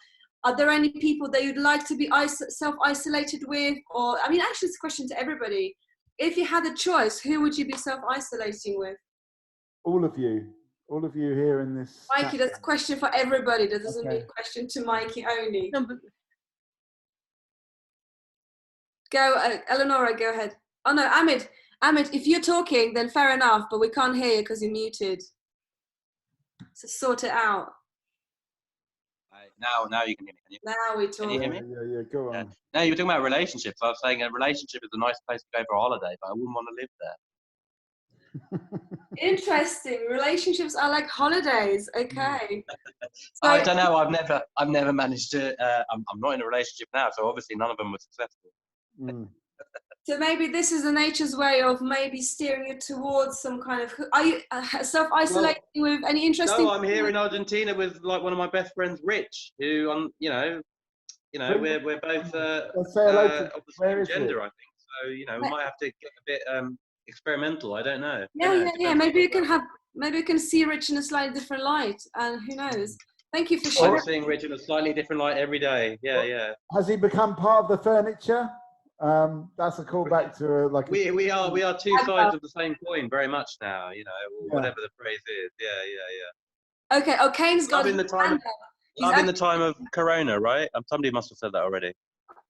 Are there any people that you'd like to be self-isolated with? Or, I mean, actually, it's a question to everybody. If you had a choice, who would you be self-isolating with? All of you here in this. Mikey, that's a question for everybody. That doesn't mean a question to Mikey only. No, but... Go, Eleonora, go ahead. Oh no, Amit, if you're talking, then fair enough, but we can't hear you because you're muted. So sort it out. Now you can hear me. Can you? Now we talk. Can you hear me? Yeah, go on. No, you were talking about relationships. I was saying a relationship is a nice place to go for a holiday, but I wouldn't want to live there. Interesting. Relationships are like holidays. Okay. So, I don't know. I've never managed to. I'm not in a relationship now, so obviously none of them were successful. So maybe this is the nature's way of maybe steering you towards some kind of. Are you self-isolating with any interesting? No, I'm here in Argentina with like one of my best friends, Rich, who we're both of the same gender, I think. So we might have to get a bit experimental. I don't know. Yeah. Maybe you can see Rich in a slightly different light, and who knows? Thank you for sharing. I'm seeing Rich in a slightly different light every day. Yeah. Has he become part of the furniture? That's a callback to we are two sides of the same coin, very much now. Whatever the phrase is. Yeah. Okay. Oh, Kane's got. Loving the time of Corona, right? Somebody must have said that already.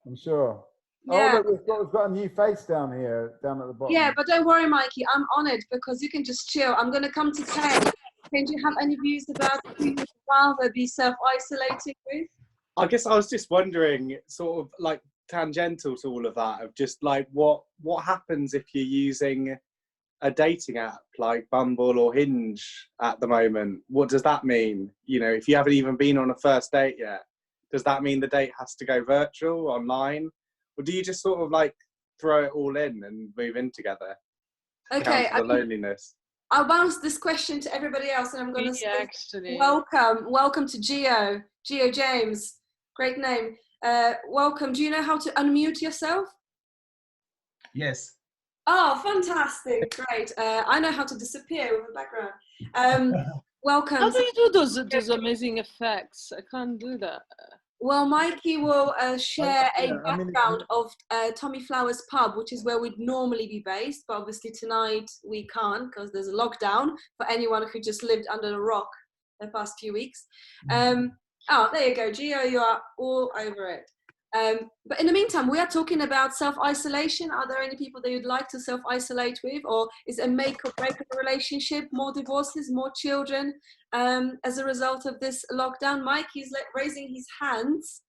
I'm sure. Yeah. Oh, look, we've got a new face down here, down at the bottom. Yeah, but don't worry, Mikey. I'm on it because you can just chill. I'm going to come to Kane. Kane, do you have any views about who you'd rather be self-isolating with? I guess I was just wondering, sort of like tangential to all of that, of just like what happens if you're using a dating app like Bumble or Hinge at the moment? What does that mean? If you haven't even been on a first date yet, does that mean the date has to go virtual, online? Or do you just sort of like throw it all in and move in together? Okay. The loneliness. I'll bounce this question to everybody else, and I'm going to say welcome to Gio James. Great name. Welcome. Do you know how to unmute yourself? Yes. Oh, fantastic. Great. I know how to disappear with a background. Welcome. How do you do those amazing effects? I can't do that. Well, Mikey will share a background of Tommy Flower's pub, which is where we'd normally be based, but obviously tonight we can't because there's a lockdown for anyone who just lived under a rock the past few weeks. Oh, there you go, Gio, you are all over it. But in the meantime, we are talking about self-isolation. Are there any people that you'd like to self-isolate with? Or is it a make or break of a relationship, more divorces, more children as a result of this lockdown? Mikey's raising his hands.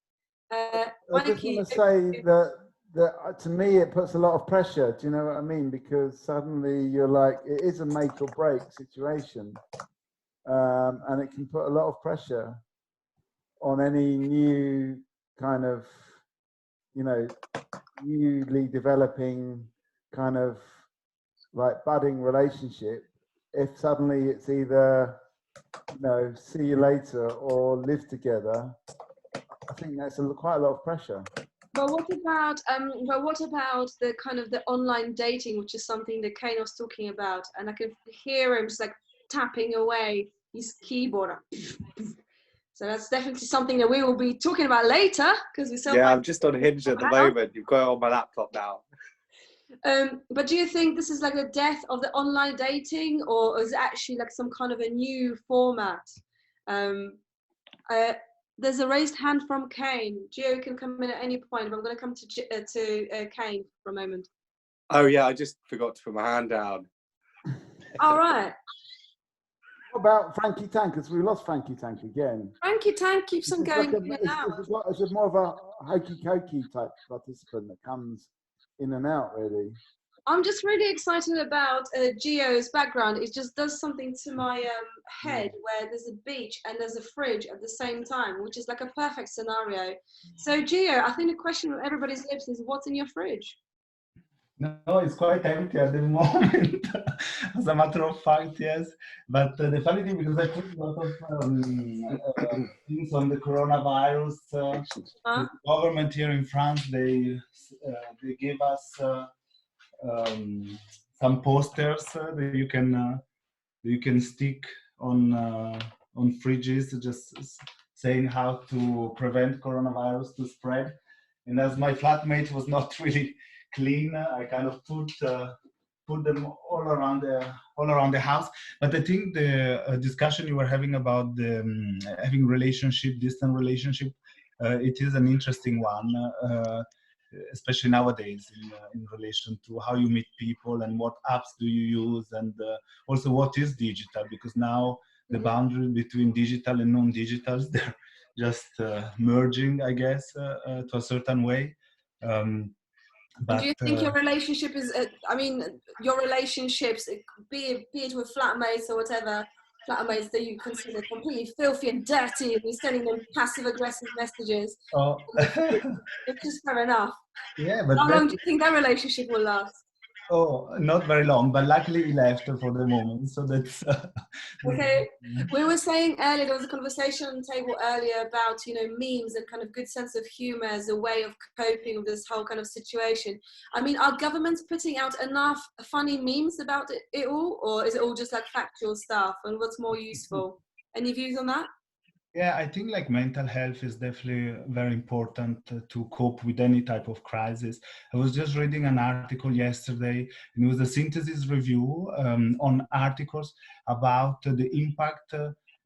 I just want to say that to me it puts a lot of pressure. Do you know what I mean? Because suddenly you're like, it is a make or break situation. And it can put a lot of pressure on any new kind of, newly developing kind of like budding relationship. If suddenly it's either, see you later or live together, I think that's quite a lot of pressure. But what about the kind of the online dating, which is something that Kane was talking about, and I can hear him just like tapping away his keyboard. So that's definitely something that we will be talking about later, because I'm just on Hinge at the moment. You've got it on my laptop now. But do you think this is like the death of the online dating, or is it actually like some kind of a new format? There's a raised hand from Kane. Gio can come in at any point, but I'm going to come to Kane for a moment. Oh yeah, I just forgot to put my hand down. All right. What about Frankie Tank? Because we lost Frankie Tank again. Frankie Tank keeps on going in and out. It's more of a hokey-cokey type participant that comes in and out, really. I'm just really excited about Gio's background. It just does something to my head where there's a beach and there's a fridge at the same time, which is like a perfect scenario. So Gio, I think the question on everybody's lips is, what's in your fridge? No, it's quite empty at the moment, as a matter of fact, yes. But the funny thing, because I put a lot of things on the coronavirus, the government here in France, they gave us some posters that you can stick on fridges, just saying how to prevent coronavirus to spread. And as my flatmate was not really clean, I kind of put them all around the house. But I think the discussion you were having about the having distant relationship, it is an interesting one, especially nowadays in relation to how you meet people and what apps do you use, and also what is digital, because now the boundary between digital and non-digital, they're just merging, I guess, to a certain way. But do you think your relationship is, your relationships, be it with flatmates or whatever, flatmates that you consider completely filthy and dirty, and you're sending them passive-aggressive messages, which is fair enough. Yeah, but how long do you think that relationship will last? Oh, not very long, but luckily he left for the moment, so that's... Okay, we were saying earlier, there was a conversation on the table earlier about, memes and kind of good sense of humor as a way of coping with this whole kind of situation. I mean, are governments putting out enough funny memes about it all, or is it all just like factual stuff, and what's more useful? Any views on that? Yeah, I think like mental health is definitely very important to cope with any type of crisis. I was just reading an article yesterday, and it was a synthesis review on articles about the impact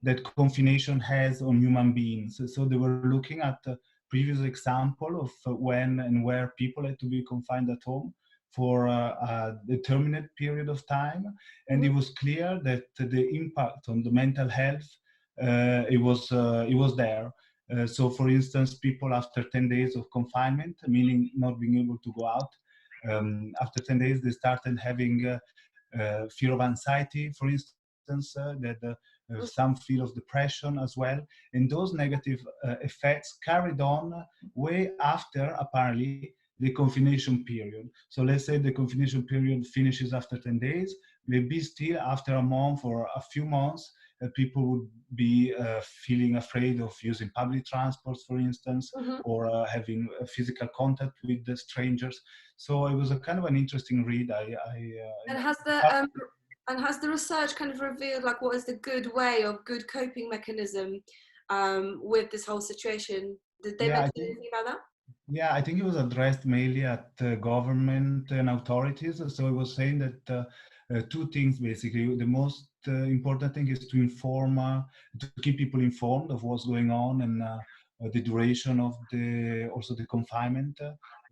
that confination has on human beings. So they were looking at a previous example of when and where people had to be confined at home for a determinate period of time. And it was clear that the impact on the mental health it was there. So for instance, people after 10 days of confinement, meaning not being able to go out, after 10 days they started having fear of anxiety, for instance, some feel of depression as well. And those negative effects carried on way after, apparently, the confination period. So let's say the confination period finishes after 10 days, maybe still after a month or a few months, people would be feeling afraid of using public transports, for instance, or having physical contact with the strangers. So it was a kind of an interesting read. And has the research kind of revealed like what is the good way or good coping mechanism with this whole situation? Did they mention anything about that? Yeah, I think it was addressed mainly at government and authorities. So it was saying that two things basically. The most important thing is to inform, to keep people informed of what's going on and the duration of also the confinement.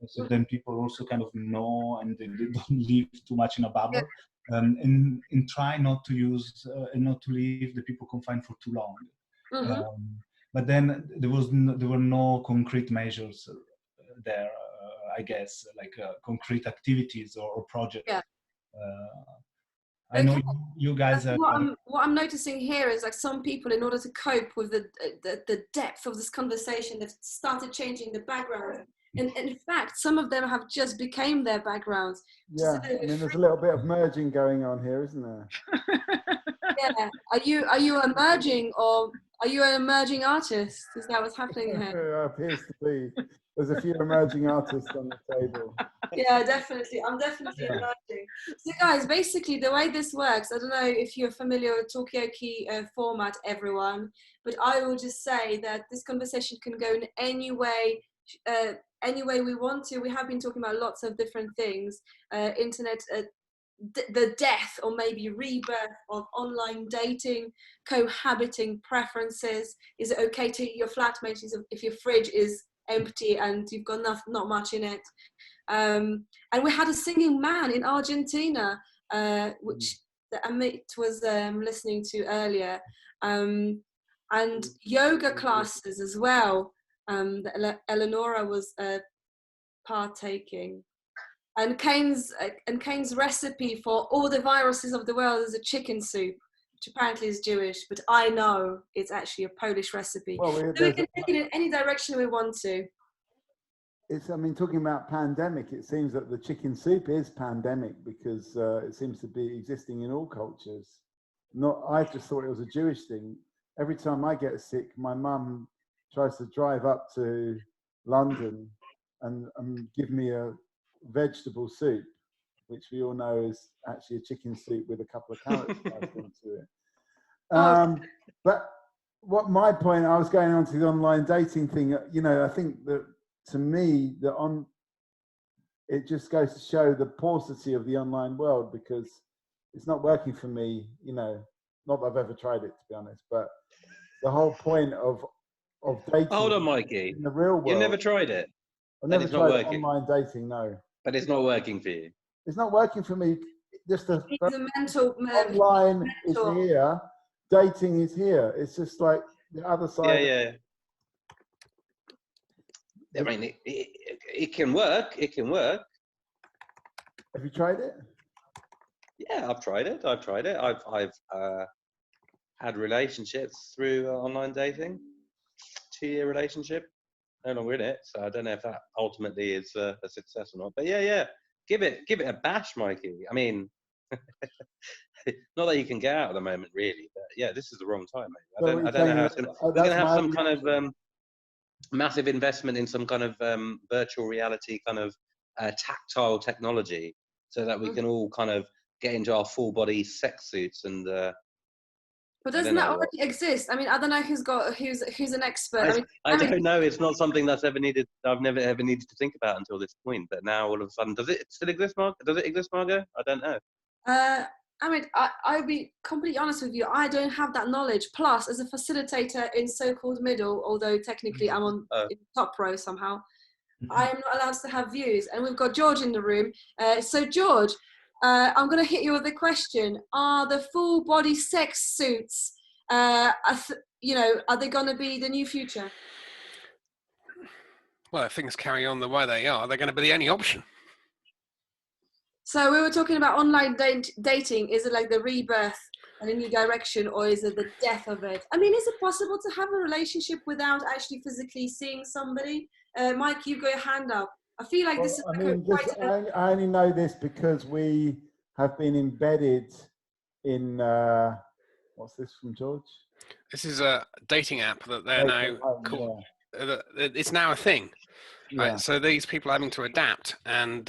So then people also kind of know and they don't live too much in a bubble. And try not to use and not to leave the people confined for too long. But then there were no concrete measures there, I guess, like concrete activities or projects. Yeah. I know you guys are. What I'm noticing here is like some people, in order to cope with the depth of this conversation, they've started changing the background. And in fact, some of them have just became their backgrounds. Yeah, I mean, there's a little bit of merging going on here, isn't there? Yeah. Are you emerging, or are you an emerging artist? Is that what's happening here? Appears to be. There's a few emerging artists on the table. Yeah, definitely. I'm definitely emerging. So guys, basically the way this works, I don't know if you're familiar with Talkaoke format, everyone, but I will just say that this conversation can go in any way we want to. We have been talking about lots of different things, internet the death or maybe rebirth of online dating, cohabiting preferences? Is it okay to eat your flatmate if your fridge is empty and you've got not much in it? And we had a singing man in Argentina, which Amit was listening to earlier, and yoga classes as well, that Eleonora was partaking. And Kane's recipe for all the viruses of the world is a chicken soup, which apparently is Jewish, but I know it's actually a Polish recipe. Well, so we can take it in any direction we want to. I mean, talking about pandemic, it seems that the chicken soup is pandemic because it seems to be existing in all cultures. I just thought it was a Jewish thing. Every time I get sick, my mum tries to drive up to London and give me a vegetable soup, which we all know is actually a chicken soup with a couple of carrots sliced into it. But what my point, I was going on to the online dating thing, I think that to me, it just goes to show the paucity of the online world because it's not working for me, not that I've ever tried it, to be honest, but the whole point of dating. Hold on, Mikey. In the real world. You've never tried it? I've never it's not tried working. online dating, no. But it's not working for you? It's not working for me. Just the online is here, dating is here. It's just like the other side. Yeah. I mean, it can work. It can work. Have you tried it? Yeah, I've tried it. I've had relationships through online dating. 2-year relationship. No longer in it, so I don't know if that ultimately is a success or not. But yeah, give it a bash, Mikey. I mean, not that you can get out at the moment, really. But yeah, this is the wrong time, mate. I don't know how it's going to. We're going to have some kind of massive investment in some kind of virtual reality kind of tactile technology so that we can all kind of get into our full body sex suits and but doesn't that already exist? I mean, I don't know who's an expert. I don't know. It's not something that's ever needed. I've never ever needed to think about until this point. But now all of a sudden, does it still exist, Mark? Does it exist, Margot? I don't know. I mean, I'll be completely honest with you. I don't have that knowledge. Plus, as a facilitator in so-called middle, although technically I'm on in top row somehow, I am not allowed to have views. And we've got George in the room. So George, I'm going to hit you with a question. Are the full body sex suits, are they going to be the new future? Well, if things carry on the way they are, they're going to be the only option. So we were talking about online dating. Is it like the rebirth and a new direction, or is it the death of it? I mean, is it possible to have a relationship without actually physically seeing somebody? Mike, you've got your hand up. I feel like this is I only know this because we have been embedded in, what's this from George? This is a dating app that they're now called. Yeah. It's now a thing. Right? So these people are having to adapt and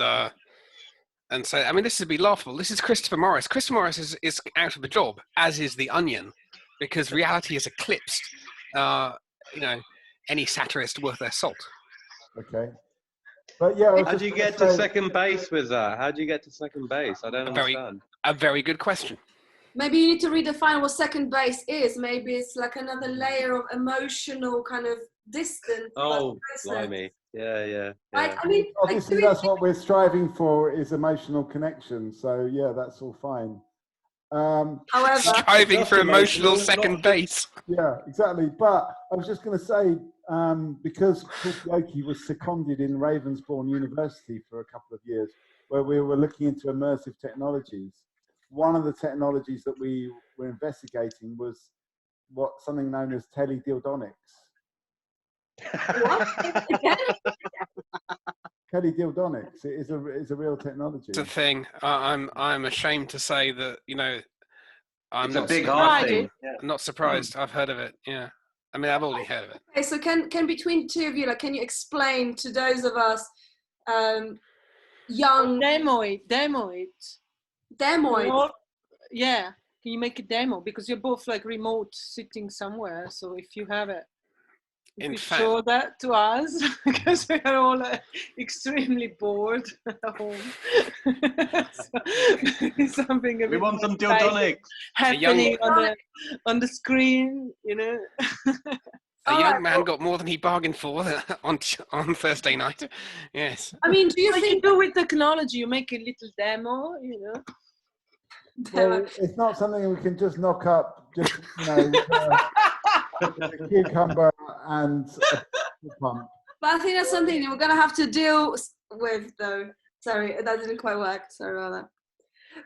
so, I mean, this would be laughable. This is Christopher Morris. Christopher Morris is out of the job, as is The Onion, because reality has eclipsed, any satirist worth their salt. Okay. But yeah, how do you get to second base with that? How do you get to second base? I don't understand. A very good question. Maybe you need to redefine what second base is. Maybe it's like another layer of emotional kind of distance. Oh, blimey. Yeah. I mean, obviously that's what we're striving for, is emotional connection. So yeah, that's all fine. However, striving for emotional second base. Yeah, exactly. But I was just going to say, because Talkaoke was seconded in Ravensbourne University for a couple of years, where we were looking into immersive technologies. One of the technologies that we were investigating was something known as teledildonics. What? Teledildonics. It is a real technology. It's a thing. I'm ashamed to say that I'm not a big hard thing. I'm not surprised. I've heard of it. Yeah. I mean, I've already heard of it. Okay, so can between the two of you, can you explain to those of us young... Demo it. Yeah, can you make a demo? Because you're both remote sitting somewhere, so if you have it. You In could fact, show that to us because we are all extremely bored at home. So, something a We bit want some more exciting Dildonics. happening on the screen, you know. A young man got more than he bargained for on Thursday night. Yes. I mean, do you think you do with technology? You make a little demo, you know. Well, it's not something we can just knock up, just, you know, with a cucumber and a pump. But I think that's something we're going to have to deal with, though. Sorry, that didn't quite work. Sorry about that.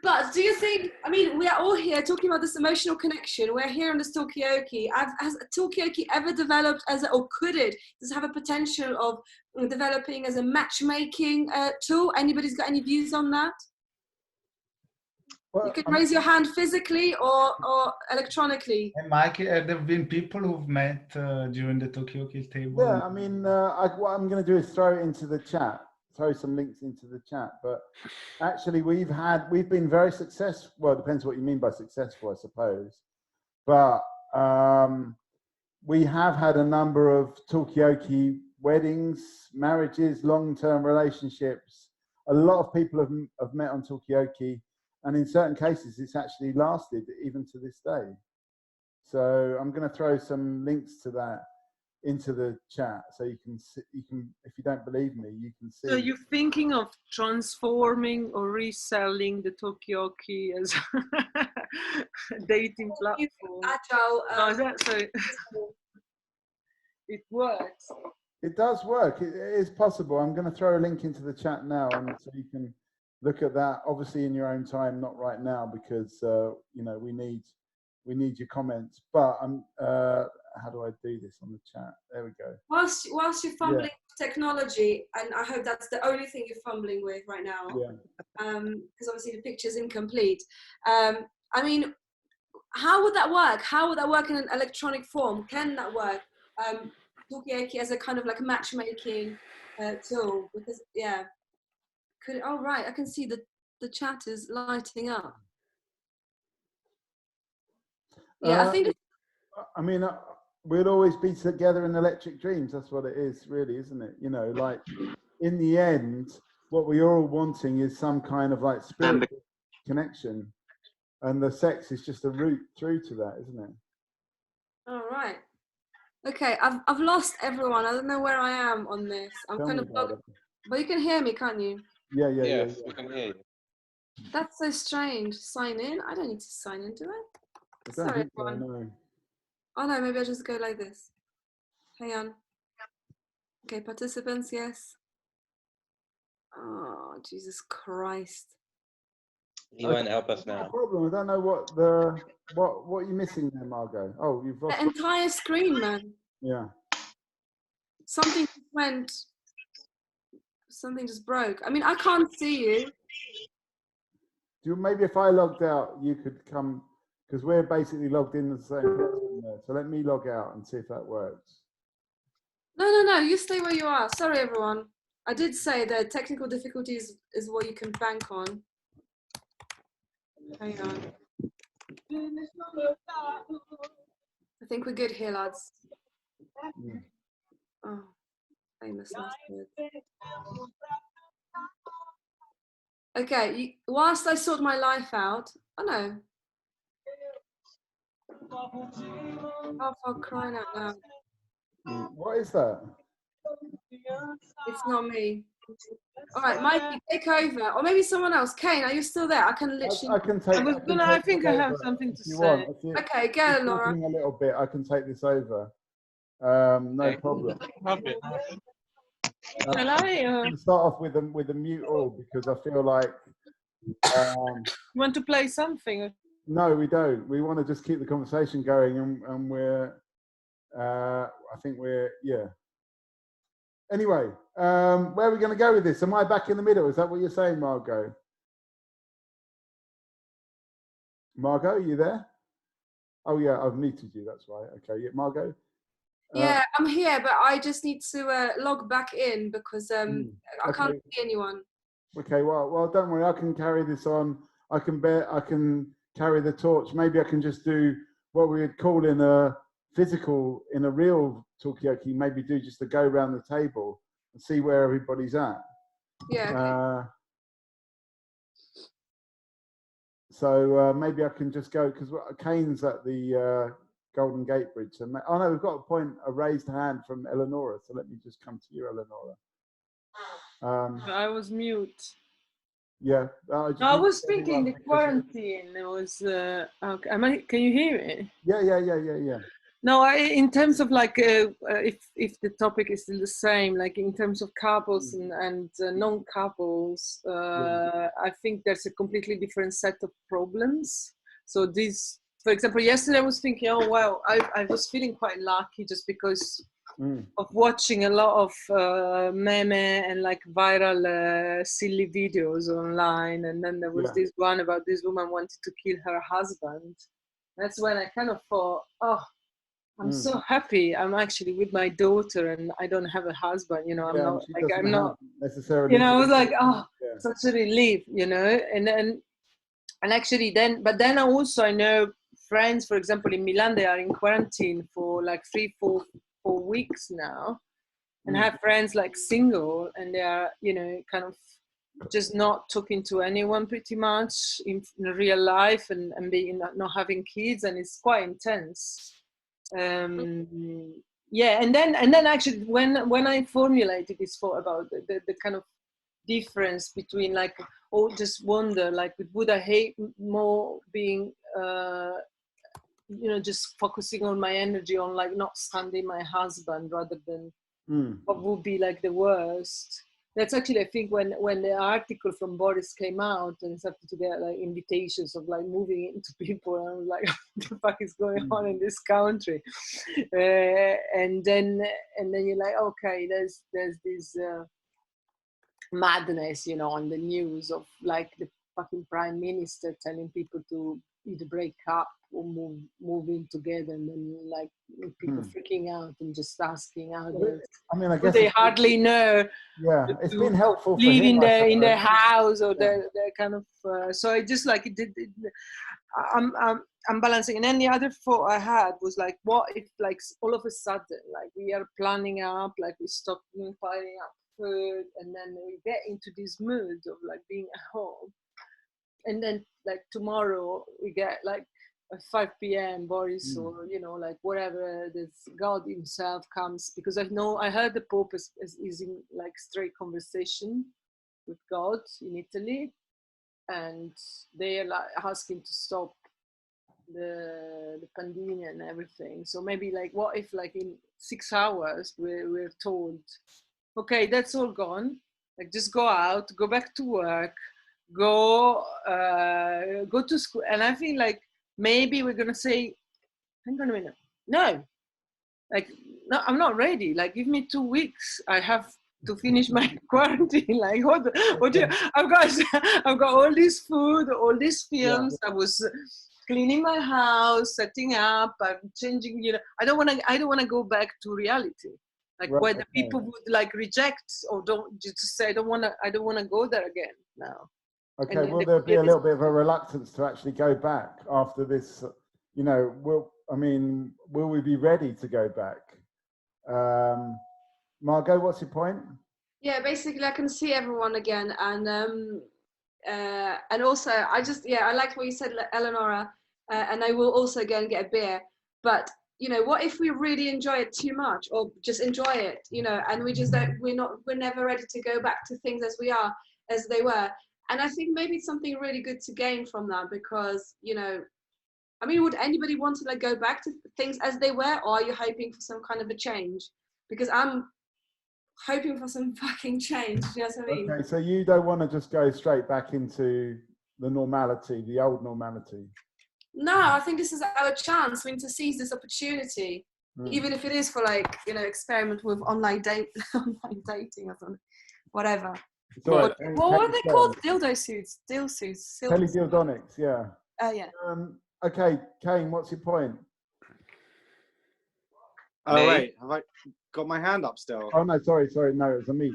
But do you think, I mean, we are all here talking about this emotional connection. We're here on this Talkaoke. Has Talkaoke ever developed or could it? Does it have a potential of developing as a matchmaking tool? Anybody's got any views on that? Well, you can raise your hand physically or electronically. And Mike, there have been people who've met during the Talkaoke table. Yeah, I mean, what I'm going to do is throw it into the chat, throw some links into the chat. But actually, we've been very successful. Well, it depends what you mean by successful, I suppose. But we have had a number of Talkaoke weddings, marriages, long-term relationships. A lot of people have met on Talkaoke. And in certain cases, it's actually lasted even to this day. So I'm going to throw some links to that into the chat, so you can if you don't believe me, you can see. So you're thinking of transforming or reselling the Talkaoke as a dating platform? Agile. Is that so? It works. It does work. It is possible. I'm going to throw a link into the chat now, and so you can look at that, obviously in your own time, not right now, because you know, we need your comments. But how do I do this on the chat? There we go. Whilst you're fumbling with technology, and I hope that's the only thing you're fumbling with right now, because obviously the picture's incomplete. I mean, how would that work? How would that work in an electronic form? Can that work? Talkaoke as a kind of like a matchmaking tool, because oh right, I can see the chat is lighting up. Yeah, I think. I mean, we'll always be together in electric dreams. That's what it is, really, isn't it? You know, like in the end, what we're all wanting is some kind of like spiritual connection, and the sex is just a route through to that, isn't it? All right. Okay, I've lost everyone. I don't know where I am on this. I'm kind of bugged. But you can hear me, can't you? Yeah. We can hear you. That's so strange. Sign in? I don't need to sign in, do I? I don't Sorry, think so, everyone. no. Oh no, maybe I'll just go like this. Hang on. Okay, participants, yes. Oh, Jesus Christ. You won't help us now. No problem. I don't know what you're missing there, Margot. Oh, you've lost the entire screen, man. Yeah. Something just broke. I mean, I can't see you. Maybe if I logged out, you could come, because we're basically logged in the same platform there. So let me log out and see if that works. No, you stay where you are. Sorry, everyone. I did say that technical difficulties is what you can bank on. Hang on. I think we're good here, lads. Yeah. Oh, famous last words. Okay, whilst I sort my life out, oh for crying out loud. What is that? It's not me. All right, Mikey, take over, or maybe someone else. Kane, are you still there? I can literally. I can take. I think I have something to say. Okay, go, Laura. A little bit. I can take this over. No problem. Shall I? I'll start off with a mute all, because I feel like. You want to play something? No, we don't. We want to just keep the conversation going, and we're. I think we're Anyway, where are we going to go with this? Am I back in the middle? Is that what you're saying, Margot? Margot, are you there? Oh yeah, I've muted you. That's right. Okay, yeah, Margot. Yeah, I'm here, but I just need to log back in because I can't see anyone. Okay, well, don't worry. I can carry this on. I can carry the torch. Maybe I can just do what we would call in a physical in a real Talkaoke, maybe do just a go around the table and see where everybody's at. Yeah. Okay. So maybe I can just go, because Kane's at the Golden Gate Bridge. So oh no, we've got a raised hand from Eleonora. So let me just come to you, Eleonora. I was mute. Yeah. I was thinking the quarantine. It was. Okay. Can you hear me? Yeah. No, in terms of like, if the topic is still the same, like in terms of couples and non-couples, I think there's a completely different set of problems. So this, for example, yesterday I was thinking, oh wow, I was feeling quite lucky just because of watching a lot of meme and like viral silly videos online, and then there was this one about this woman wanted to kill her husband. That's when I kind of thought, oh, I'm so happy. I'm actually with my daughter, and I don't have a husband. You know, I'm not necessarily. You know, I was like, oh, such a relief. You know, and actually then, but then I know friends, for example, in Milan, they are in quarantine for like 3-4 weeks now, and I have friends like single, and they are, you know, kind of just not talking to anyone pretty much in real life, and being not having kids, and it's quite intense. Yeah, and then actually when I formulated this thought about the kind of difference between like, just wonder, like, would I hate more being you know, just focusing on my energy on like not standing my husband rather than what would be like the worst. That's actually, I think, when the article from Boris came out and started to get like invitations of like moving into people, and I was like, what the fuck is going on in this country? And then you're like, okay, there's this madness, you know, on the news of like the fucking prime minister telling people to either break up or move in together, and then like people freaking out and just asking others. I mean, I guess they hardly know. Yeah, it's been helpful for live him, in their house, or their kind of. So I just like it. I'm balancing. And then the other thought I had was like, what if like all of a sudden, like we are planning up, like we stop piling up food, and then we get into this mood of like being at home, and then like tomorrow we get like at 5 p.m. Boris or, you know, like whatever, this God himself comes, because I heard the Pope is in like straight conversation with God in Italy, and they are like asking to stop the pandemic and everything. So maybe like, what if like in 6 hours we're told, okay, that's all gone, like just go out, go back to work, go to school. And I feel like maybe we're gonna say, hang on a minute, no, like, no, I'm not ready, like give me 2 weeks, I have to finish my quarantine. Like what do you, I've got all this food, all these films, I was cleaning my house, setting up, I'm changing, you know, I don't want to go back to reality, like where the people would like reject or don't, just say I don't want to go there again now. Okay, will there be a little bit of a reluctance to actually go back after this? You know, will we be ready to go back? Margot, what's your point? Yeah, basically I can see everyone again, and also I liked what you said, Eleonora, and I will also go and get a beer. But you know, what if we really enjoy it too much, or just enjoy it, you know, and we just don't, we're never ready to go back to things as they were. And I think maybe it's something really good to gain from that, because, you know, I mean, would anybody want to like go back to things as they were, or are you hoping for some kind of a change? Because I'm hoping for some fucking change. You know what I mean? Okay, so you don't want to just go straight back into the normality, the old normality. No, I think this is our chance. We need to seize this opportunity, even if it is for like, you know, experiment with online dating or something, whatever. Right. What are they called? Dildo suits, Teledildonics, yeah. Oh yeah. Okay, Kane, what's your point? Oh wait, have I got my hand up still? Oh no, sorry, no, it was a me.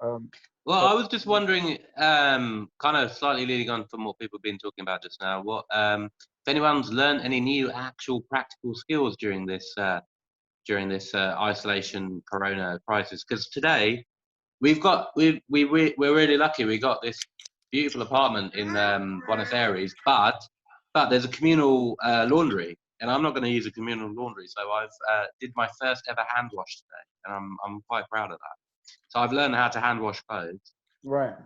Well, I was just wondering, kind of slightly leading on from what people have been talking about just now. What if anyone's learned any new actual practical skills during this isolation Corona crisis. Because today we're really lucky. We got this beautiful apartment in Buenos Aires, but there's a communal laundry, and I'm not going to use a communal laundry. So I've did my first ever hand wash today, and I'm quite proud of that. So I've learned how to hand wash clothes. Right.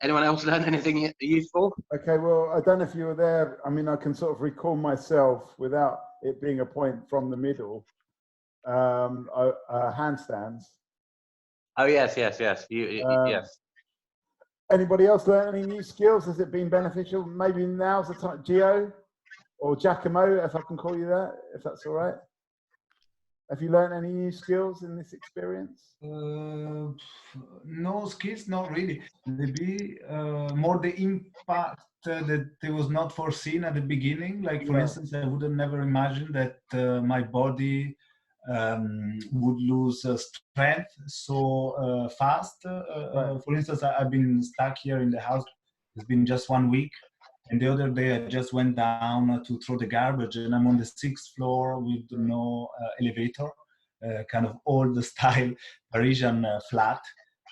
Anyone else learn anything useful? Okay, well, I don't know if you were there. I mean, I can sort of recall myself without it being a point from the middle. Handstands. Oh yes. Yes. Anybody else learn any new skills? Has it been beneficial? Maybe now's the time. Gio or Giacomo, if I can call you that, if that's all right. Have you learned any new skills in this experience? No skills, not really. Maybe more the impact that it was not foreseen at the beginning. Like, for instance, I would have never imagined that my body would lose strength so fast. For instance, I've been stuck here in the house. It's been just 1 week. And the other day, I just went down to throw the garbage, and I'm on the 6th floor with no elevator, kind of old style Parisian flat.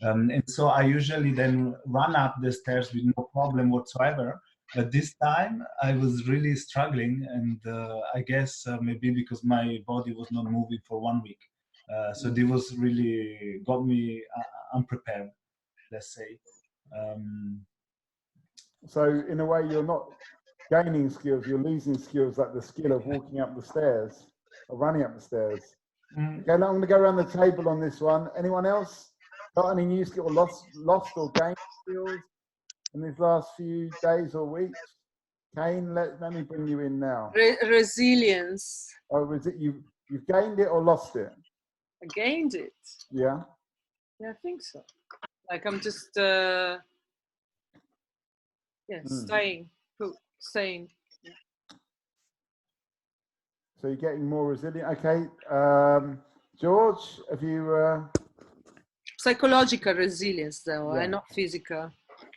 And so I usually then run up the stairs with no problem whatsoever. But this time I was really struggling, and I guess maybe because my body was not moving for 1 week. So this was really got me unprepared, let's say. So in a way, you're not gaining skills, you're losing skills, like the skill of walking up the stairs or running up the stairs. Okay, I'm going to go around the table on this one. Anyone else got any new skill or lost or gained skills in these last few days or weeks? Kane, let me bring you in now. Resilience. Oh, was it you've gained it or lost it? I gained it. Yeah. Yeah, I think so. Like I'm just staying. Yeah. So you're getting more resilient. Okay, George, have you? Psychological resilience, though, Yeah. and not physical.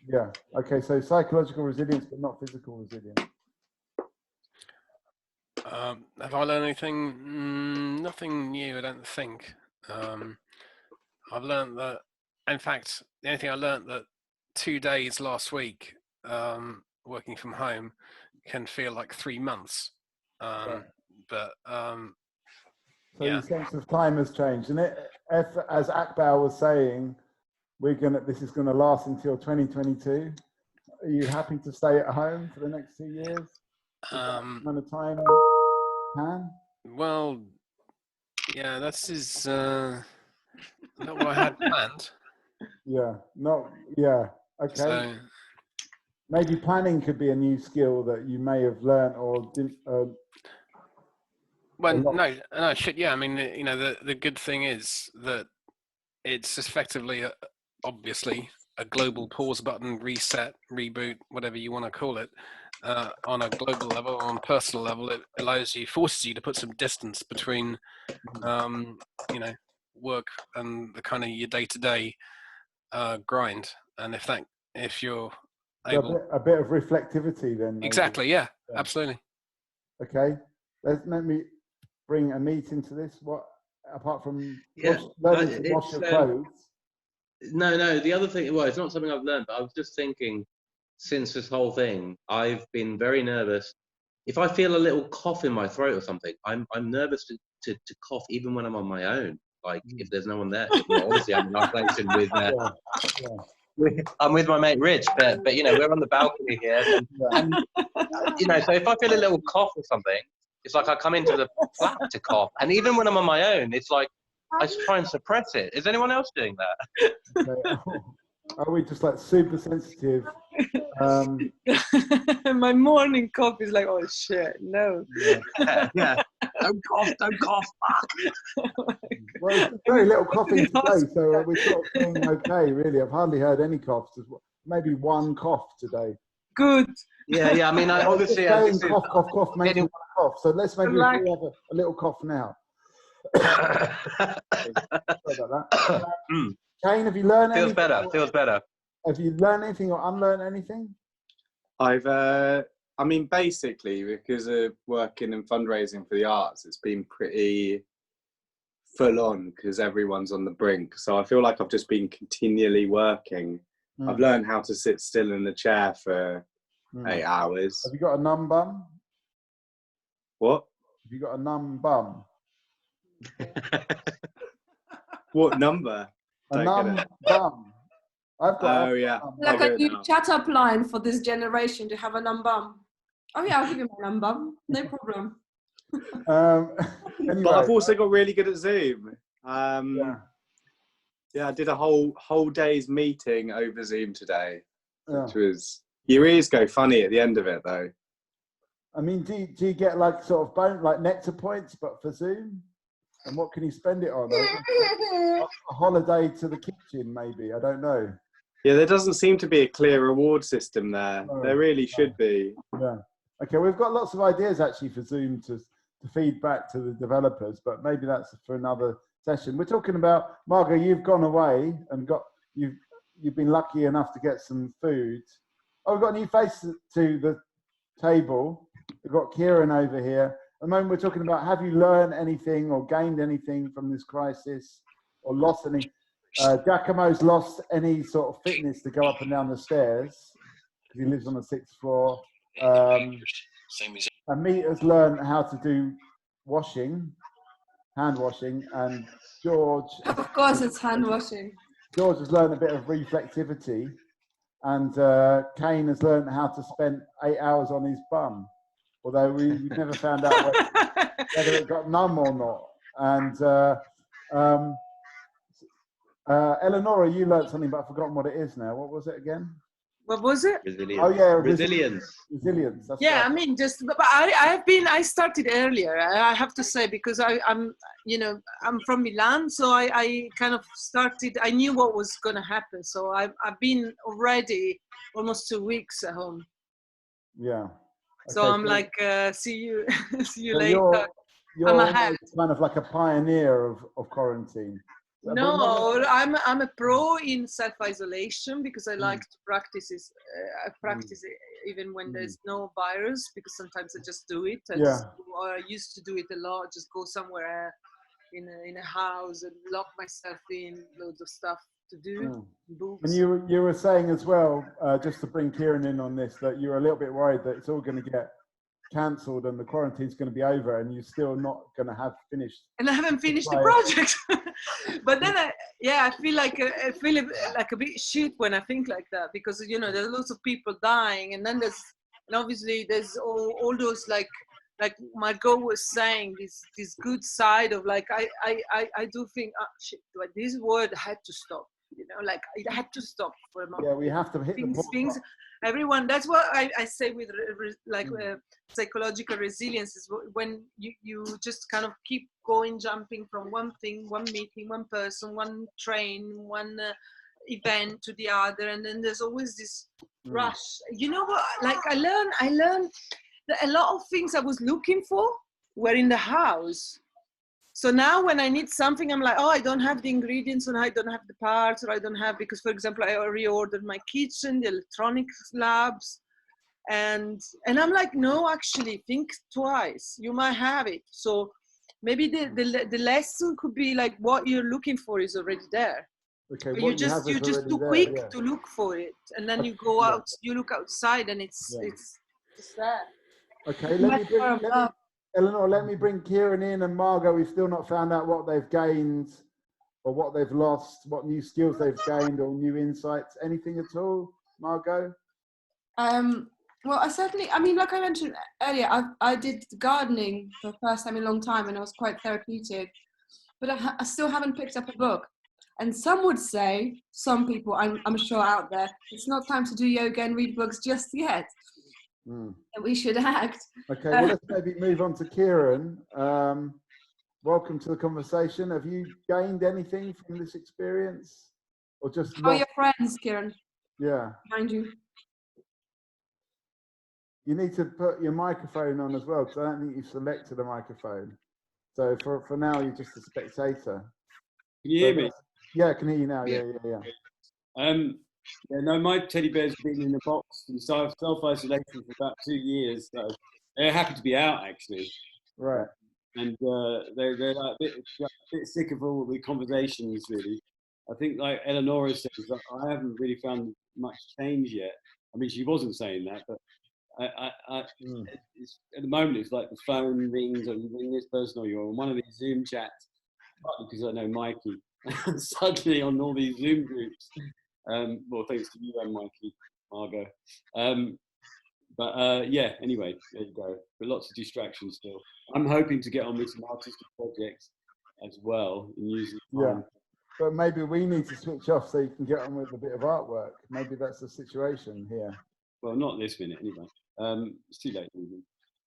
Yeah. Okay, so psychological resilience, but not physical resilience. Have I learned anything? Nothing new, I don't think. I've learned that, in fact, the only thing I learned that 2 days last week working from home can feel like 3 months. But So your sense of time has changed, and if, as Akbar was saying, this is gonna last until 2022. Are you happy to stay at home for the next 2 years? Kind of time plan? Well, yeah, this is not what I had planned. Okay. So, maybe planning could be a new skill that you may have learned or didn't. well, no, shit. Yeah, I mean, you know, the good thing is that it's effectively, obviously, a global pause button, reset, reboot, whatever you want to call it. On a global level, on a personal level, it forces you to put some distance between, you know, work and the kind of your day-to-day grind. And if you're able, a bit of reflectivity, then. Maybe. Exactly. Yeah. Absolutely. Okay. Let me bring Amit into this. What apart from learning to wash your clothes? No. The other thing, well, it's not something I've learned, but I was just thinking, since this whole thing, I've been very nervous. If I feel a little cough in my throat or something, I'm nervous to cough even when I'm on my own. Like if there's no one there. Well, obviously I'm in isolation with I'm with my mate Rich, but you know we're on the balcony here, and you know, so if I feel a little cough or something, it's like I come into the flat to cough, and even when I'm on my own, it's like I try and suppress it. Is anyone else doing that? Okay. Are we just like super sensitive? My morning cough is like, oh shit, no. Yeah. Don't cough, fuck. Well, it's very little coughing today, so we're sort of feeling okay, really. I've hardly heard any coughs. Maybe one cough today. Good. Yeah. I mean, obviously, cough makes me want to cough. So let's maybe have a little cough now. Sorry about that. Kane, have you learned anything? Feels better. Have you learned anything or unlearned anything? I've I mean, basically, because of working and fundraising for the arts, it's been pretty full on because everyone's on the brink. So I feel like I've just been continually working. I've learned how to sit still in the chair for 8 hours. Have you got a numb bum? What? Have you got a numb bum? What number? A numb bum. I've got. Oh yeah. Like a new chat-up line for this generation to have a numb bum. Oh yeah, I'll give you my numb bum. No problem. Anyway. But I've also got really good at Zoom. Yeah, I did a whole day's meeting over Zoom today, which was, your ears go funny at the end of it though. I mean, do you get like sort of like nectar points, but for Zoom? And what can you spend it on? A holiday to the kitchen, maybe. I don't know. Yeah, there doesn't seem to be a clear reward system there. There really should be. Yeah. Okay, we've got lots of ideas actually for Zoom to feed back to the developers, but maybe that's for another session. We're talking about, Margot, you've gone away and you've been lucky enough to get some food. Oh, we've got a new face to the table. We've got Kieran over here. At the moment we're talking about, have you learned anything or gained anything from this crisis or lost any? Giacomo's lost any sort of fitness to go up and down the stairs because he lives on the 6th floor. Amit has learned how to do hand washing, and George... Of course it's hand washing. George has learned a bit of reflexivity, and Kane has learned how to spend 8 hours on his bum, although we've never found out whether it got numb or not. And Eleonora, you learned something, but I've forgotten what it is now. What was it again? What was it? Resilience. Oh yeah, resilience. Resilience. That's Yeah, right. I mean, but I started earlier. I have to say, because I'm from Milan, so I kind of started. I knew what was going to happen, so I've been already almost 2 weeks at home. Yeah. So I'm like, see you So later. You're I'm almost ahead. kind of like a pioneer of quarantine. No, I'm a pro in self-isolation because I like to practice it. I practice it even when there's no virus, because sometimes I just do it. I used to do it a lot. Just go somewhere in a house and lock myself in, loads of stuff to do. Books. And you were saying as well, just to bring Kieran in on this, that you're a little bit worried that it's all going to get cancelled and the quarantine's going to be over and you're still not going to have finished. And I haven't finished the project. But then I feel like a bit shit when I think like that, because there's lots of people dying, and then obviously there's all those like Margot was saying, this good side of like I do think shit, like this word had to stop. Like it had to stop for a moment. Yeah, we have to hit things. Everyone, that's what I say with psychological resilience, is when you just kind of keep jumping from one thing, one meeting, one person, one train, one event to the other, and then there's always this rush. You know what? Like I learned that a lot of things I was looking for were in the house. So now when I need something, I'm like, oh, I don't have the ingredients, and I don't have the parts, or I don't have, because for example, I reordered my kitchen, the electronics labs, and I'm like, no, actually, think twice. You might have it. So maybe the lesson could be like, what you're looking for is already there. Okay, But you're just too quick to look for it, and then you go out, you look outside, and it's there. Okay, Eleanor, let me bring Kieran in, and Margot. We've still not found out what they've gained or what they've lost, what new skills they've gained or new insights. Anything at all, Margot? Well, I mean, like I mentioned earlier, I did gardening for the first time in a long time, and it was quite therapeutic. But I still haven't picked up a book. And some would say, some people I'm sure out there, it's not time to do yoga and read books just yet. And we should act. Okay, well, let's maybe move on to Kieran. Welcome to the conversation. Have you gained anything from this experience, or just? How are your friends, Kieran? Yeah. Mind you. You need to put your microphone on as well, because I don't think you've selected a microphone. So for now, you're just a spectator. Can you hear me? Yeah, I can hear you now. Yeah. Yeah, no, my teddy bear's been in a box and self-isolation for about 2 years, so they're happy to be out actually. Right. And they're like a bit sick of all the conversations, really. I think, like Eleonora says, I haven't really found much change yet. I mean, she wasn't saying that, but at the moment it's like the phone rings or you ring this person or you're on one of these Zoom chats, partly because I know Mikey, and suddenly on all these Zoom groups. Well, thanks to you and Mikey, Margot. Yeah, anyway, there you go. But lots of distractions still. I'm hoping to get on with some artistic projects as well and use the time. Yeah. But maybe we need to switch off so you can get on with a bit of artwork. Maybe that's the situation here. Well, not this minute anyway. It's too late.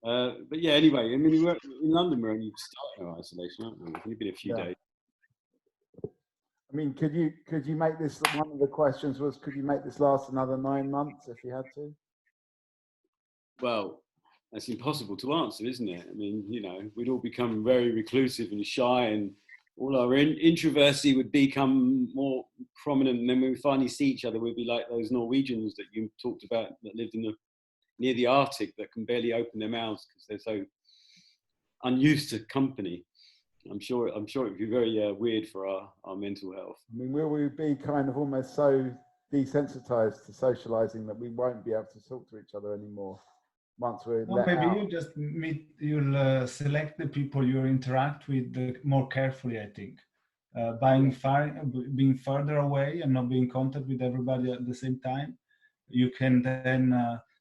But yeah, anyway, I mean, we're in London, we're only starting our isolation, aren't we? It's only been a few days. I mean, could you make this, one of the questions was, could you make this last another 9 months if you had to? Well, that's impossible to answer, isn't it? I mean, you know, we'd all become very reclusive and shy, and all our introversy would become more prominent. And then when we finally see each other, we'd be like those Norwegians that you talked about that lived near the Arctic that can barely open their mouths because they're so unused to company. I'm sure it would be very weird for our mental health. I mean, will we be kind of almost so desensitized to socializing that we won't be able to talk to each other anymore once we're let Maybe out? you just you'll select the people you interact with more carefully, I think. Being further away and not being in contact with everybody at the same time, you can then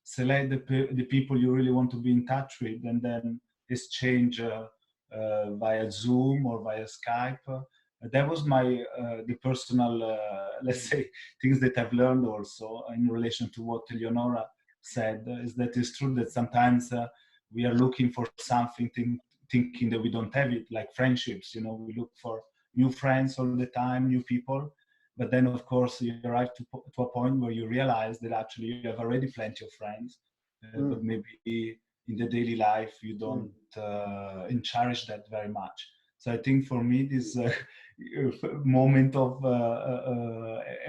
select the people you really want to be in touch with and then exchange via Zoom or via Skype. That was the personal, let's say, things that I've learned also in relation to what Eleonora said, is that it's true that sometimes we are looking for something thinking that we don't have it, like friendships. You know, we look for new friends all the time, new people. But then, of course, you arrive to a point where you realize that actually you have already plenty of friends, but maybe in the daily life you don't cherish that very much. So I think for me, this moment of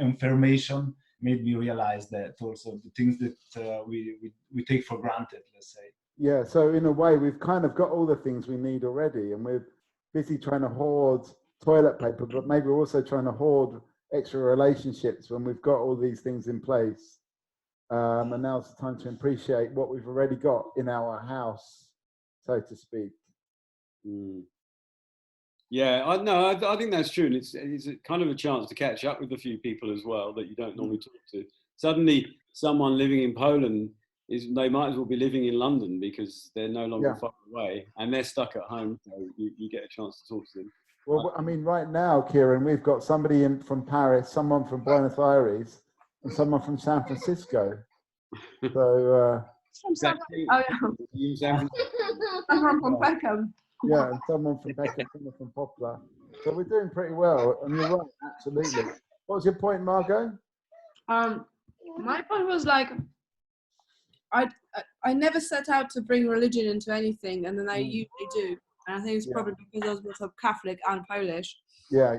information made me realize that also the things that we take for granted, let's say. Yeah, so in a way, we've kind of got all the things we need already, and we're busy trying to hoard toilet paper, but maybe we're also trying to hoard extra relationships when we've got all these things in place. And now's the time to appreciate what we've already got in our house, so to speak. Yeah, I think that's true, and it's kind of a chance to catch up with a few people as well that you don't normally talk to. Suddenly, someone living in Poland they might as well be living in London because they're no longer far away and they're stuck at home, so you get a chance to talk to them. Well, I mean, right now, Kieran, we've got somebody from Paris, someone from Buenos Aires, and someone from San Francisco. So, Someone from Peckham. Yeah, and someone from Peckham, someone from Poplar. So we're doing pretty well, and you're right, absolutely. What was your point, Margot? My point was like, I never set out to bring religion into anything, and then I usually do. And I think it's probably because I was brought up Catholic and Polish. Yeah.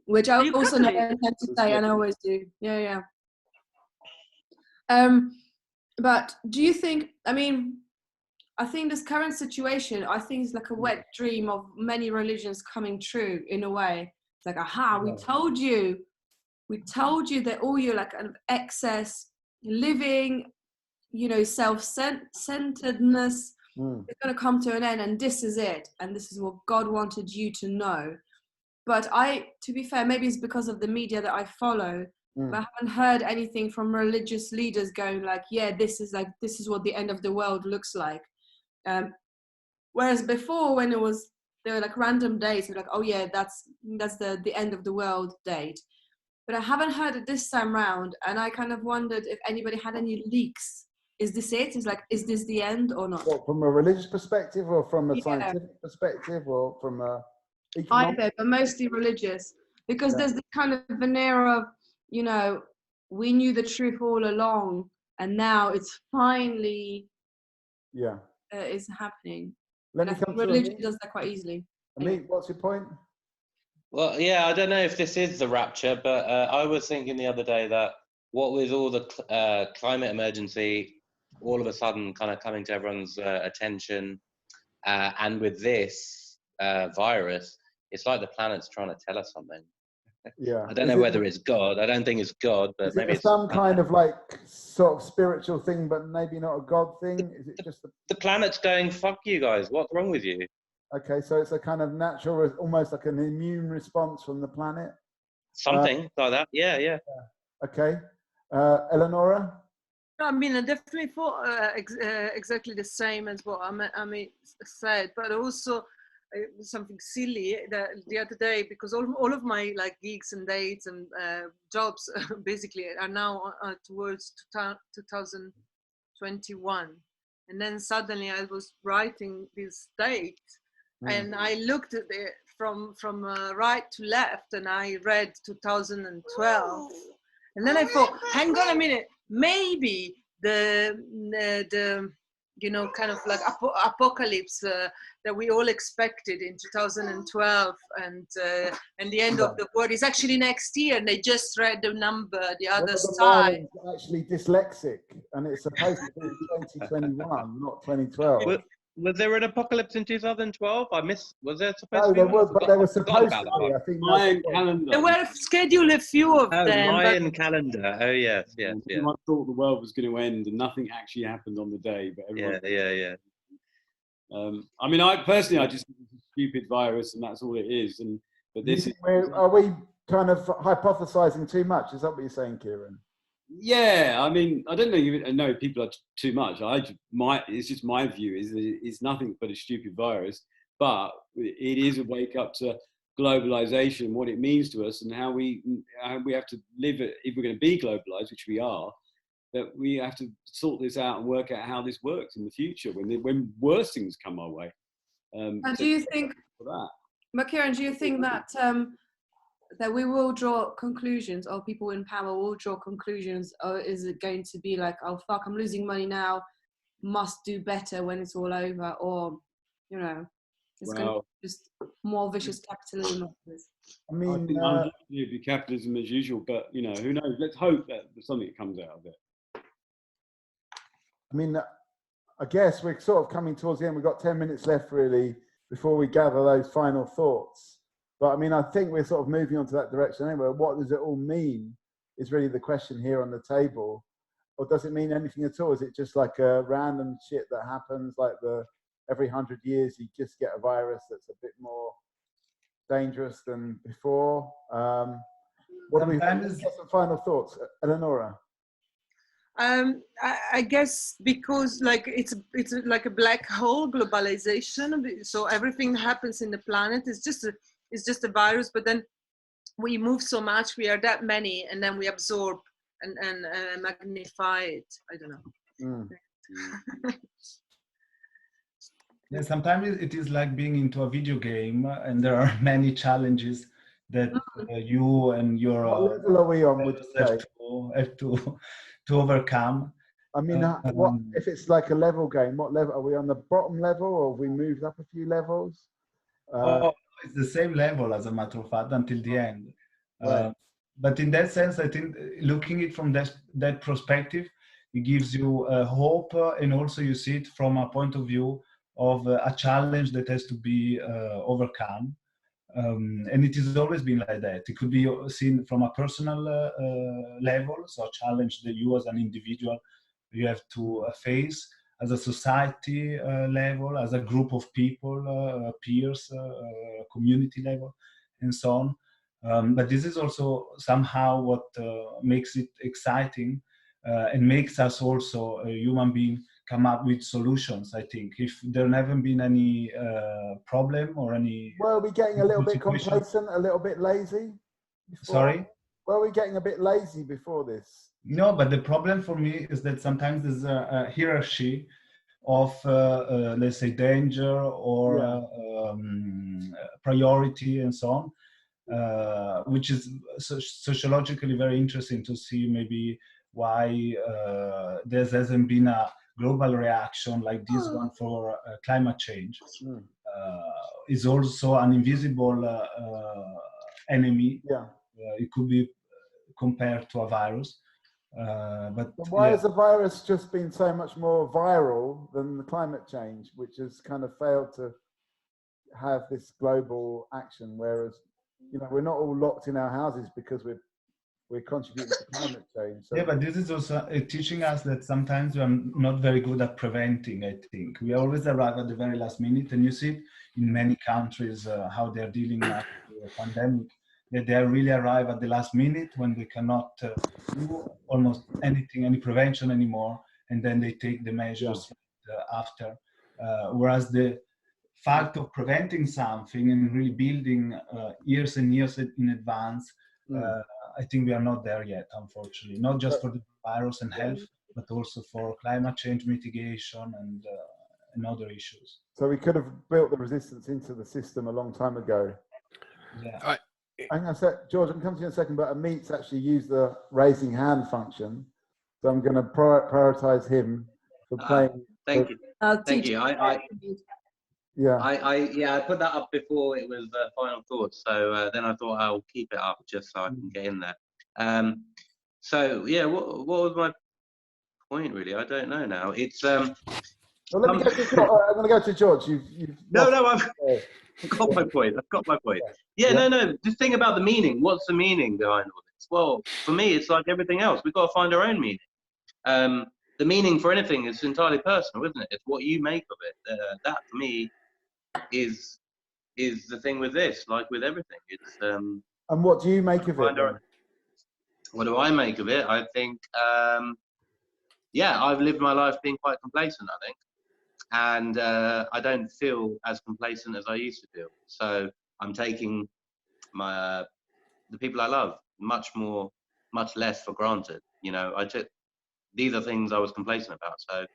Which I also never intend to say, and I always do. Yeah. But do you think, I mean, I think this current situation, I think it's like a wet dream of many religions coming true in a way. It's like, aha, we told you that all your like kind of excess living, you know, self-centeredness is going to come to an end, and this is it, and this is what God wanted you to know. But to be fair, maybe it's because of the media that I follow, but I haven't heard anything from religious leaders going like, yeah, this is what the end of the world looks like. Whereas before, when there were like random dates, like, oh yeah, that's the end of the world date. But I haven't heard it this time round, and I kind of wondered if anybody had any leaks. Is this it? Is this the end or not? What, from a religious perspective, or from a scientific perspective, or from a economic? Either, but mostly religious, because there's this kind of veneer of, you know, we knew the truth all along, and now it's finally is happening. Let me come to religion does that quite easily. Amit, what's your point? Well, yeah, I don't know if this is the rapture, but I was thinking the other day that what with all the climate emergency, all of a sudden kind of coming to everyone's attention, and with this virus, it's like the planet's trying to tell us something. Yeah. I don't know whether it's God. I don't think it's God, but maybe it's some kind of like sort of spiritual thing, but maybe not a God thing. Is it just the planet's going, fuck you guys, what's wrong with you? Okay, so it's a kind of natural, almost like an immune response from the planet. Something like that. Yeah. Okay, Eleonora. I mean, I definitely thought exactly the same as what Amit said, but also something silly that the other day, because all of my like gigs and dates and jobs basically are now towards 2021, and then suddenly I was writing this date, and I looked at it from right to left, and I read 2012, and then I thought, hang on a minute, maybe the you know, kind of like apocalypse that we all expected in 2012, and the end of the world is actually next year, and they just read the number the other side. The actually dyslexic, and it's supposed to be 2021, not 2012. Was there an apocalypse in 2012? Was there supposed No, to be? there was, but there was supposed about to that be. one. I think Mayan calendar. There were scheduled a few of them. Mayan calendar. Oh yes. Everyone thought the world was going to end, and nothing actually happened on the day. But everyone. Yeah. I mean, I personally, I just think it's a stupid virus, and that's all it is. But this is. Are we kind of hypothesizing too much? Is that what you're saying, Kieran? Yeah, I mean, I don't know people are too much. It's just my view is that it's nothing but a stupid virus, but it is a wake up to globalization, what it means to us, and how we have to live it if we're going to be globalized, which we are. That we have to sort this out and work out how this works in the future when worse things come our way. And do you think, Kieran, do you think that that we will draw conclusions, or people in power will draw conclusions, or is it going to be like, oh fuck, I'm losing money now, must do better when it's all over, or you know, it's going to be just more vicious capitalism? I mean, it'd be capitalism as usual, but you know, who knows? Let's hope that something comes out of it. I mean, I guess we're sort of coming towards the end. We've got 10 minutes left really before we gather those final thoughts. But I mean, I think we're sort of moving on to that direction anyway. What does it all mean is really the question here on the table. Or does it mean anything at all? Is it just like a random shit that happens, like every 100 years you just get a virus that's a bit more dangerous than before? What do we get some final thoughts? Eleonora? I guess because like it's like a black hole, globalization. So everything that happens in the planet is just a virus, but then we move so much, we are that many, and then we absorb and magnify it. I don't know. Yeah, sometimes it is like being into a video game, and there are many challenges that you and your what level are we on with have to overcome. I mean, what if it's like a level game? What level are we on? The bottom level, or have we moved up a few levels? It's the same level, as a matter of fact, until the end. Right. But in that sense, I think looking at it from that perspective, it gives you hope, and also you see it from a point of view of a challenge that has to be overcome. And it has always been like that. It could be seen from a personal level, so a challenge that you as an individual you have to face, as a society level, as a group of people, peers, community level, and so on. But this is also somehow what makes it exciting and makes us also a human being come up with solutions. I think if there never been any problem or any were we getting a little bit complacent, a little bit lazy before? Sorry, were we getting a bit lazy before this? No, but the problem for me is that sometimes there's a hierarchy of let's say danger or priority and so on, which is sociologically very interesting to see maybe why there hasn't been a global reaction like this one for climate change. Is also an invisible enemy. Yeah. It could be compared to a virus. But why yeah. has the virus just been so much more viral than the climate change, which has kind of failed to have this global action? Whereas, you know, we're not all locked in our houses because we're contributing to climate change. So yeah, but this is also teaching us that sometimes we are not very good at preventing, I think. We always arrive at the very last minute, and you see it in many countries, how they're dealing now with the pandemic, that they really arrive at the last minute when they cannot do almost anything, any prevention anymore, and then they take the measures after. Whereas the fact of preventing something and really building years and years in advance, I think we are not there yet, unfortunately. Not just for the virus and health, but also for climate change mitigation and other issues. So we could have built the resistance into the system a long time ago. Yeah. I'm going to say, George, I'm coming to you in a second, but Amit's actually used the raising hand function. So I'm going to prioritize him for playing. Thank you. Thank you. I put that up before it was final thoughts. So then I thought I'll keep it up just so I can get in there. So yeah, what was my point really? I don't know now. It's well, let me go to George. I'm going to go to George. I've got my point. I've got my point. Yeah, no. The thing about the meaning. What's the meaning behind all this? Well, for me, it's like everything else. We've got to find our own meaning. The meaning for anything is entirely personal, isn't it? It's what you make of it. That for me is the thing with this, like with everything. It's and what do you make of it? What do I make of it? I think, I've lived my life being quite complacent, I think. And I don't feel as complacent as I used to feel. So I'm taking the people I love much less for granted. You know, these are things I was complacent about.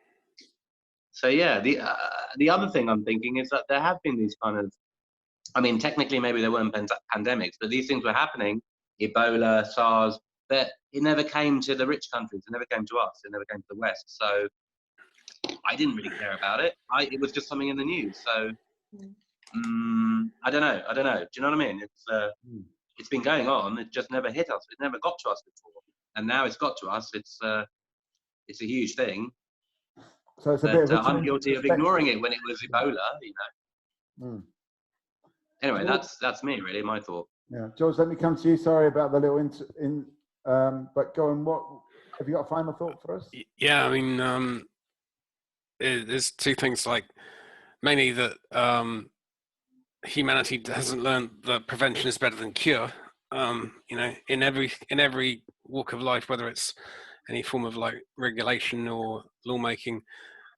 So yeah, the other thing I'm thinking is that there have been these kind of, I mean, technically maybe there weren't pandemics, but these things were happening, Ebola, SARS, but it never came to the rich countries. It never came to us. It never came to the West. So I didn't really care about it. It was just something in the news. So I don't know. Do you know what I mean? It's been going on. It just never hit us. It never got to us before, and now it's got to us. It's a huge thing. So it's a bit of a I'm guilty of ignoring it when it was Ebola. You know. Anyway, that's me really. My thought. Yeah, George. Let me come to you. Sorry about the little but go on. What have you got a final thought for us? Yeah, I mean. There's two things, like mainly that humanity hasn't learned that prevention is better than cure. You know, in every walk of life, whether it's any form of like regulation or lawmaking,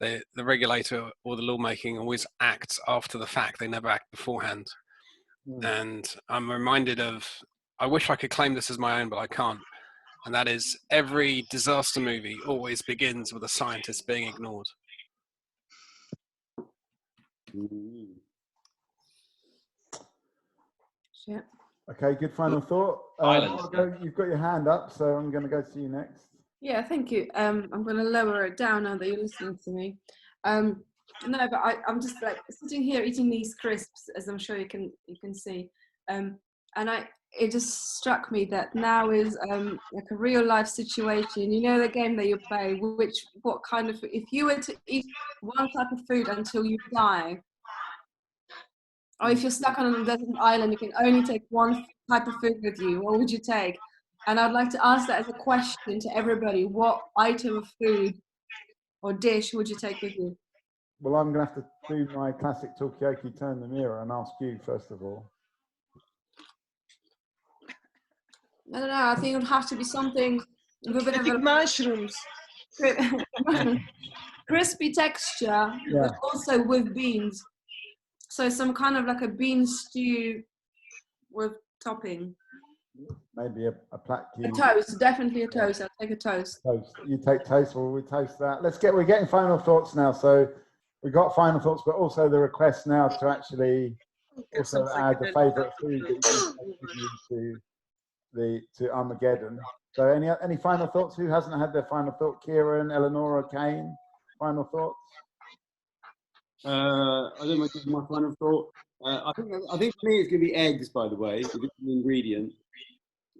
the regulator or the lawmaking always acts after the fact. They never act beforehand. And I'm reminded of, I wish I could claim this as my own, but I can't. And that is, every disaster movie always begins with a scientist being ignored. Yeah. Okay, good final thought. You've got your hand up, so I'm going to go to you next. Yeah, thank you. I'm going to lower it down now that you're listening to me. No, but I'm just like sitting here eating these crisps, as I'm sure you can see, and it just struck me that now is like a real life situation. You know, the game that you play, what kind of, if you were to eat one type of food until you die, or if you're stuck on a desert island, you can only take one type of food with you, what would you take? And I'd like to ask that as a question to everybody. What item of food or dish would you take with you? Well, I'm going to have to do my classic Talkaoke, turn the mirror, and ask you first of all. I don't know. I think it would have to be something with a bit of mushrooms. Crispy texture, but also with beans. So some kind of like a bean stew with topping. Maybe a platki. A toast, definitely a toast. I'll take a toast. Toast. You take toast, well, we toast that. We're getting final thoughts now. So we got final thoughts, but also the request now to actually also add the favourite food that you can take to Armageddon. So any final thoughts? Who hasn't had their final thought? Kieran, Eleonora, Kane, final thoughts? I don't know my final thought. I think for me it's going to be eggs, by the way, if it's an ingredient.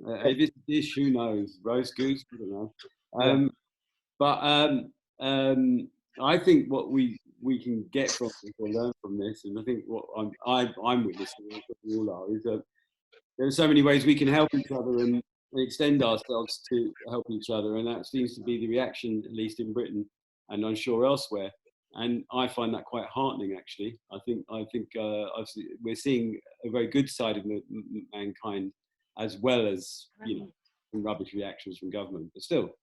If it's a dish, who knows? Roast goose, I don't know. But I think what we can get from this or learn from this, and I think what I'm witnessing, and we all are, is that there are so many ways we can help each other and extend ourselves to help each other, and that seems to be the reaction, at least in Britain, and I'm sure elsewhere. And I find that quite heartening, actually. I think we're seeing a very good side of mankind, as well as some rubbish reactions from government. But still,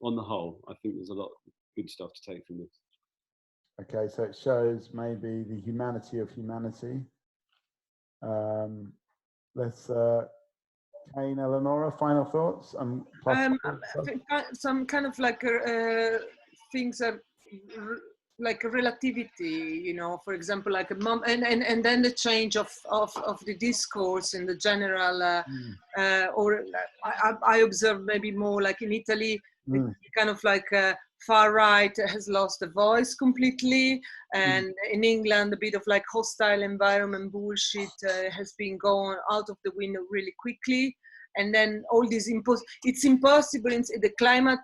on the whole, I think there's a lot of good stuff to take from this. Okay, so it shows maybe the humanity of humanity. Let's, Kane, Eleonora, final thoughts? Some kind of like things are like relativity, for example, like a mom, and then the change of the discourse in the general, or I observe maybe more like in Italy, kind of like far right has lost a voice completely, and in England a bit of like hostile environment bullshit has been gone out of the window really quickly. And then all these it's impossible. The climate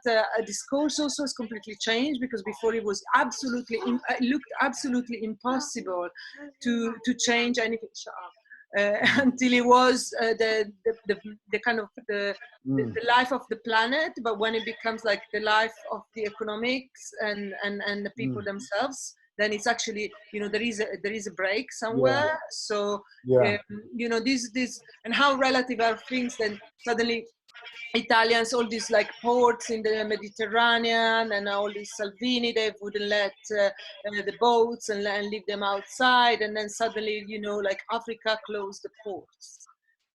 discourse also has completely changed, because before it was absolutely, it looked absolutely impossible to change anything. Until it was the kind of the life of the planet. But when it becomes like the life of the economics and the people themselves, then it's actually, there is a break somewhere. So this and how relative are things, then suddenly Italians, all these like ports in the Mediterranean, and all these Salvini, they wouldn't let the boats and leave them outside, and then suddenly, like Africa closed the ports,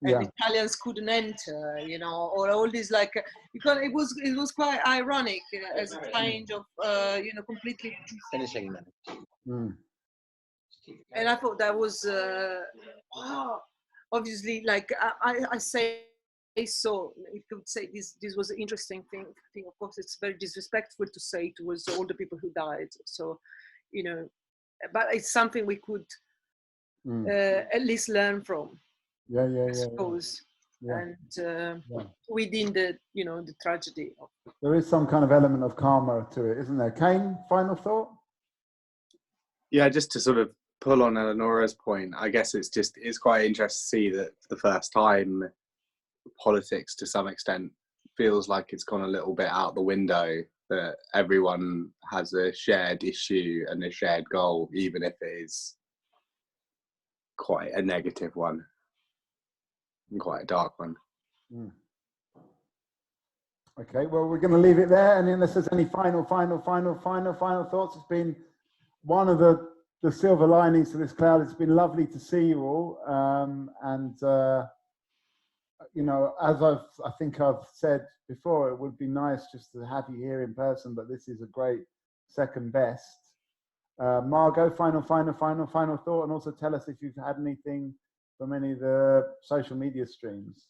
and Italians couldn't enter, or all these like, because it was quite ironic as a change of, completely finishing. And I thought that was obviously, like I say. So you could say this was an interesting thing. Of course, it's very disrespectful to say towards all the people who died. So, but it's something we could at least learn from. I suppose. And within the the tragedy. There is some kind of element of karma to it, isn't there? Kane, final thought? Yeah, just to sort of pull on Eleonora's point, I guess it's quite interesting to see that for the first time, politics to some extent feels like it's gone a little bit out the window, that everyone has a shared issue and a shared goal, even if it is quite a negative one and quite a dark one. Okay, well, we're going to leave it there, and unless there's any final thoughts, it's been one of the silver linings to this cloud. It's been lovely to see you all, as I think I've said before, it would be nice just to have you here in person, but this is a great second best. Margot, final thought, and also tell us if you've had anything from any of the social media streams.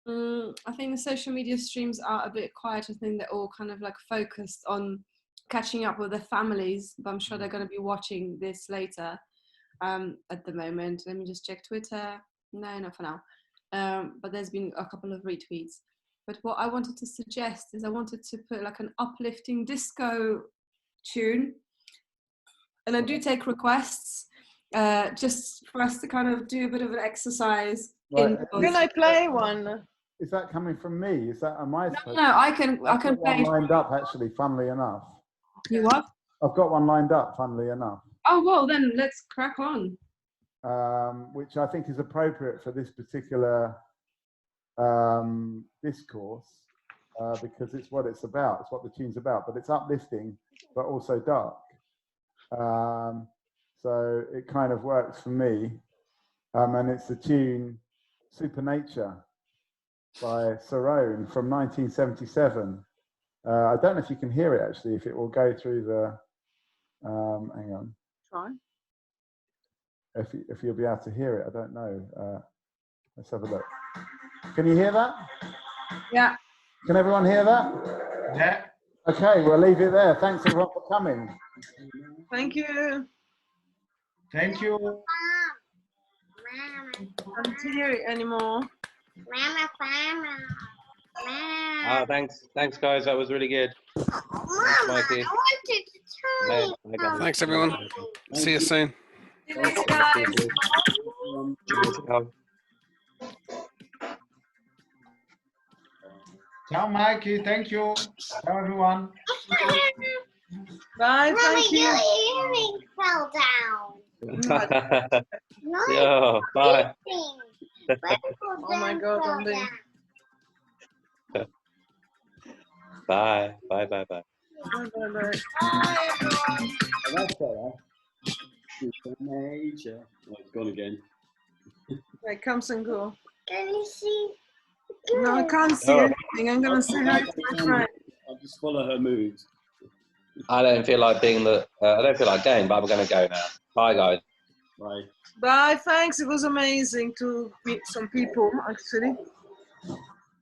I think the social media streams are a bit quiet. I think they're all kind of like focused on catching up with their families, but I'm sure they're going to be watching this later. At the moment, let me just check Twitter. No, not for now. But there's been a couple of retweets. But what I wanted to suggest is I wanted to put like an uplifting disco tune, and I do take requests, just for us to kind of do a bit of an exercise. Right. Can I play one? Is that coming from me? Is that, am I supposed No, I can one play. lined up, actually, funnily enough. You what? I've got one lined up, funnily enough. Oh, well, then let's crack on. Which I think is appropriate for this particular discourse, because it's what it's about, it's what the tune's about, but it's uplifting, but also dark. So it kind of works for me. And it's the tune Supernature by Cerrone from 1977. I don't know if you can hear it, actually, if it will go through the, hang on. Try. If you'll be able to hear it, I don't know. Let's have a look. Can you hear that? Yeah. Can everyone hear that? Yeah. Okay, we'll leave it there. Thanks everyone for coming. Thank you. Thank you. I can't hear it anymore. Ah, thanks, guys. That was really good. Thanks, Mikey. Thanks, everyone. See you soon. See you later, guys. Ciao, Mikey. Thank you. Ciao, everyone. Bye, thank you. Your earring fell down. Yeah, bye. Oh my God, I'm being... Bye. Bye. Bye, bye, bye. That's better. Nature. Oh, it's gone again. It comes and go. Can you see? No, I can't see anything. I'm gonna say hi to my friend. I'll just follow her moves. I don't feel like being I don't feel like going, but I'm going to go now. Bye, guys. Bye. Bye, thanks. It was amazing to meet some people, actually.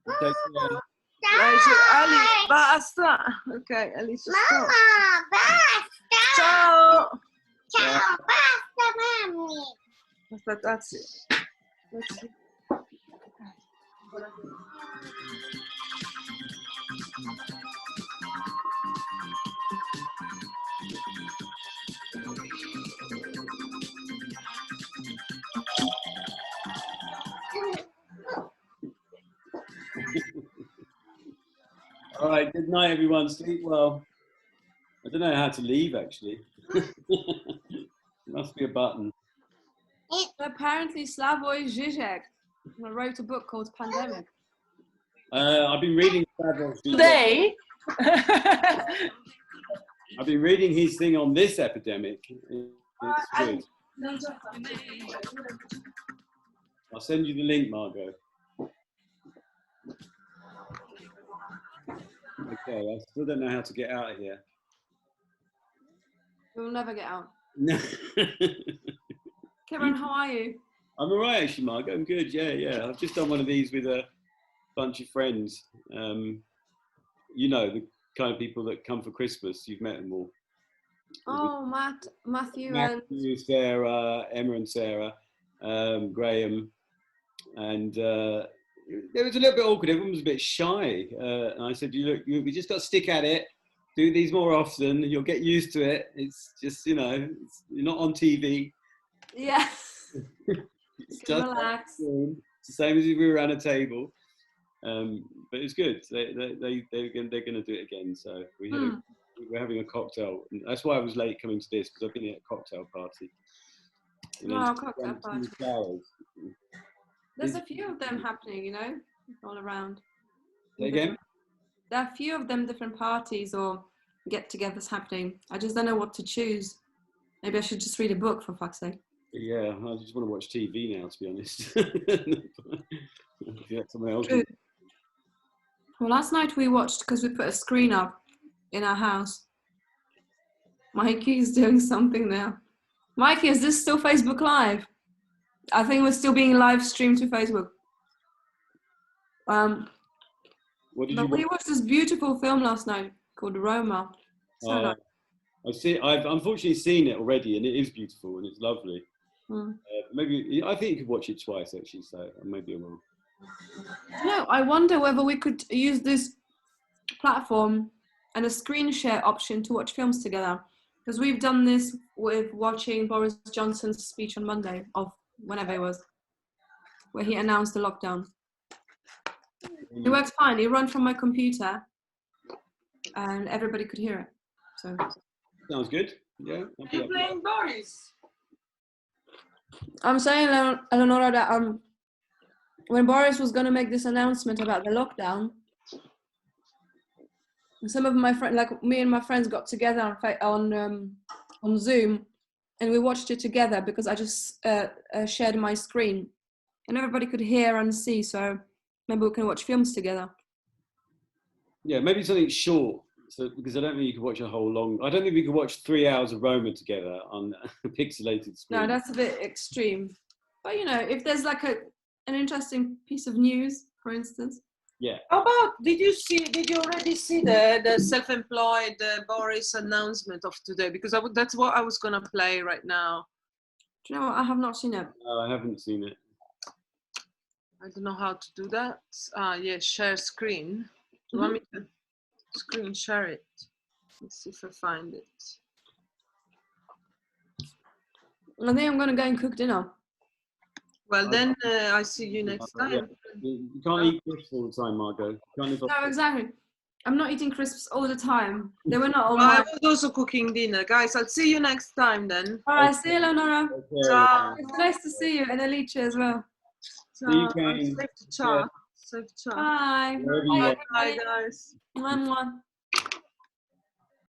Pleasure. Ali, basta. Okay, Alice, stop. Mama, basta. Ciao. Ciao, basta, mommy. But that's it. That's it. All right, good night, everyone. Sleep well. I don't know how to leave, actually. Must be a button. Apparently, Slavoj Žižek wrote a book called Pandemic. I've been reading Today? I've been reading his thing on this epidemic. It's good. I'll send you the link, Margot. Okay, I still don't know how to get out of here. We'll never get out. No. Kieran, how are you? I'm all right, actually, Margot. I'm good. Yeah. I've just done one of these with a bunch of friends. You know, the kind of people that come for Christmas. You've met them all. Oh, Matthew, Matthew, Sarah, Emma and Sarah, Graham, and it was a little bit awkward. Everyone was a bit shy, and I said, we just got to stick at it. Do these more often, and you'll get used to it. It's just, you're not on TV. Yeah. It's just relax. it's the same as if we were around a table. But it's good. They're going to do it again. So we're having a cocktail. And that's why I was late coming to this, because I've been at a cocktail party. Cocktail party. There's a few of them happening, all around. Say again? There are a few of them different parties or get-togethers happening. I just don't know what to choose. Maybe I should just read a book, for fuck's sake. Yeah, I just want to watch TV now, to be honest. Yeah, someone else. Well, last night we watched, because we put a screen up in our house. Mikey is doing something now. Mikey, is this still Facebook Live? I think we're still being live streamed to Facebook. What did you we watched this beautiful film last night called Roma. So nice. I've unfortunately seen it already, and it is beautiful and it's lovely. Maybe I think you could watch it twice, actually. So maybe I will. No, I wonder whether we could use this platform and a screen share option to watch films together, because we've done this with watching Boris Johnson's speech on Monday, of whenever it was, where he announced the lockdown. It worked fine. It ran from my computer, and everybody could hear it. So sounds good. Yeah. Are you playing Boris? I'm saying, Eleonora, that when Boris was going to make this announcement about the lockdown, some of my friends, like me and my friends, got together on Zoom, and we watched it together because I just shared my screen, and everybody could hear and see. So maybe we can watch films together. Yeah, maybe something short. So because I don't think you could watch a whole long. I don't think we could watch 3 hours of Roma together on a pixelated screen. No, that's a bit extreme. But if there's like an interesting piece of news, for instance. Yeah. How about, did you already see the self-employed Boris announcement of today? Because that's what I was gonna play right now. Do you know what? I have not seen it. No, I haven't seen it. I don't know how to do that. Yeah, share screen. Do you want me to screen share it? Let's see if I find it. I think I'm gonna go and cook dinner. Well, then I see you next time. Yeah. You can't eat crisps all the time, Margot. You can't live off No, exactly. I'm not eating crisps all the time. They were not all Well, I mine. was also cooking dinner, guys. I'll see you next time then. All right, see you, Leonora. Ciao. It's nice to see you, and Alicia as well. Ciao. Safe to chat. Safe to chat. Bye. Bye, guys. Mwah, mwah.